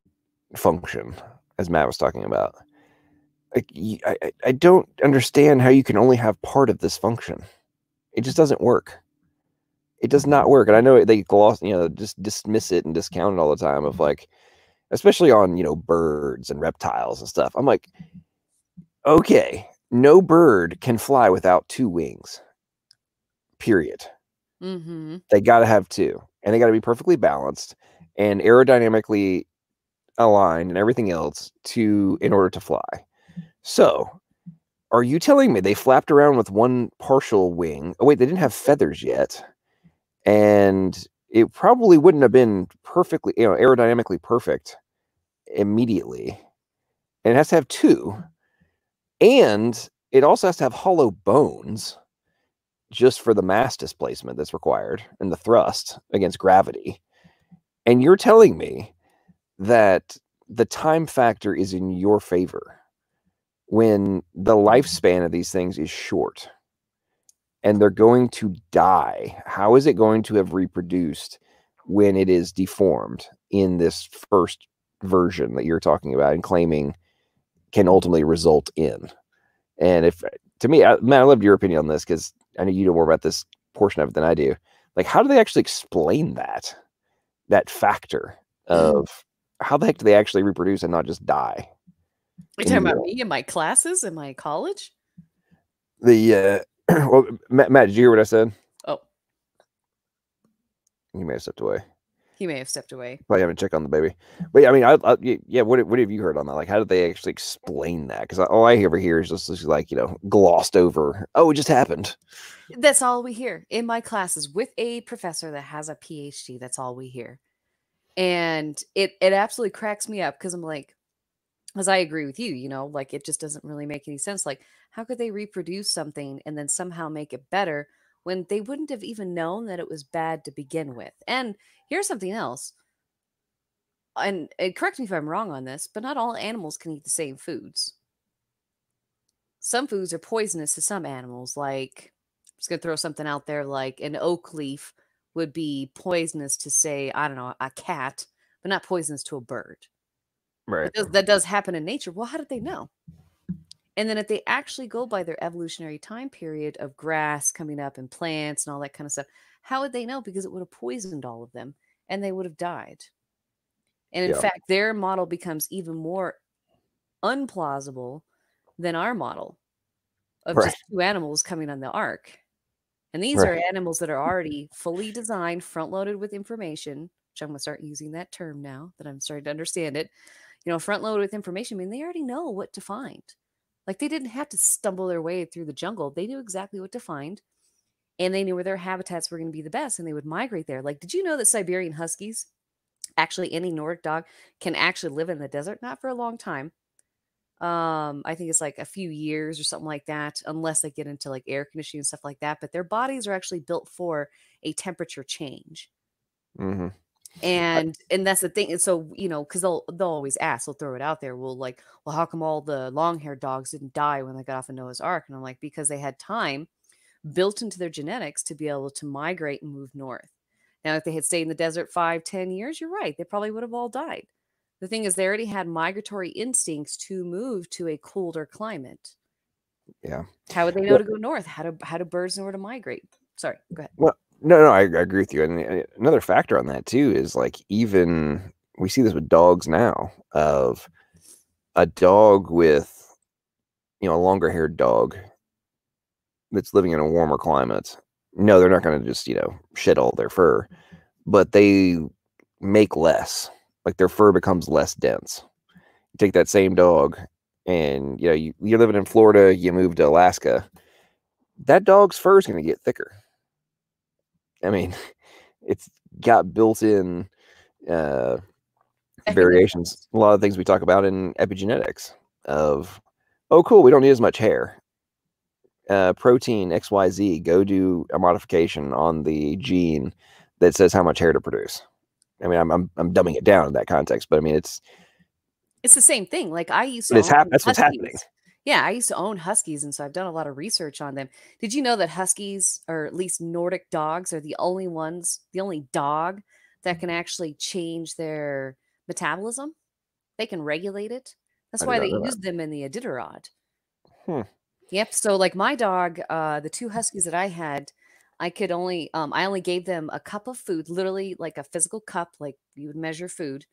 function, as Matt was talking about. Like, I don't understand how you can only have part of this function. It just doesn't work. It does not work. And I know they gloss, just dismiss it and discount it all the time, of like, especially on, birds and reptiles and stuff. I'm like, okay, no bird can fly without two wings, period. Mm-hmm. They got to have two, and they got to be perfectly balanced and aerodynamically aligned and everything else in order to fly. So are you telling me they flapped around with one partial wing? Oh wait, they didn't have feathers yet. And it probably wouldn't have been perfectly, aerodynamically perfect immediately. And it has to have two. And it also has to have hollow bones just for the mass displacement that's required and the thrust against gravity. And you're telling me that the time factor is in your favor when the lifespan of these things is short and they're going to die. How is it going to have reproduced when it is deformed in this first version that you're talking about and claiming can ultimately result in? And to me, Matt, I loved your opinion on this, because I know you know more about this portion of it than I do. Like, how do they actually explain that factor of how the heck do they actually reproduce and not just die? Are you talking about me in my classes in my college? Well, Matt, did you hear what I said? Oh, He may have stepped away. he may have stepped away. Probably haven't checked on the baby. But I mean, yeah. What have you heard on that? Like, how did they actually explain that? Because all I ever hear is just like, glossed over. Oh, it just happened. That's all we hear in my classes with a professor that has a PhD. That's all we hear. And it absolutely cracks me up, because I'm like, as I agree with you, like, it just doesn't really make any sense. Like, how could they reproduce something and then somehow make it better when they wouldn't have even known that it was bad to begin with. And here's something else. And correct me if I'm wrong on this, but not all animals can eat the same foods. Some foods are poisonous to some animals. Like, I'm just going to throw something out there, like an oak leaf would be poisonous to, say, I don't know, a cat, but not poisonous to a bird. Right. That does happen in nature. Well, how did they know? And then if they actually go by their evolutionary time period of grass coming up and plants and all that kind of stuff, how would they know? Because it would have poisoned all of them and they would have died. And in fact, their model becomes even more unplausible than our model of just two animals coming on the ark. And these are animals that are already fully designed, front-loaded with information, which I'm going to start using that term now that I'm starting to understand it. Front-loaded with information, I mean, they already know what to find. Like, they didn't have to stumble their way through the jungle. They knew exactly what to find, and they knew where their habitats were going to be the best, and they would migrate there. Like, did you know that Siberian Huskies, actually any Nordic dog, can actually live in the desert? Not for a long time. I think it's like a few years or something like that, unless they get into like air conditioning and stuff like that. But their bodies are actually built for a temperature change. Mm-hmm. And that's the thing. And so, because they'll always ask, they'll throw it out there. Well, how come all the long-haired dogs didn't die when they got off of Noah's Ark? And I'm like, because they had time built into their genetics to be able to migrate and move north. Now, if they had stayed in the desert 5-10 years, you're right, they probably would have all died. The thing is, they already had migratory instincts to move to a colder climate. Yeah. How would they know to go north? How do birds know where to migrate? Sorry, go ahead. Well, no, I agree with you. And another factor on that too is, like, even we see this with dogs now, of a dog with, a longer haired dog that's living in a warmer climate. No, they're not going to just, shed all their fur, but they make less. Like, their fur becomes less dense. You take that same dog and, you're living in Florida, you move to Alaska, that dog's fur is going to get thicker. I mean, it's got built-in variations. A lot of things we talk about in epigenetics of, oh, cool, we don't need as much hair. Protein XYZ, go do a modification on the gene that says how much hair to produce. I mean, I'm dumbing it down in that context, but I mean, it's the same thing. Like, I used to. That's what's happening. Yeah, I used to own Huskies, and so I've done a lot of research on them. Did you know that Huskies, or at least Nordic dogs, are the only dog that can actually change their metabolism? They can regulate it. That's why they use them in the Iditarod. Yep. So, like, my dog, the two Huskies that I had, I only gave them a cup of food, literally like a physical cup, like you would measure food,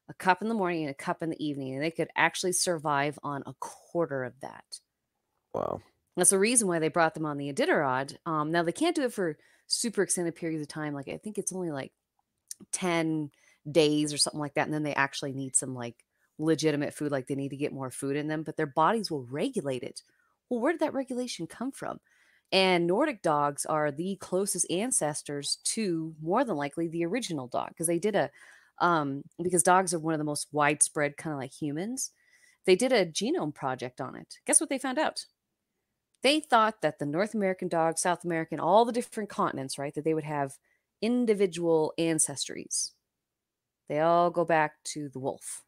a cup in the morning and a cup in the evening, and they could actually survive on a quarter of that. Wow. That's the reason why they brought them on the Iditarod. Now, they can't do it for super extended periods of time. Like, I think it's only like 10 days or something like that. And then they actually need some like legitimate food, like they need to get more food in them, but their bodies will regulate it. Well, where did that regulation come from? And Nordic dogs are the closest ancestors to, more than likely, the original dog, because they did because dogs are one of the most widespread, kind of like humans. They did a genome project on it. Guess what they found out? They thought that the North American dog, South American, all the different continents, right, that they would have individual ancestries. They all go back to the wolf.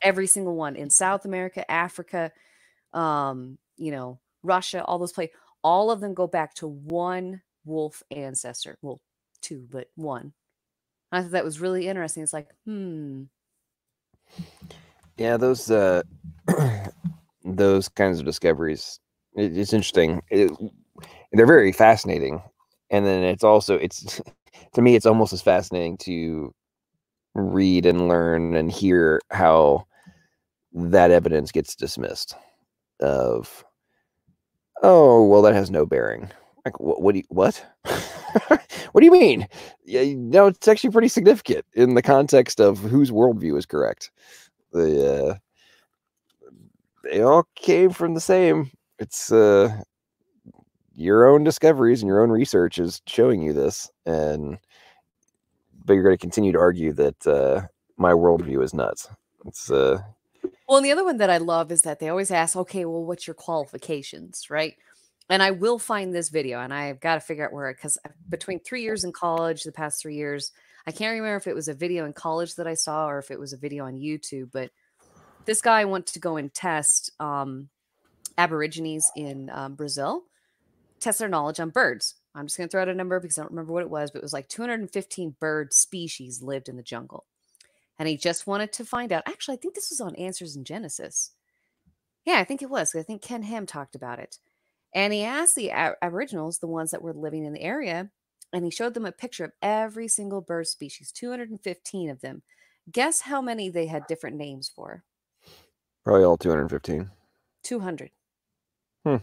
Every single one in South America, Africa, Russia, all those places, all of them go back to one wolf ancestor. Well, two, but one. I thought that was really interesting. It's like, Yeah, those those kinds of discoveries, it's interesting. They're very fascinating, and then it's to me, it's almost as fascinating to read and learn and hear how that evidence gets dismissed. Of, oh, well, that has no bearing. Like, what? What? What do you mean? Yeah, no, it's actually pretty significant in the context of whose worldview is correct. They all came from the same. It's your own discoveries and your own research is showing you this, but you're going to continue to argue that my worldview is nuts. It's well, and the other one that I love is that they always ask, okay, well, what's your qualifications, right? And I will find this video, and I've got to figure out where, because between 3 years in college, the past 3 years, I can't remember if it was a video in college that I saw or if it was a video on YouTube, but this guy wanted to go and test Aborigines in Brazil, test their knowledge on birds. I'm just going to throw out a number because I don't remember what it was, but it was like 215 bird species lived in the jungle. And he just wanted to find out. Actually, I think this was on Answers in Genesis. Yeah, I think it was. I think Ken Ham talked about it. And he asked the Aboriginals, the ones that were living in the area, and he showed them a picture of every single bird species, 215 of them. Guess how many they had different names for? Probably all 215. 200. Hmm.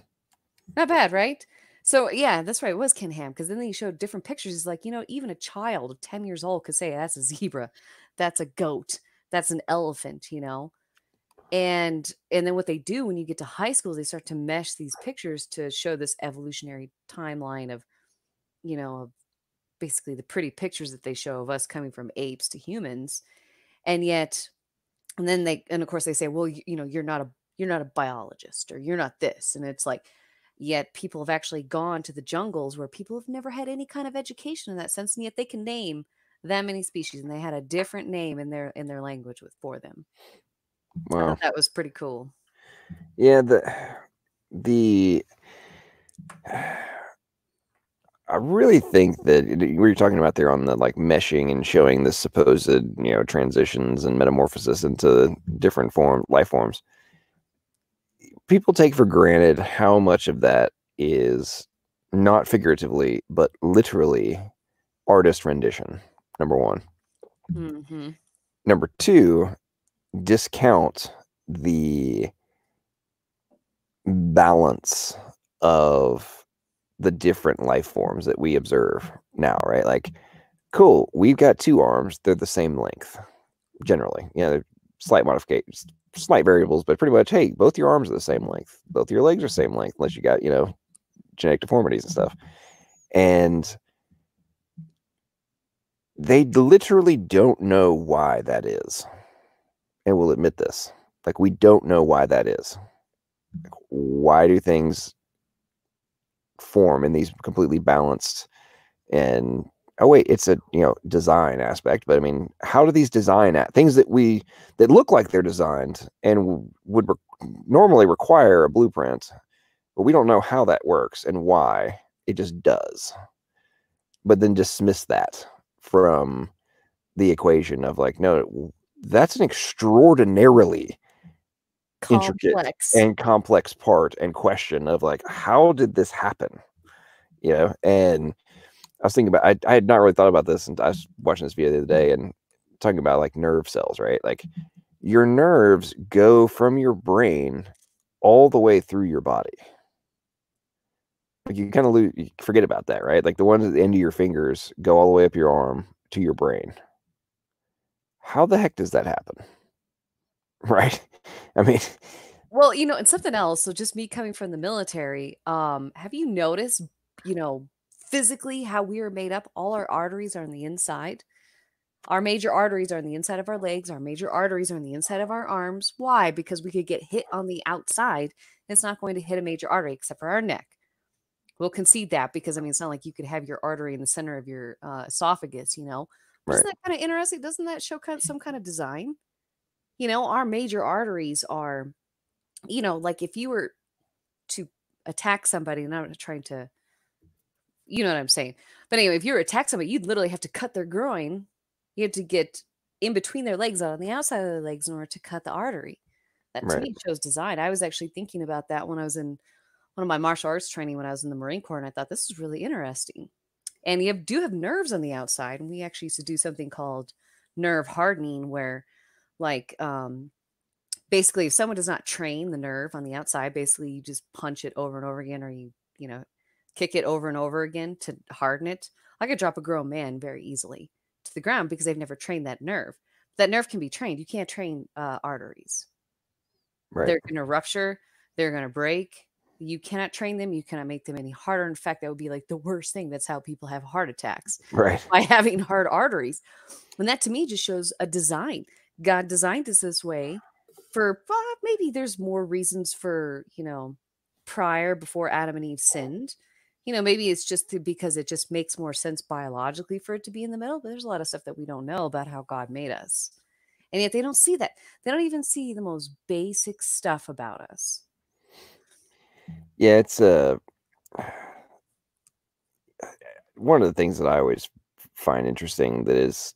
Not bad, right? So, yeah, that's right. It was Ken Ham, because then he showed different pictures. He's like, even a child of 10 years old could say, that's a zebra, that's a goat, that's an elephant, And then what they do when you get to high school, they start to mesh these pictures to show this evolutionary timeline of, of basically the pretty pictures that they show of us coming from apes to humans. And of course they say, well, you're not a biologist, or you're not this. And it's like, yet people have actually gone to the jungles where people have never had any kind of education in that sense. And yet they can name that many species, and they had a different name in their language for them. Wow. I thought that was pretty cool. Yeah, I really think that we were talking about there on the meshing and showing the supposed transitions and metamorphosis into different life forms. People take for granted how much of that is not figuratively but literally artist rendition. Number one. Mm-hmm. Number two, discount the balance of the different life forms that we observe now, right? Like, cool, we've got 2 arms, they're the same length generally. Slight modifications, slight variables, but pretty much, hey, both your arms are the same length, both your legs are the same length, unless you got genetic deformities and stuff. And they literally don't know why that is. And we'll admit this. We don't know why that is. Why do things form in these completely balanced and it's a design aspect, but I mean, how do these design things that look like they're designed and would normally require a blueprint, but we don't know how that works and why it just does, but then dismiss that from the equation of no, that's an extraordinarily intricate and complex part and question of how did this happen? And I was thinking about, I had not really thought about this, and I was watching this video the other day and talking about nerve cells, right? Your nerves go from your brain all the way through your body. You kind of you forget about that, right? The ones at the end of your fingers go all the way up your arm to your brain. How the heck does that happen? Right? I mean, well, and something else. So just me coming from the military, have you noticed, physically how we are made up? All our arteries are on the inside. Our major arteries are on the inside of our legs. Our major arteries are on the inside of our arms. Why? Because we could get hit on the outside. It's not going to hit a major artery except for our neck. We'll concede that, because I mean, it's not like you could have your artery in the center of your esophagus, Right. Isn't that kind of interesting? Doesn't that show some kind of design? Our major arteries are, if you were to attack somebody, and I'm not trying to, you know what I'm saying? But anyway, if you were to attack somebody, you'd literally have to cut their groin. You have to get in between their legs, on the outside of their legs, in order to cut the artery. That to me shows design. I was actually thinking about that when I was in one of my martial arts training when I was in the Marine Corps, and I thought this is really interesting. And you do have nerves on the outside, and we actually used to do something called nerve hardening, where basically if someone does not train the nerve on the outside, basically you just punch it over and over again, or you kick it over and over again to harden it. I could drop a grown man very easily to the ground because they've never trained that nerve. That nerve can be trained. You can't train arteries. Right. They're going to rupture. They're going to break. You cannot train them. You cannot make them any harder. In fact, that would be the worst thing. That's how people have heart attacks. Right. By having hard arteries. And that to me just shows a design. God designed us this way for maybe there's more reasons for, before Adam and Eve sinned. Maybe it's just because it just makes more sense biologically for it to be in the middle, but there's a lot of stuff that we don't know about how God made us. And yet they don't see that. They don't even see the most basic stuff about us. Yeah, it's one of the things that I always find interesting that is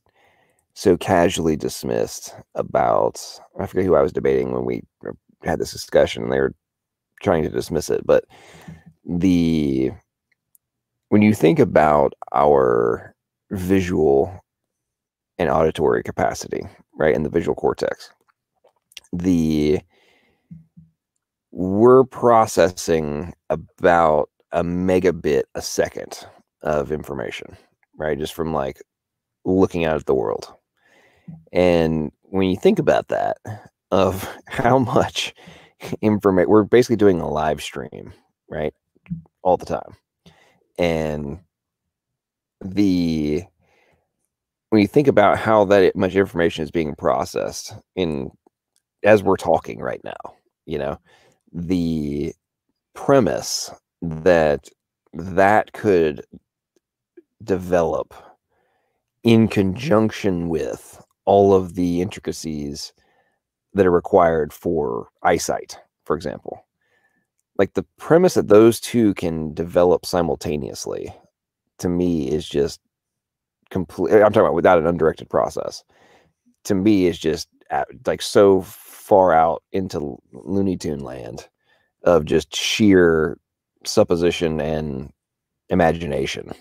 so casually dismissed about, I forget who I was debating when we had this discussion, and they were trying to dismiss it, but when you think about our visual and auditory capacity, right, in the visual cortex, we're processing about a megabit a second of information, right, just from like looking out at the world. And when you think about that, of how much information, we're basically doing a live stream, right, all the time. And when you think about how that much information is being processed as we're talking right now, the premise that could develop in conjunction with all of the intricacies that are required for eyesight, for example. Like the premise that those two can develop simultaneously, to me, is just complete. I'm talking about without an undirected process. To me, is just like so far out into Looney Tune land of just sheer supposition and imagination.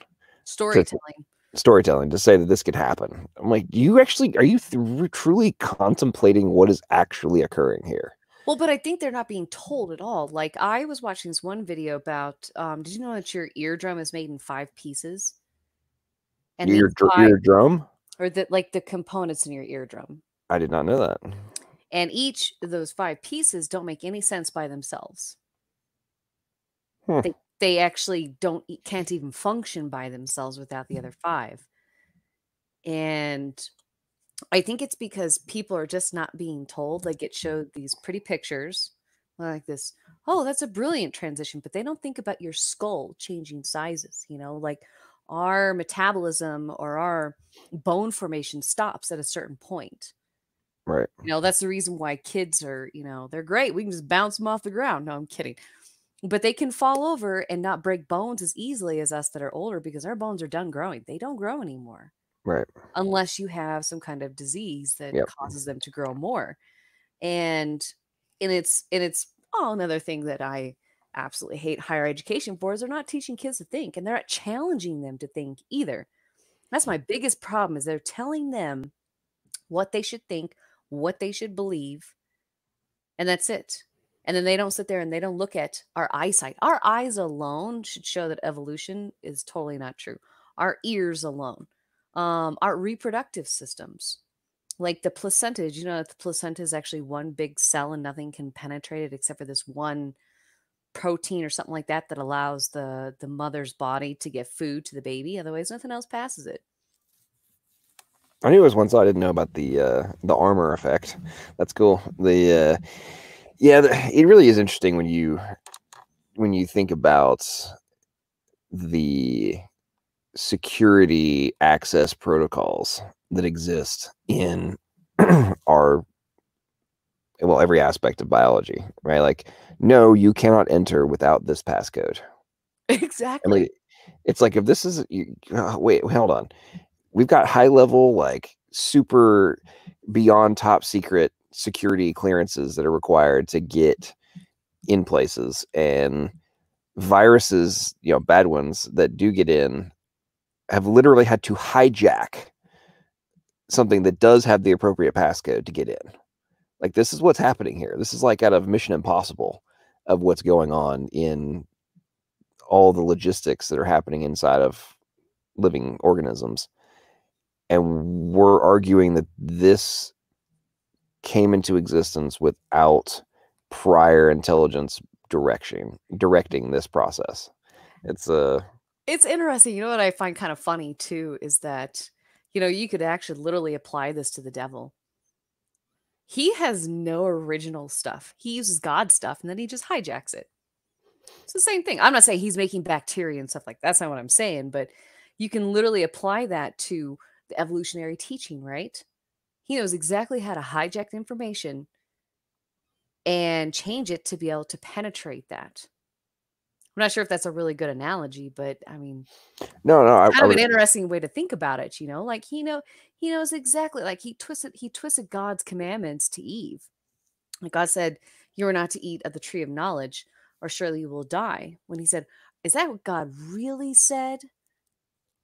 Storytelling to say that this could happen. I'm like, are you truly contemplating what is actually occurring here? Well, but I think they're not being told at all. Like, I was watching this one video about, did you know that your eardrum is made in 5 pieces? And your eardrum? Or the components in your eardrum. I did not know that. And each of those 5 pieces don't make any sense by themselves. They actually can't even function by themselves without the other 5. And I think it's because people are just not being told. Like, it showed these pretty pictures like this. Oh, that's a brilliant transition. But they don't think about your skull changing sizes. Like our metabolism or our bone formation stops at a certain point. Right. That's the reason why kids are, they're great. We can just bounce them off the ground. No, I'm kidding. But they can fall over and not break bones as easily as us that are older because our bones are done growing. They don't grow anymore. Right. Unless you have some kind of disease that causes them to grow more. And it's another thing that I absolutely hate higher education for is they're not teaching kids to think, and they're not challenging them to think either. That's my biggest problem, is they're telling them what they should think, what they should believe, and that's it. And then they don't sit there and they don't look at our eyesight. Our eyes alone should show that evolution is totally not true. Our ears alone. Our reproductive systems, like the placenta. Did you know that the placenta is actually one big cell and nothing can penetrate it except for this one protein or something like that allows the mother's body to get food to the baby. Otherwise, nothing else passes it. I knew it was one side. I didn't know about the armor effect. That's cool. It really is interesting when you think about the security access protocols that exist in every aspect of biology, right? Like, no, you cannot enter without this passcode. Exactly. I mean, it's like, if this is wait, hold on. We've got high level, like super beyond top secret security clearances that are required to get in places, and viruses, bad ones that do get in, have literally had to hijack something that does have the appropriate passcode to get in. Like, this is what's happening here. This is like out of Mission Impossible of what's going on in all the logistics that are happening inside of living organisms. And we're arguing that this came into existence without prior intelligence directing this process. It's interesting. What I find kind of funny too is that, you could actually literally apply this to the devil. He has no original stuff. He uses God's stuff and then he just hijacks it. It's the same thing. I'm not saying he's making bacteria and stuff like that. That's not what I'm saying, but you can literally apply that to the evolutionary teaching, right? He knows exactly how to hijack information and change it to be able to penetrate that. I'm not sure if that's a really good analogy, but I mean, No, it's I kind of an would. interesting way to think about it, you know? Like he knows exactly, like he twisted God's commandments to Eve. Like God said, "You are not to eat of the tree of knowledge, or surely you will die." When he said, "Is that what God really said?"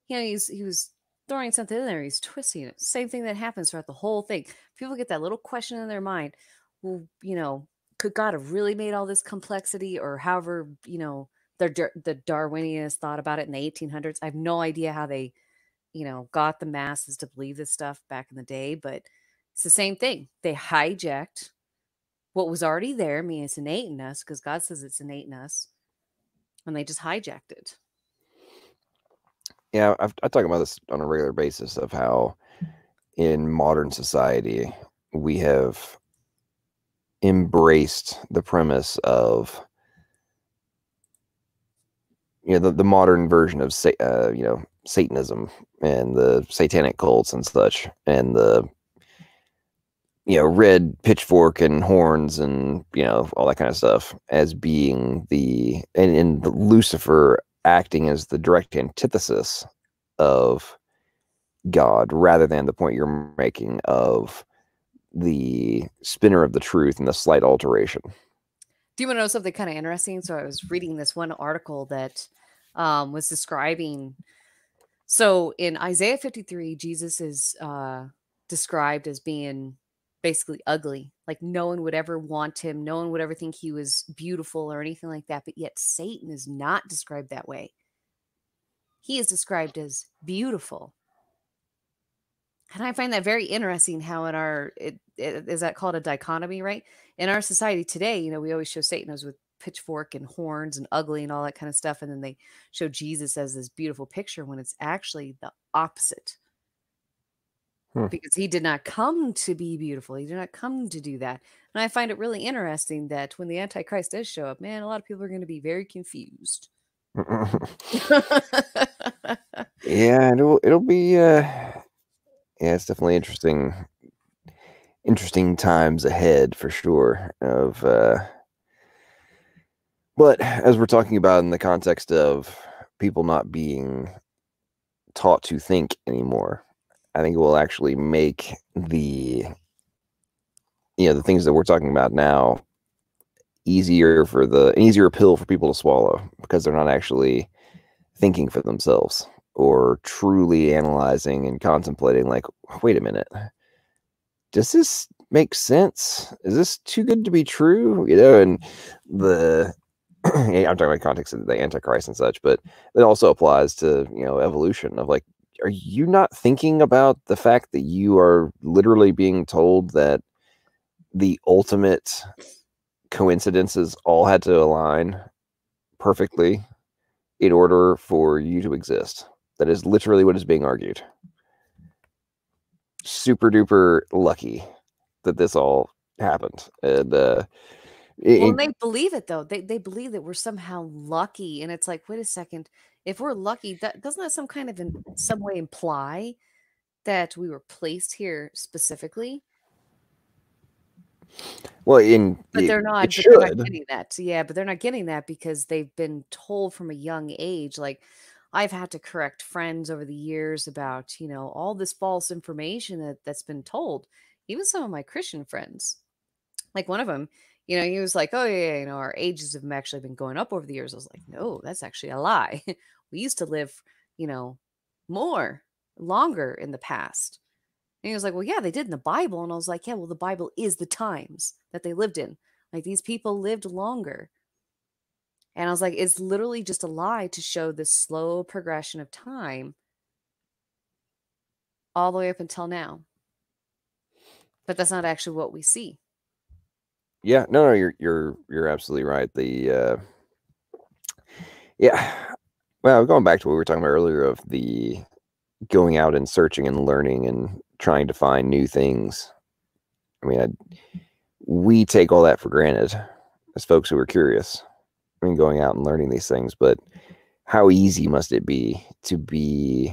You know, he was throwing something in there. He's twisting it. Same thing that happens throughout the whole thing. People get that little question in their mind. Well, you know, could God have really made all this complexity, or however, you know, the Darwinians thought about it in the 1800s? I have no idea how they, you know, got the masses to believe this stuff back in the day, but it's the same thing. They hijacked what was already there. I mean, it's innate in us because God says it's innate in us, and they just hijacked it. Yeah, I talk about this on a regular basis of how in modern society we have embraced the premise of, you know, the modern version of you know, Satanism and the satanic cults and such, and the, you know, red pitchfork and horns and, you know, all that kind of stuff as being and the Lucifer acting as the direct antithesis of God, rather than the point you're making of the spinner of the truth and the slight alteration. Do you want to know something kind of interesting? So I was reading this one article that was describing. So in Isaiah 53, Jesus is described as being basically ugly. Like no one would ever want him. No one would ever think he was beautiful or anything like that. But yet Satan is not described that way. He is described as beautiful. And I find that very interesting how in our, is that called a dichotomy, right? In our society today, you know, we always show Satan as with pitchfork and horns and ugly and all that kind of stuff. And then they show Jesus as this beautiful picture when it's actually the opposite. Because he did not come to be beautiful. He did not come to do that. And I find it really interesting that when the Antichrist does show up, man, a lot of people are going to be very confused. Yeah, it'll be yeah, it's definitely interesting times ahead for sure. But as we're talking about in the context of people not being taught to think anymore, I think it will actually make the things that we're talking about now easier pill for people to swallow, because they're not actually thinking for themselves or truly analyzing and contemplating, like, wait a minute, does this make sense? Is this too good to be true? You know, and I'm talking about context of the Antichrist and such, but it also applies to, you know, evolution of, like, are you not thinking about the fact that you are literally being told that the ultimate coincidences all had to align perfectly in order for you to exist? That is literally what is being argued. Super duper lucky that this all happened. And well, they believe it though. They believe that we're somehow lucky, and it's like, wait a second, if we're lucky, that doesn't that some kind of in some way imply that we were placed here specifically? Well, but they're not. It But they're not should. getting that. Yeah, but they're not getting that because they've been told from a young age. Like I've had to correct friends over the years about, you know, all this false information that's been told. Even some of my Christian friends, like one of them, you know, he was like, "Oh yeah, you know, our ages have actually been going up over the years." I was like, "No, that's actually a lie. We used to live, you know, longer in the past." And he was like, "Well, yeah, they did in the Bible." And I was like, "Yeah, well, the Bible is the times that they lived in. Like these people lived longer." And I was like, it's literally just a lie to show this slow progression of time all the way up until now. But that's not actually what we see. Yeah, no, you're absolutely right. Yeah. Well, going back to what we were talking about earlier of the going out and searching and learning and trying to find new things. I mean, we take all that for granted as folks who are curious. I mean, going out and learning these things, but how easy must it be to be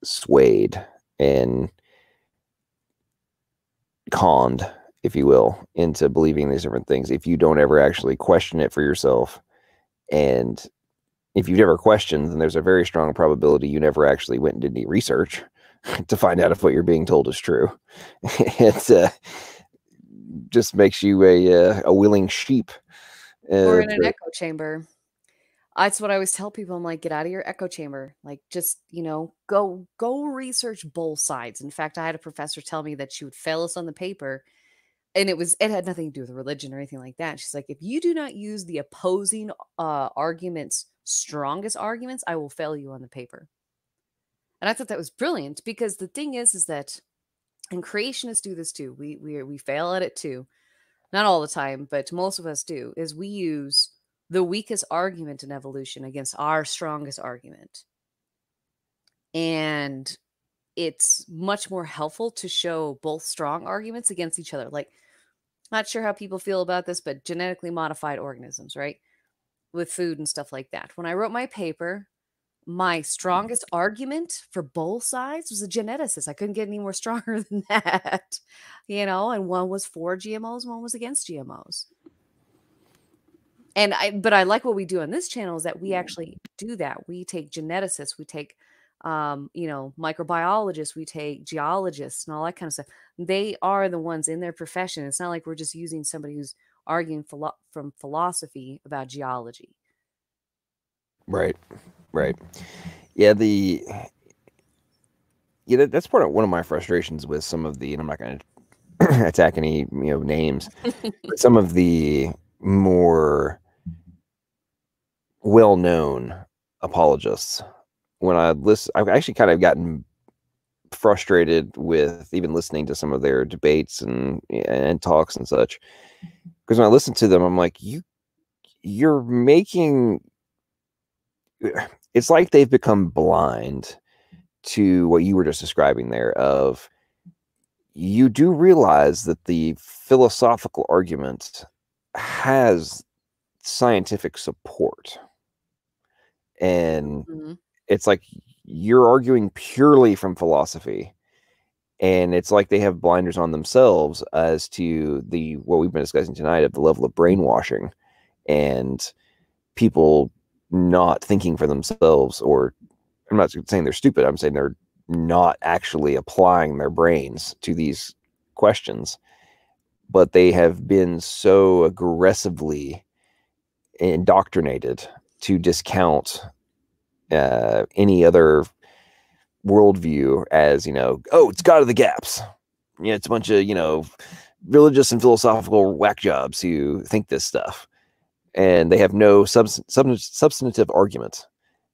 swayed and conned, if you will, into believing these different things if you don't ever actually question it for yourself. And if you've never questioned, then there's a very strong probability you never actually went and did any research to find out if what you're being told is true. It just makes you a willing sheep. Or in an echo chamber. That's what I always tell people. I'm like, get out of your echo chamber. Like, just, go research both sides. In fact, I had a professor tell me that she would fail us on the paper. And it had nothing to do with religion or anything like that. She's like, if you do not use the opposing argument's strongest arguments, I will fail you on the paper. And I thought that was brilliant, because the thing is that, and creationists do this too. We fail at it too. Not all the time, but most of us do, is we use the weakest argument in evolution against our strongest argument. And it's much more helpful to show both strong arguments against each other. Like, not sure how people feel about this, but genetically modified organisms, right? With food and stuff like that. When I wrote my paper, my strongest argument for both sides was a geneticist. I couldn't get any more stronger than that, and one was for GMOs, one was against GMOs. But I like what we do on this channel is that we actually do that. We take geneticists, we take, microbiologists, we take geologists and all that kind of stuff. They are the ones in their profession. It's not like we're just using somebody who's arguing from philosophy about geology. Right. Yeah, that's part of one of my frustrations with some of the, and I'm not going to attack any names, but some of the more well-known apologists. When I've actually kind of gotten frustrated with even listening to some of their debates and talks and such, because when I listen to them, I'm like, you're making. It's like they've become blind to what you were just describing there. Of you do realize that the philosophical argument has scientific support, and it's like you're arguing purely from philosophy, and it's like they have blinders on themselves as to what we've been discussing tonight of the level of brainwashing and people not thinking for themselves. Or I'm not saying they're stupid, I'm saying they're not actually applying their brains to these questions, but they have been so aggressively indoctrinated to discount any other worldview as, it's God of the gaps. It's a bunch of, religious and philosophical whack jobs who think this stuff. And they have no substantive argument.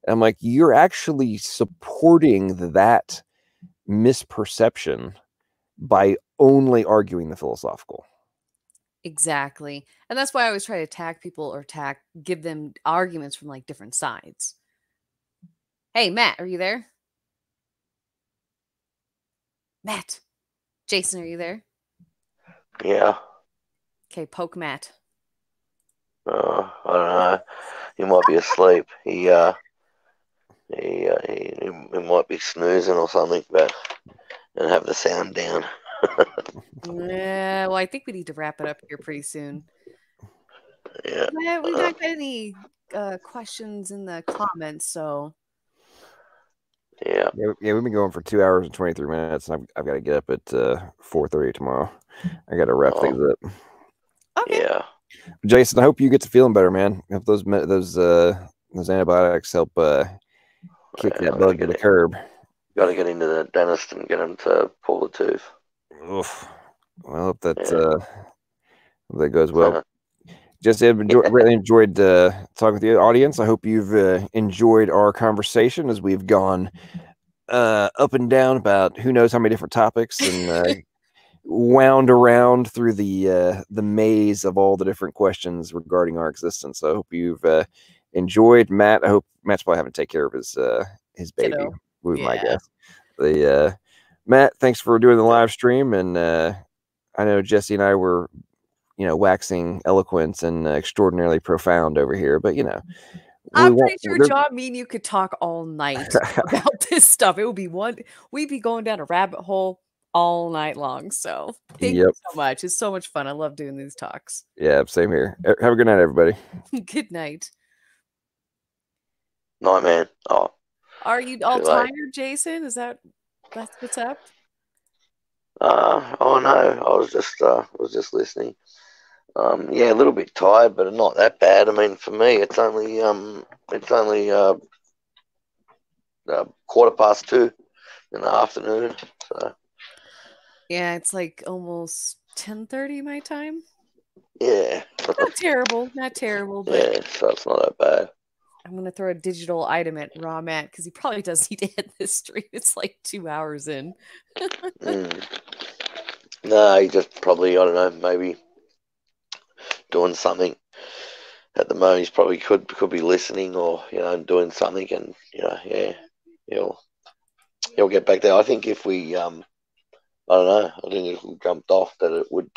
And I'm like, you're actually supporting that misperception by only arguing the philosophical. Exactly. And that's why I always try to attack people or give them arguments from like different sides. Hey, Matt, are you there? Matt. Jason, are you there? Yeah. Okay, poke Matt. I don't know. He might be asleep. He might be snoozing or something, and have the sound down. Yeah, well, I think we need to wrap it up here pretty soon. Yeah. We don't get any questions in the comments, so. Yeah, we've been going for 2 hours and 23 minutes, and I've got to get up at 4:30 tomorrow. I got to wrap things up. Okay. Yeah. Jason, I hope you get to feeling better, man. I hope those antibiotics help kick that bug to the curb. Got to get into the dentist and get him to pull the tooth. Oof. Well, I hope that goes well. Jesse, I've really enjoyed talking with the audience. I hope you've enjoyed our conversation as we've gone up and down about who knows how many different topics and wound around through the maze of all the different questions regarding our existence. So I hope you've enjoyed. Matt, I hope Matt's probably having to take care of his baby. Would be my guess. Matt, thanks for doing the live stream, and I know Jesse and I were waxing eloquence and extraordinarily profound over here, but I'm pretty sure, John, me and you could talk all night about this stuff. It would be we'd be going down a rabbit hole all night long. So thank you so much. It's so much fun. I love doing these talks. Yeah, same here. Have a good night, everybody. Good night. Night, man. Oh, are you all tired, Jason? That's what's up? Oh no, I was just listening. Yeah, a little bit tired, but not that bad. I mean, for me, it's only 2:15 in the afternoon. So yeah, it's like almost 10:30 my time. Yeah, not terrible, but yeah, so it's not that bad. I'm gonna throw a digital item at RawMatt because he probably does need to hit this stream. It's like 2 hours in. No, he just probably, I don't know, maybe doing something at the moment. He's probably could be listening or doing something, and yeah, he'll get back there. I think if we I don't know, I think if we jumped off that it would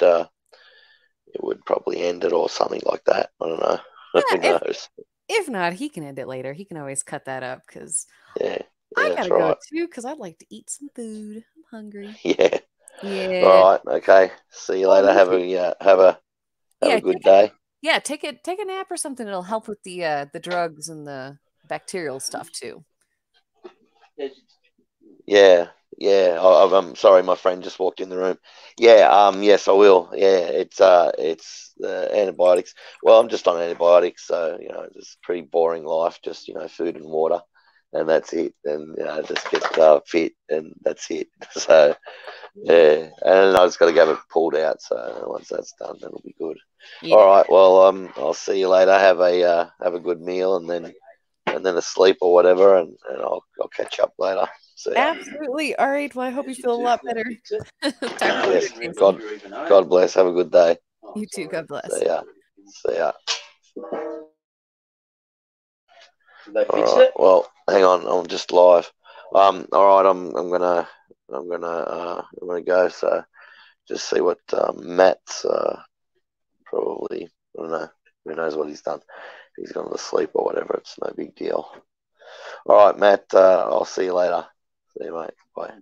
probably end it or something like that. I don't know. Who knows? If not, he can end it later. He can always cut that up because I gotta go too because I'd like to eat some food. I'm hungry. Yeah. Yeah. All right. Okay. See you later. Have a good day. Take a nap or something. It'll help with the drugs and the bacterial stuff too. Yeah. I'm sorry, my friend just walked in the room. Yeah. Yes, I will. Yeah. It's antibiotics. Well, I'm just on antibiotics, so just pretty boring life. Just food and water, and that's it. And just get fit, and that's it. So yeah, and I just got to get it pulled out. So once that's done, that'll be good. Yeah. All right. Well, I'll see you later. Have a good meal, and then a sleep or whatever, and I'll catch up later. Absolutely. All right. Well, I hope you feel a lot better. Yes. God bless. Have a good day. You too. God bless. See ya. All right. Well, hang on. I'm just live. All right. I'm gonna go. So just see what Matt's probably. I don't know. Who knows what he's done? He's gone to sleep or whatever. It's no big deal. All right, Matt. I'll see you later. See you, mate. Bye.